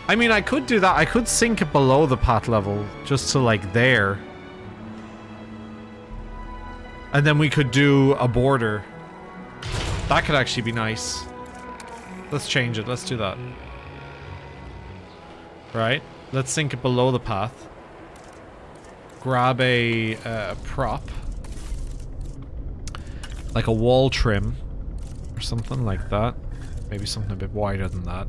I mean, I could do that. I could sink it below the path level just to like there. And then we could do a border. That could actually be nice. Let's change it. Let's do that. Right. Let's sink it below the path. Grab a prop. Like a wall trim. Or something like that. Maybe something a bit wider than that.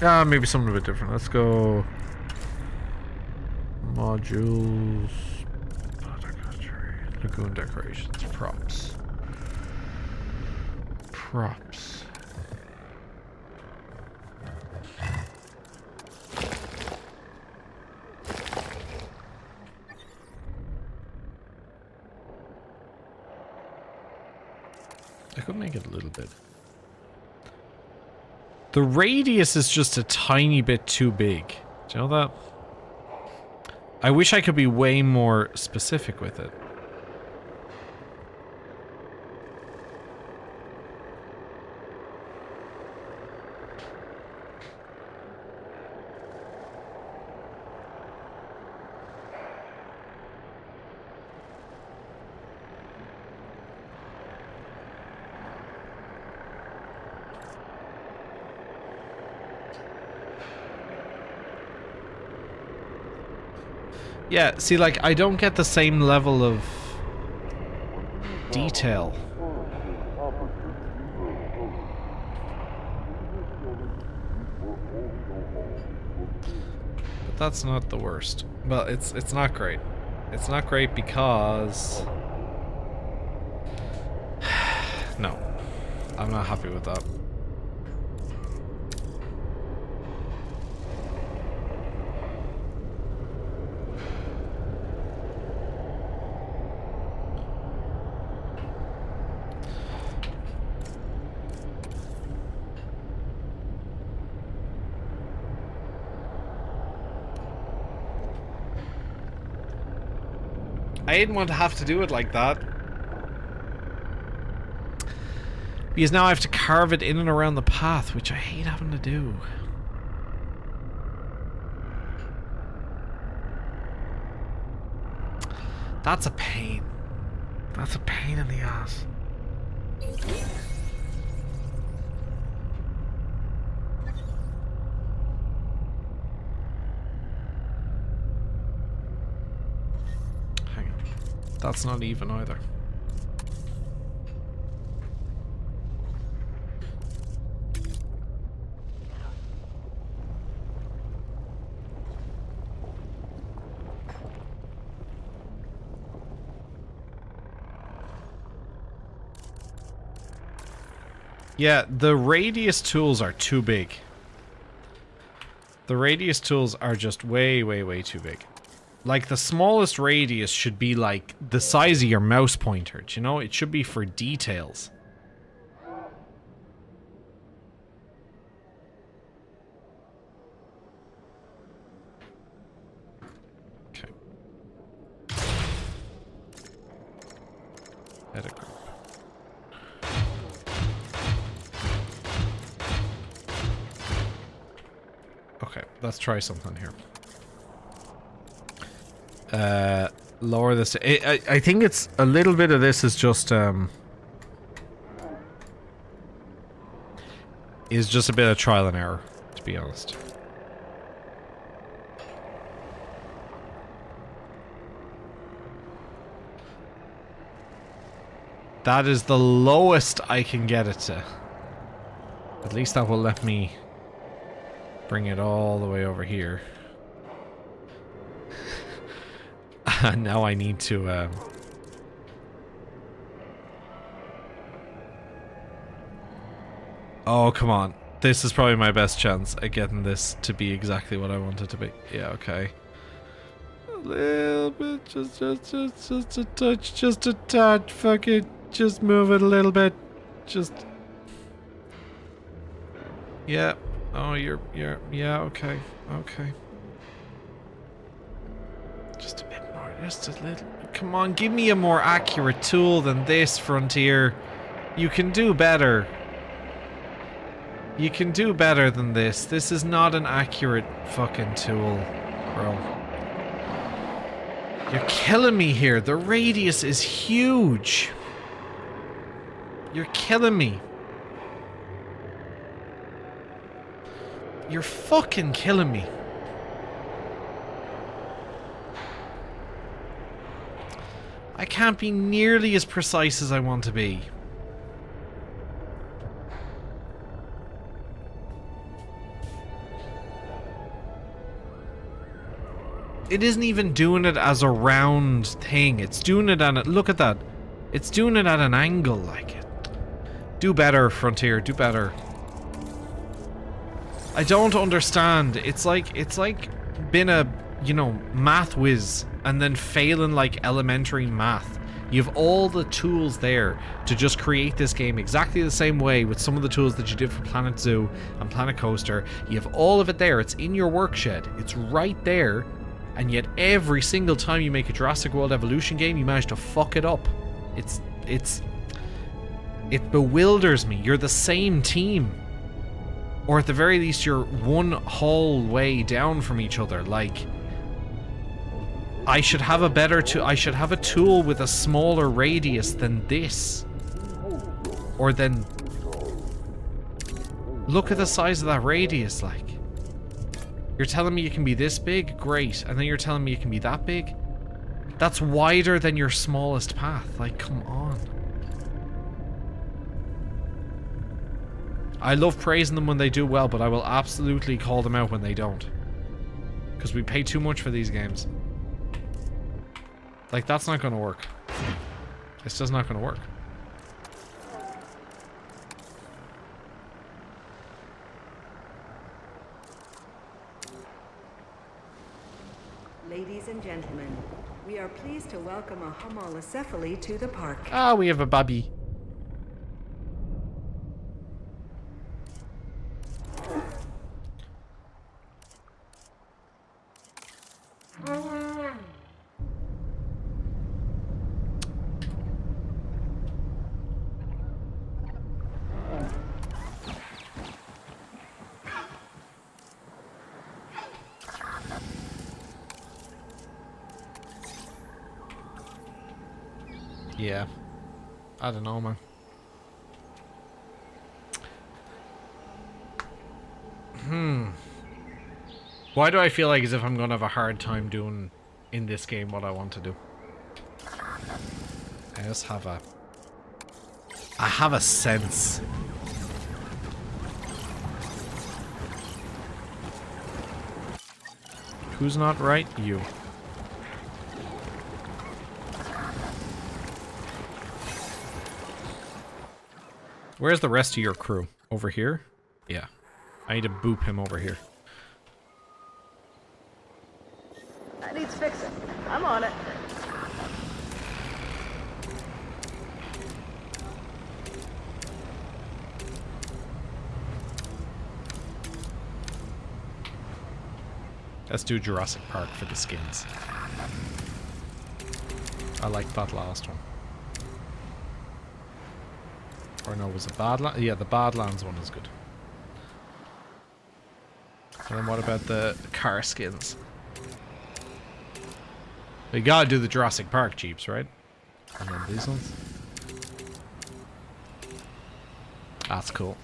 Yeah, maybe something a bit different. Let's go... Modules... Lagoon decorations. Props. Props. I could make it a little bit. The radius is just a tiny bit too big. Do you know that? I wish I could be way more specific with it. Yeah, see, like, I don't get the same level of detail. But that's not the worst. Well, it's not great. It's not great because... No. I'm not happy with that. I didn't want to have to do it like that. Because now I have to carve it in and around the path, which I hate having to do. That's a pain. That's a pain in the ass. Hang on. That's not even either. Yeah, the radius tools are too big. The radius tools are just way, way, way too big. Like, the smallest radius should be, like, the size of your mouse pointer, do you know? It should be for details. Okay. Edit group. Okay, let's try something here. Lower this. I think it's a little bit of this is just a bit of trial and error, to be honest. That is the lowest I can get it to. At least that will let me bring it all the way over here. Now I need to oh, come on. This is probably my best chance at getting this to be exactly what I want it to be. Yeah, okay. A little bit, just a touch, just a touch. Fuck it. Just move it a little bit. Just. Yeah. Oh, you're, yeah, okay. Okay. Just a bit more, just a little. Come on, give me a more accurate tool than this, Frontier. You can do better. You can do better than this. This is not an accurate fucking tool, bro. You're killing me here. The radius is huge. You're killing me. You're fucking killing me. I can't be nearly as precise as I want to be. It isn't even doing it as a round thing. It's doing it on a... Look at that. It's doing it at an angle like it. Do better, Frontier. Do better. I don't understand. It's like being a, you know, math whiz and then failing like elementary math. You have all the tools there to just create this game exactly the same way with some of the tools that you did for Planet Zoo and Planet Coaster. You have all of it there. It's in your workshed. It's right there. And yet every single time you make a Jurassic World Evolution game, you manage to fuck it up. It bewilders me. You're the same team. Or at the very least, you're one whole way down from each other. Like, I should have a better I should have a tool with a smaller radius than this. Or then... Look at the size of that radius, like. You're telling me it can be this big? Great. And then you're telling me it can be that big? That's wider than your smallest path. Like, come on. I love praising them when they do well, but I will absolutely call them out when they don't. Because we pay too much for these games. Like, that's not going to work. It's just not going to work. Ladies and gentlemen, we are pleased to welcome a homolocephaly to the park. Ah, we have a baby. Yeah. I don't know, man. Why do I feel like as if I'm gonna have a hard time doing in this game what I want to do? I just have a... I have a sense. Who's not right? You. Where's the rest of your crew? Over here? Yeah. I need to boop him over here. That needs fixing. I'm on it. Let's do Jurassic Park for the skins. I like that last one. Or no, was it Badlands? Yeah, the Badlands one is good. And then what about the car skins? We gotta do the Jurassic Park Jeeps, right? And then these ones. That's cool.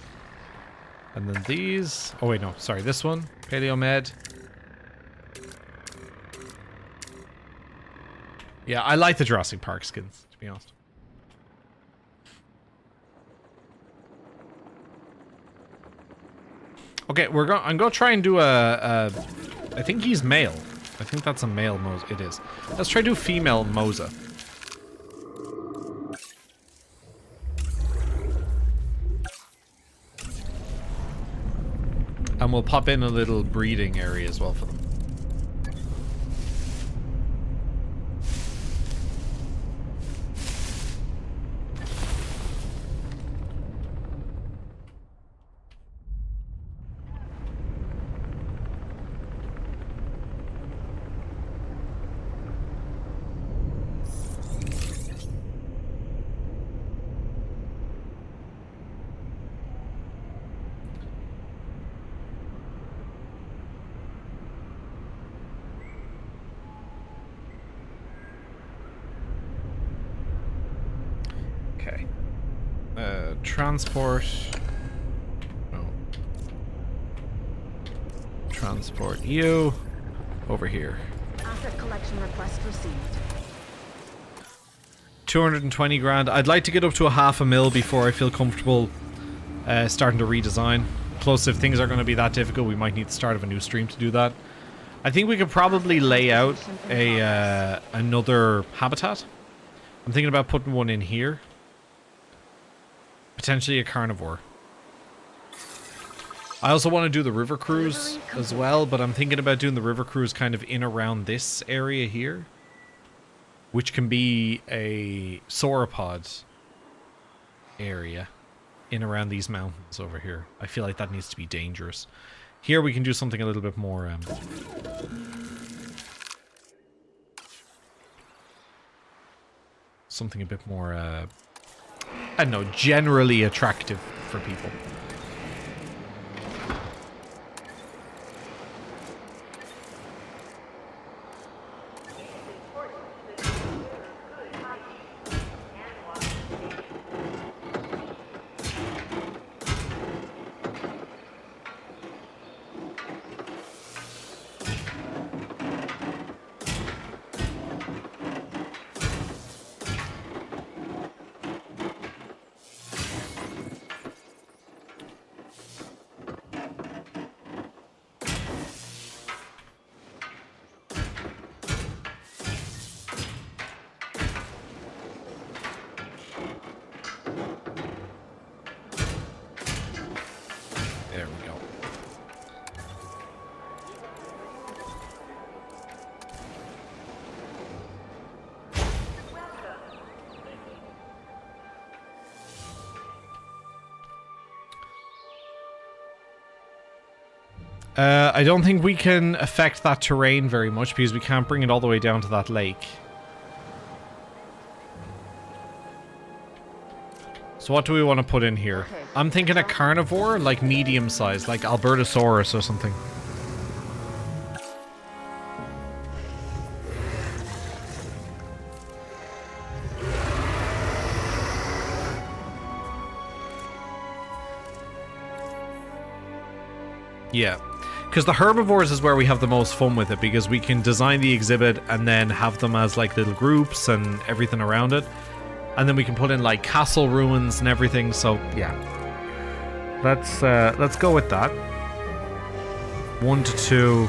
And then these... Oh wait, no, sorry, this one. Paleo Med. Yeah, I like the Jurassic Park skins, to be honest. Okay, I'm gonna try and do I think he's male. I think that's a male Mosa. It is. Let's try to do female Mosa. And we'll pop in a little breeding area as well for them. Transport. Oh. Transport you over here. Asset collection request received. 220 grand. I'd like to get up to a $500,000 before I feel comfortable starting to redesign. Plus, if things are going to be that difficult, we might need the start of a new stream to do that. I think we could probably lay out a another habitat. I'm thinking about putting one in here. Potentially a carnivore. I also want to do the river cruise as well, but I'm thinking about doing the river cruise kind of in around this area here, which can be a sauropod area in around these mountains over here. I feel like that needs to be dangerous. Here we can do something a little bit more something a bit more I don't know, generally attractive for people. I don't think we can affect that terrain very much because we can't bring it all the way down to that lake. So what do we want to put in here? I'm thinking a carnivore, like medium size, like Albertosaurus or something. Yeah. Because the herbivores is where we have the most fun with it, because we can design the exhibit and then have them as like little groups and everything around it. And then we can put in like castle ruins and everything, so yeah. Let's go with that. 1 to 2.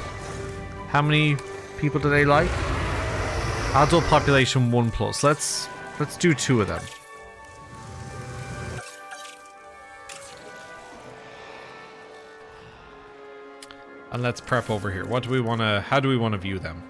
How many people do they like? Adult population 1+. Let's do 2 of them. And let's prep over here. What do we want to... How do we want to view them?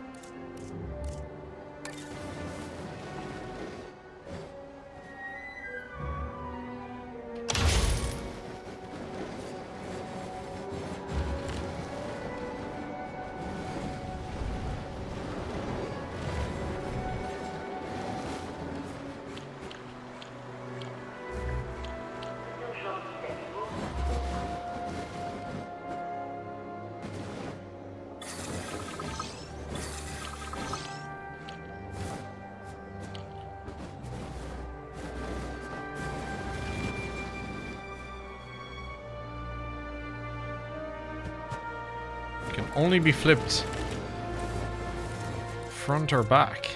Only be flipped front or back.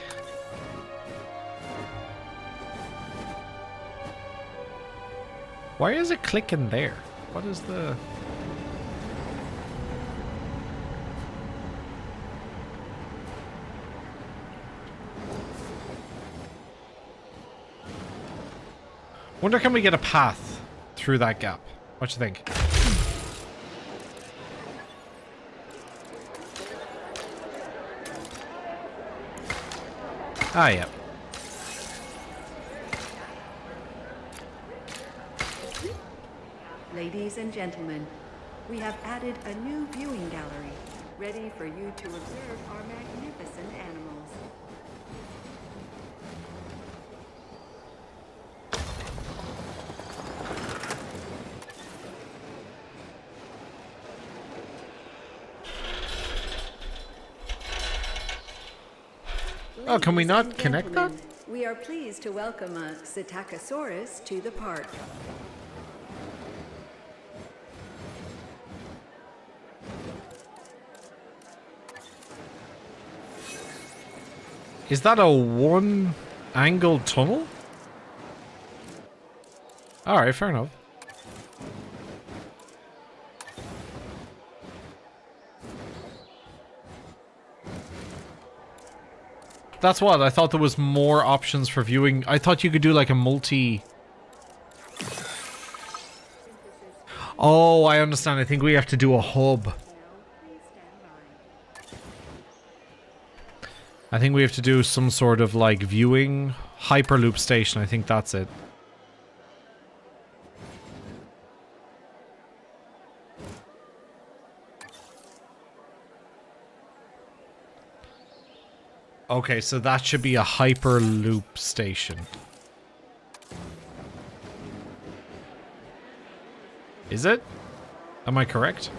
Why is it clicking there? What is the... Wonder, can we get a path through that gap? What do you think? Ah, yeah. Ladies and gentlemen, we have added a new viewing gallery, ready for you to observe our magnificent animals. Oh, can we not connect that? We are pleased to welcome a Psittacosaurus to the park. Is that a one-angled tunnel? Alright, fair enough. That's what, I thought there was more options for viewing. I thought you could do like a multi... Oh, I understand. I think we have to do a hub. I think we have to do some sort of like viewing hyperloop station. I think that's it. Okay, so that should be a hyperloop station. Is it? Am I correct?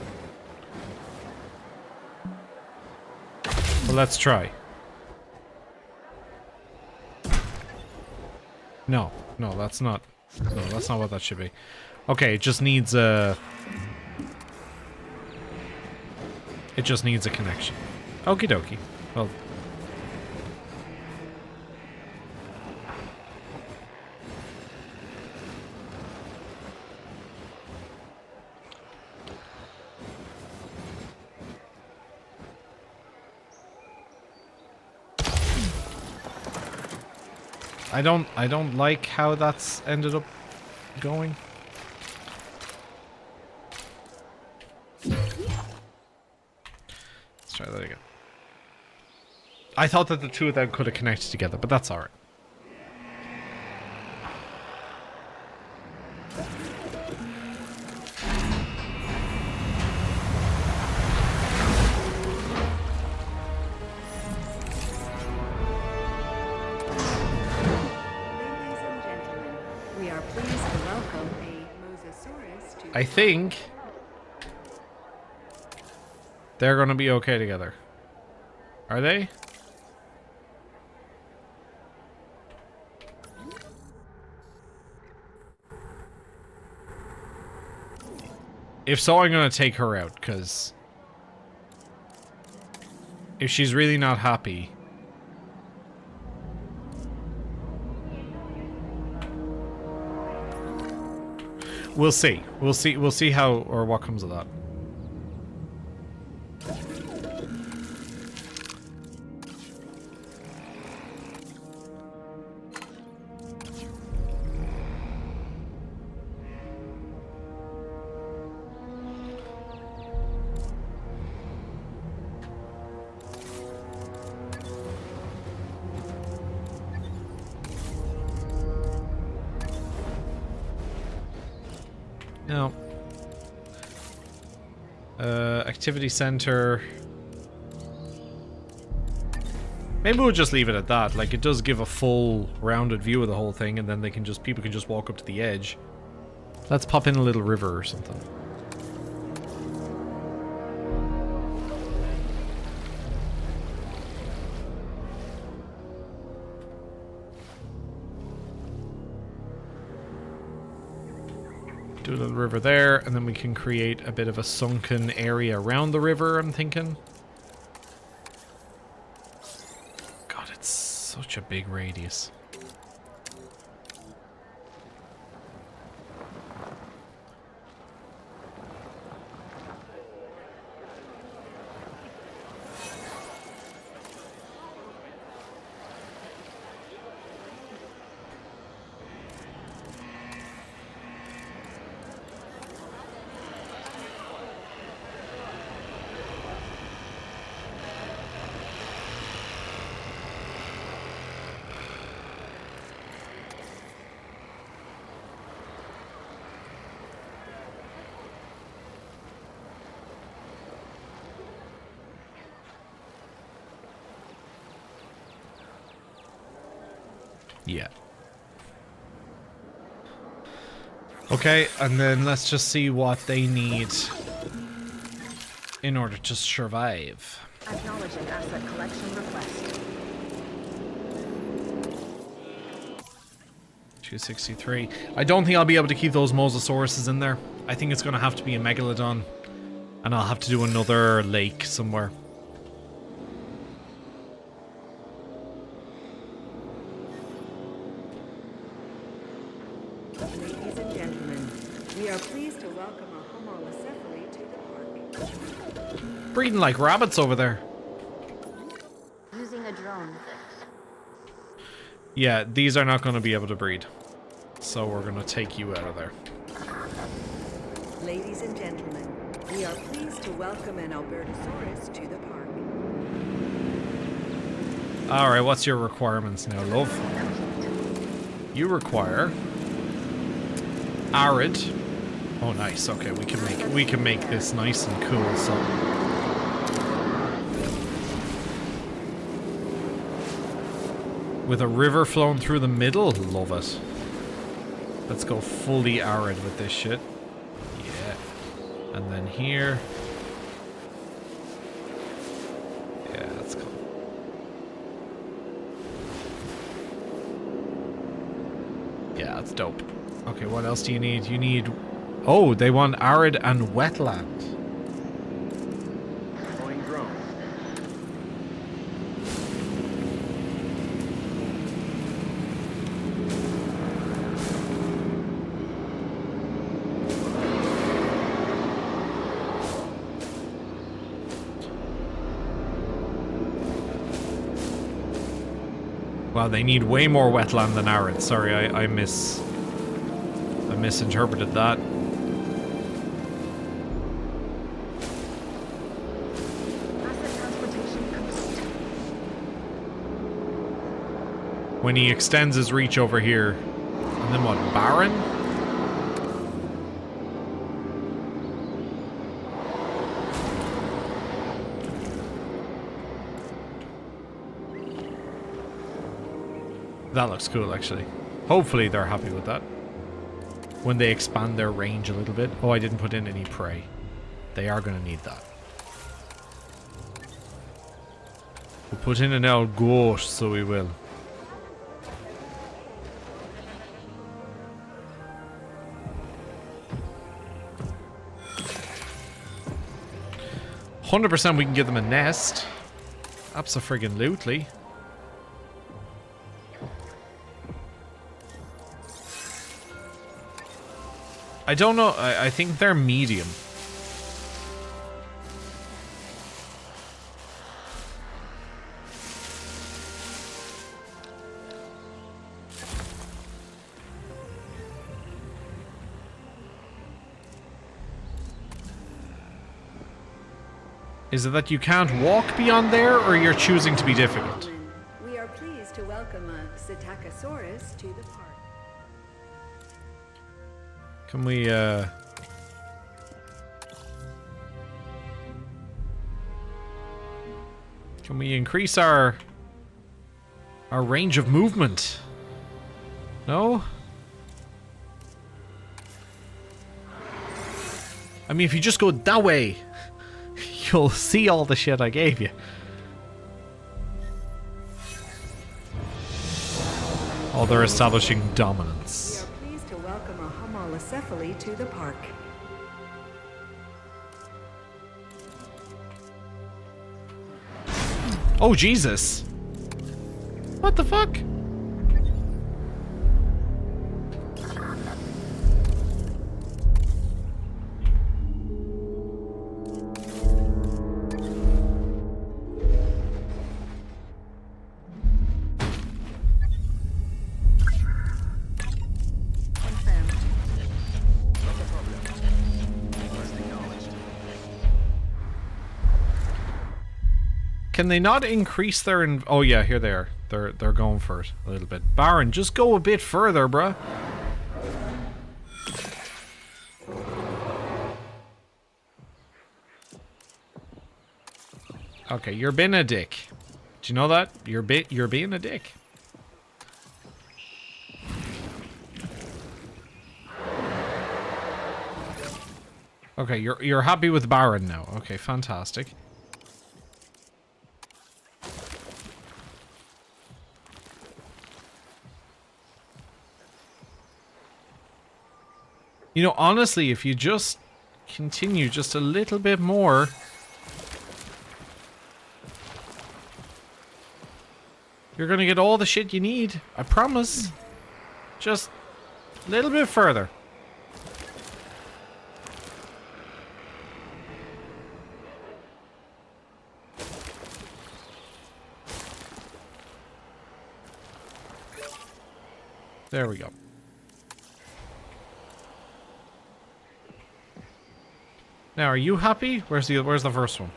Well, let's try. No, that's not. No, that's not what that should be. Okay, it just needs a... It just needs a connection. Okie dokie. Well... I don't like how that's ended up going. Let's try that again. I thought that the two of them could have connected together, but that's alright. I think they're gonna be okay together. Are they? If so, I'm gonna take her out, because if she's really not happy... We'll see. We'll see how, or what comes of that. No. Activity center. Maybe we'll just leave it at that. Like, it does give a full rounded view of the whole thing, and then they can just, people can just walk up to the edge. Let's pop in a little river or something. Do a little river there, and then we can create a bit of a sunken area around the river, I'm thinking. God, it's such a big radius. Yeah. Okay, and then let's just see what they need in order to survive. Acknowledging asset collection request. 263. I don't think I'll be able to keep those mosasauruses in there. I think it's going to have to be a megalodon. And I'll have to do another lake somewhere. Ladies and gentlemen, we are pleased to welcome a homolocephaly to the park. Breeding like rabbits over there. Using a drone. Yeah, these are not going to be able to breed. So we're going to take you out of there. Ladies and gentlemen, we are pleased to welcome an Albertosaurus to the park. Alright, what's your requirements now, love? You require arid. Oh, nice. Okay, we can make this nice and cool. So with a river flowing through the middle, love it. Let's go fully arid with this shit. Yeah, and then here. Yeah, that's cool. Yeah, that's dope. Okay, what else do you need? You need... Oh, they want arid and wetland. Deploying drone. Wow, they need way more wetland than arid. Sorry, I misinterpreted that. Asset transportation complete. When he extends his reach over here, and then what, barren? That looks cool, actually. Hopefully they're happy with that. When they expand their range a little bit. Oh, I didn't put in any prey. They are going to need that. We'll put in an old goat, so we will. 100% we can give them a nest. Abso-friggin-lutely. I don't know. I think they're medium. Is it that you can't walk beyond there, or you're choosing to be difficult? We are pleased to welcome a Psittacosaurus to the park. Can we, Can we increase our range of movement? No? I mean, if you just go that way, you'll see all the shit I gave you. Oh, they're establishing dominance. We are pleased to welcome a Homalocephaly to the park. Oh, Jesus. What the fuck? Can they not increase their oh yeah, here they are. They're going for it a little bit. Baron, just go a bit further, bruh. Okay, you're being a dick. Do you know that? You're being a dick. Okay, you're happy with Baron now. Okay, fantastic. You know, honestly, if you just continue just a little bit more... You're gonna get all the shit you need. I promise. Just a little bit further. There we go. Now, are you happy? Where's the first one?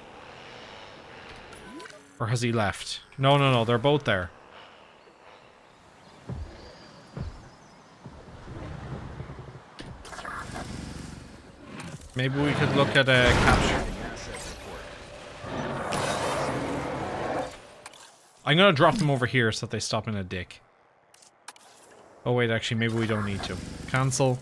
Or has he left? No, they're both there. Maybe we could look at a capture. I'm gonna drop them over here so that they stop in a dick. Oh wait, actually, maybe we don't need to. Cancel.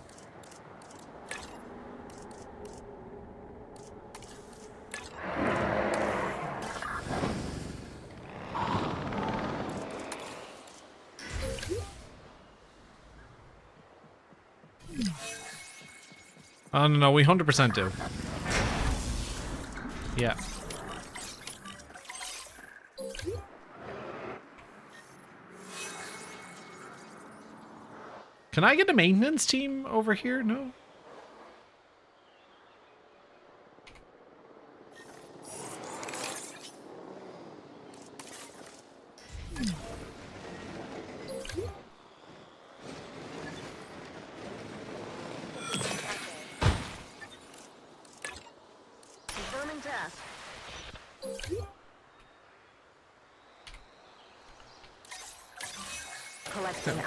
Oh, no, we 100% do. Yeah. Can I get a maintenance team over here? No?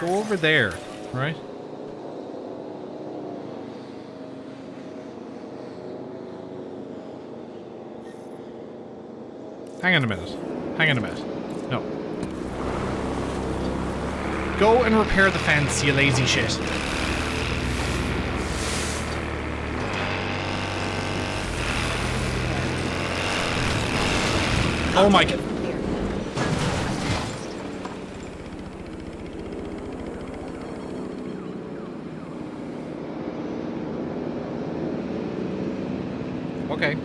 Go over there, right? Hang on a minute. Hang on a minute. No. Go and repair the fence, you lazy shit. Oh my god. Okay.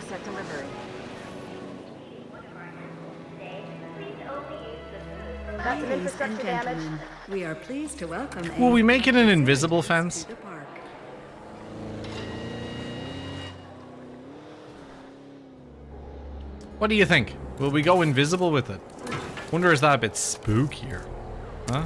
asset delivery. That's an Ladies and infrastructure damage. gentlemen, we are pleased to welcome. Will we make it an invisible fence? To the park. What do you think? Will we go invisible with it? Wonder is that a bit spookier? Huh?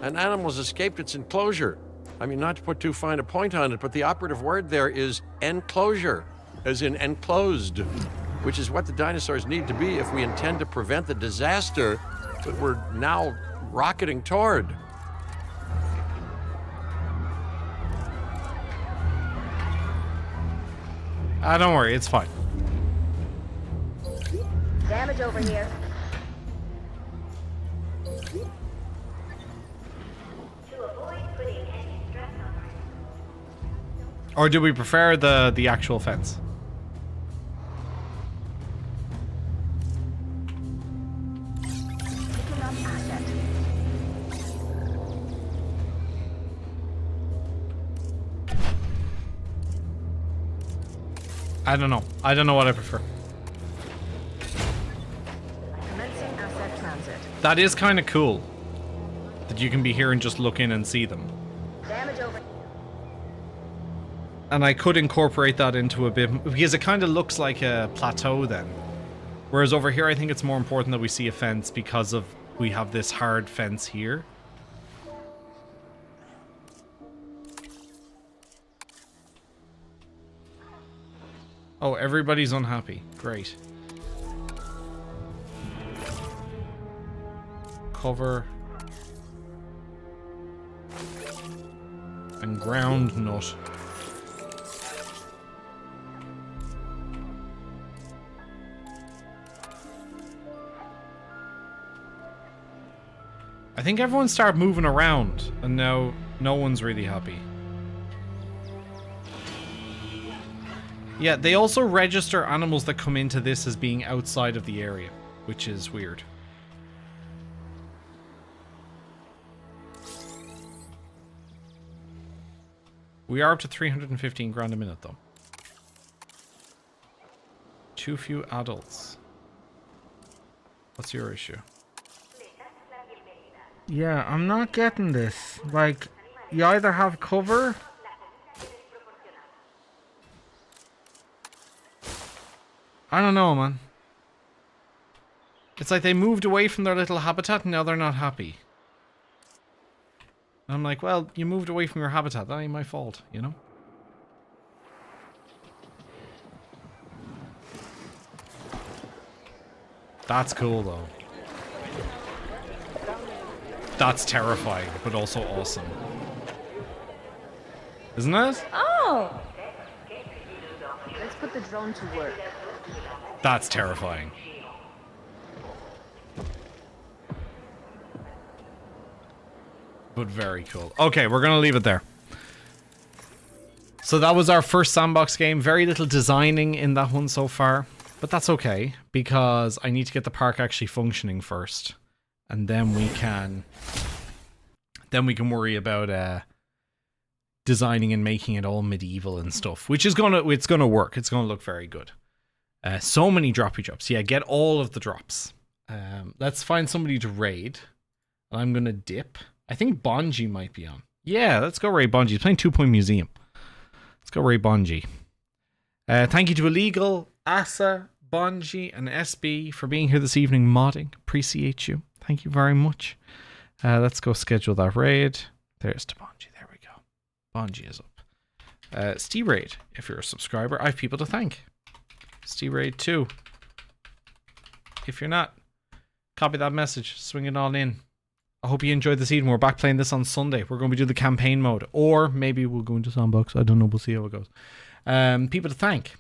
An animal's escaped its enclosure. I mean, not to put too fine a point on it, but the operative word there is enclosure, as in enclosed, which is what the dinosaurs need to be if we intend to prevent the disaster that we're now rocketing toward. Don't worry, it's fine. Damage over here. Or do we prefer the actual fence? Picking up asset. I don't know. I don't know what I prefer. Commencing asset transit. That is kind of cool. That you can be here and just look in and see them. Damage over. And I could incorporate that into a bit, because it kind of looks like a plateau then. Whereas over here, I think it's more important that we see a fence because of we have this hard fence here. Oh, everybody's unhappy. Great. Cover. And ground nut. I think everyone started moving around, and now no one's really happy. Yeah, they also register animals that come into this as being outside of the area, which is weird. We are up to 315 grand a minute, though. Too few adults. What's your issue? Yeah, I'm not getting this. Like, you either have cover... I don't know, man. It's like they moved away from their little habitat and now they're not happy. And I'm like, well, you moved away from your habitat. That ain't my fault, you know? That's cool, though. That's terrifying, but also awesome. Isn't it? Oh! Let's put the drone to work. That's terrifying. But very cool. Okay, we're gonna leave it there. So that was our first sandbox game. Very little designing in that one so far. But that's okay, because I need to get the park actually functioning first. And then we can worry about designing and making it all medieval and stuff, which is it's gonna work. It's gonna look very good. So many droppy drops. Yeah, get all of the drops. Let's find somebody to raid. I'm gonna dip. I think Bonji might be on. Yeah, let's go raid Bonji. He's playing 2 Point Museum. Let's go raid Bonji. Thank you to Illegal, Asa, Bonji, and SB for being here this evening modding. Appreciate you. Thank you very much. Let's go schedule that raid. There's to Bonji. There we go. Bonji is up. Steve Raid, if you're a subscriber, I have people to thank. Steve Raid 2. If you're not, copy that message. Swing it all in. I hope you enjoyed this evening. We're back playing this on Sunday. We're going to do the campaign mode. Or maybe we'll go into Sandbox. I don't know. We'll see how it goes. People to thank.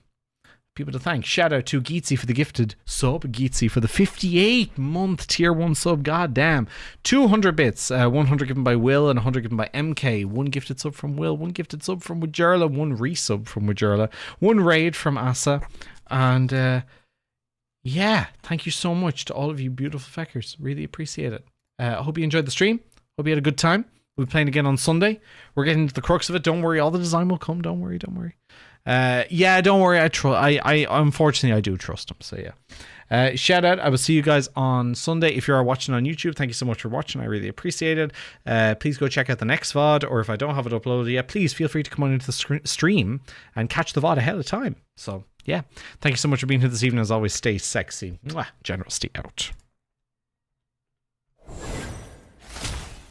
people to thank. Shout out to Geetsy for the gifted sub. Geetsy for the 58-month tier 1 sub. God damn. 200 bits. 100 given by Will and 100 given by MK. 1 gifted sub from Will. 1 gifted sub from Wajurla. 1 resub from Wajurla. 1 raid from Asa. And yeah, thank you so much to all of you beautiful feckers. Really appreciate it. I hope you enjoyed the stream. Hope you had a good time. We'll be playing again on Sunday. We're getting to the crux of it. Don't worry, all the design will come. Don't worry. Yeah, don't worry. I unfortunately I do trust him. So yeah. Shout out. I will see you guys on Sunday. If you are watching on YouTube, thank you so much for watching. I really appreciate it. Please go check out the next VOD, or if I don't have it uploaded yet, please feel free to come on into the stream and catch the VOD ahead of time. So yeah, thank you so much for being here this evening. As always, stay sexy. Mwah. General Steve out.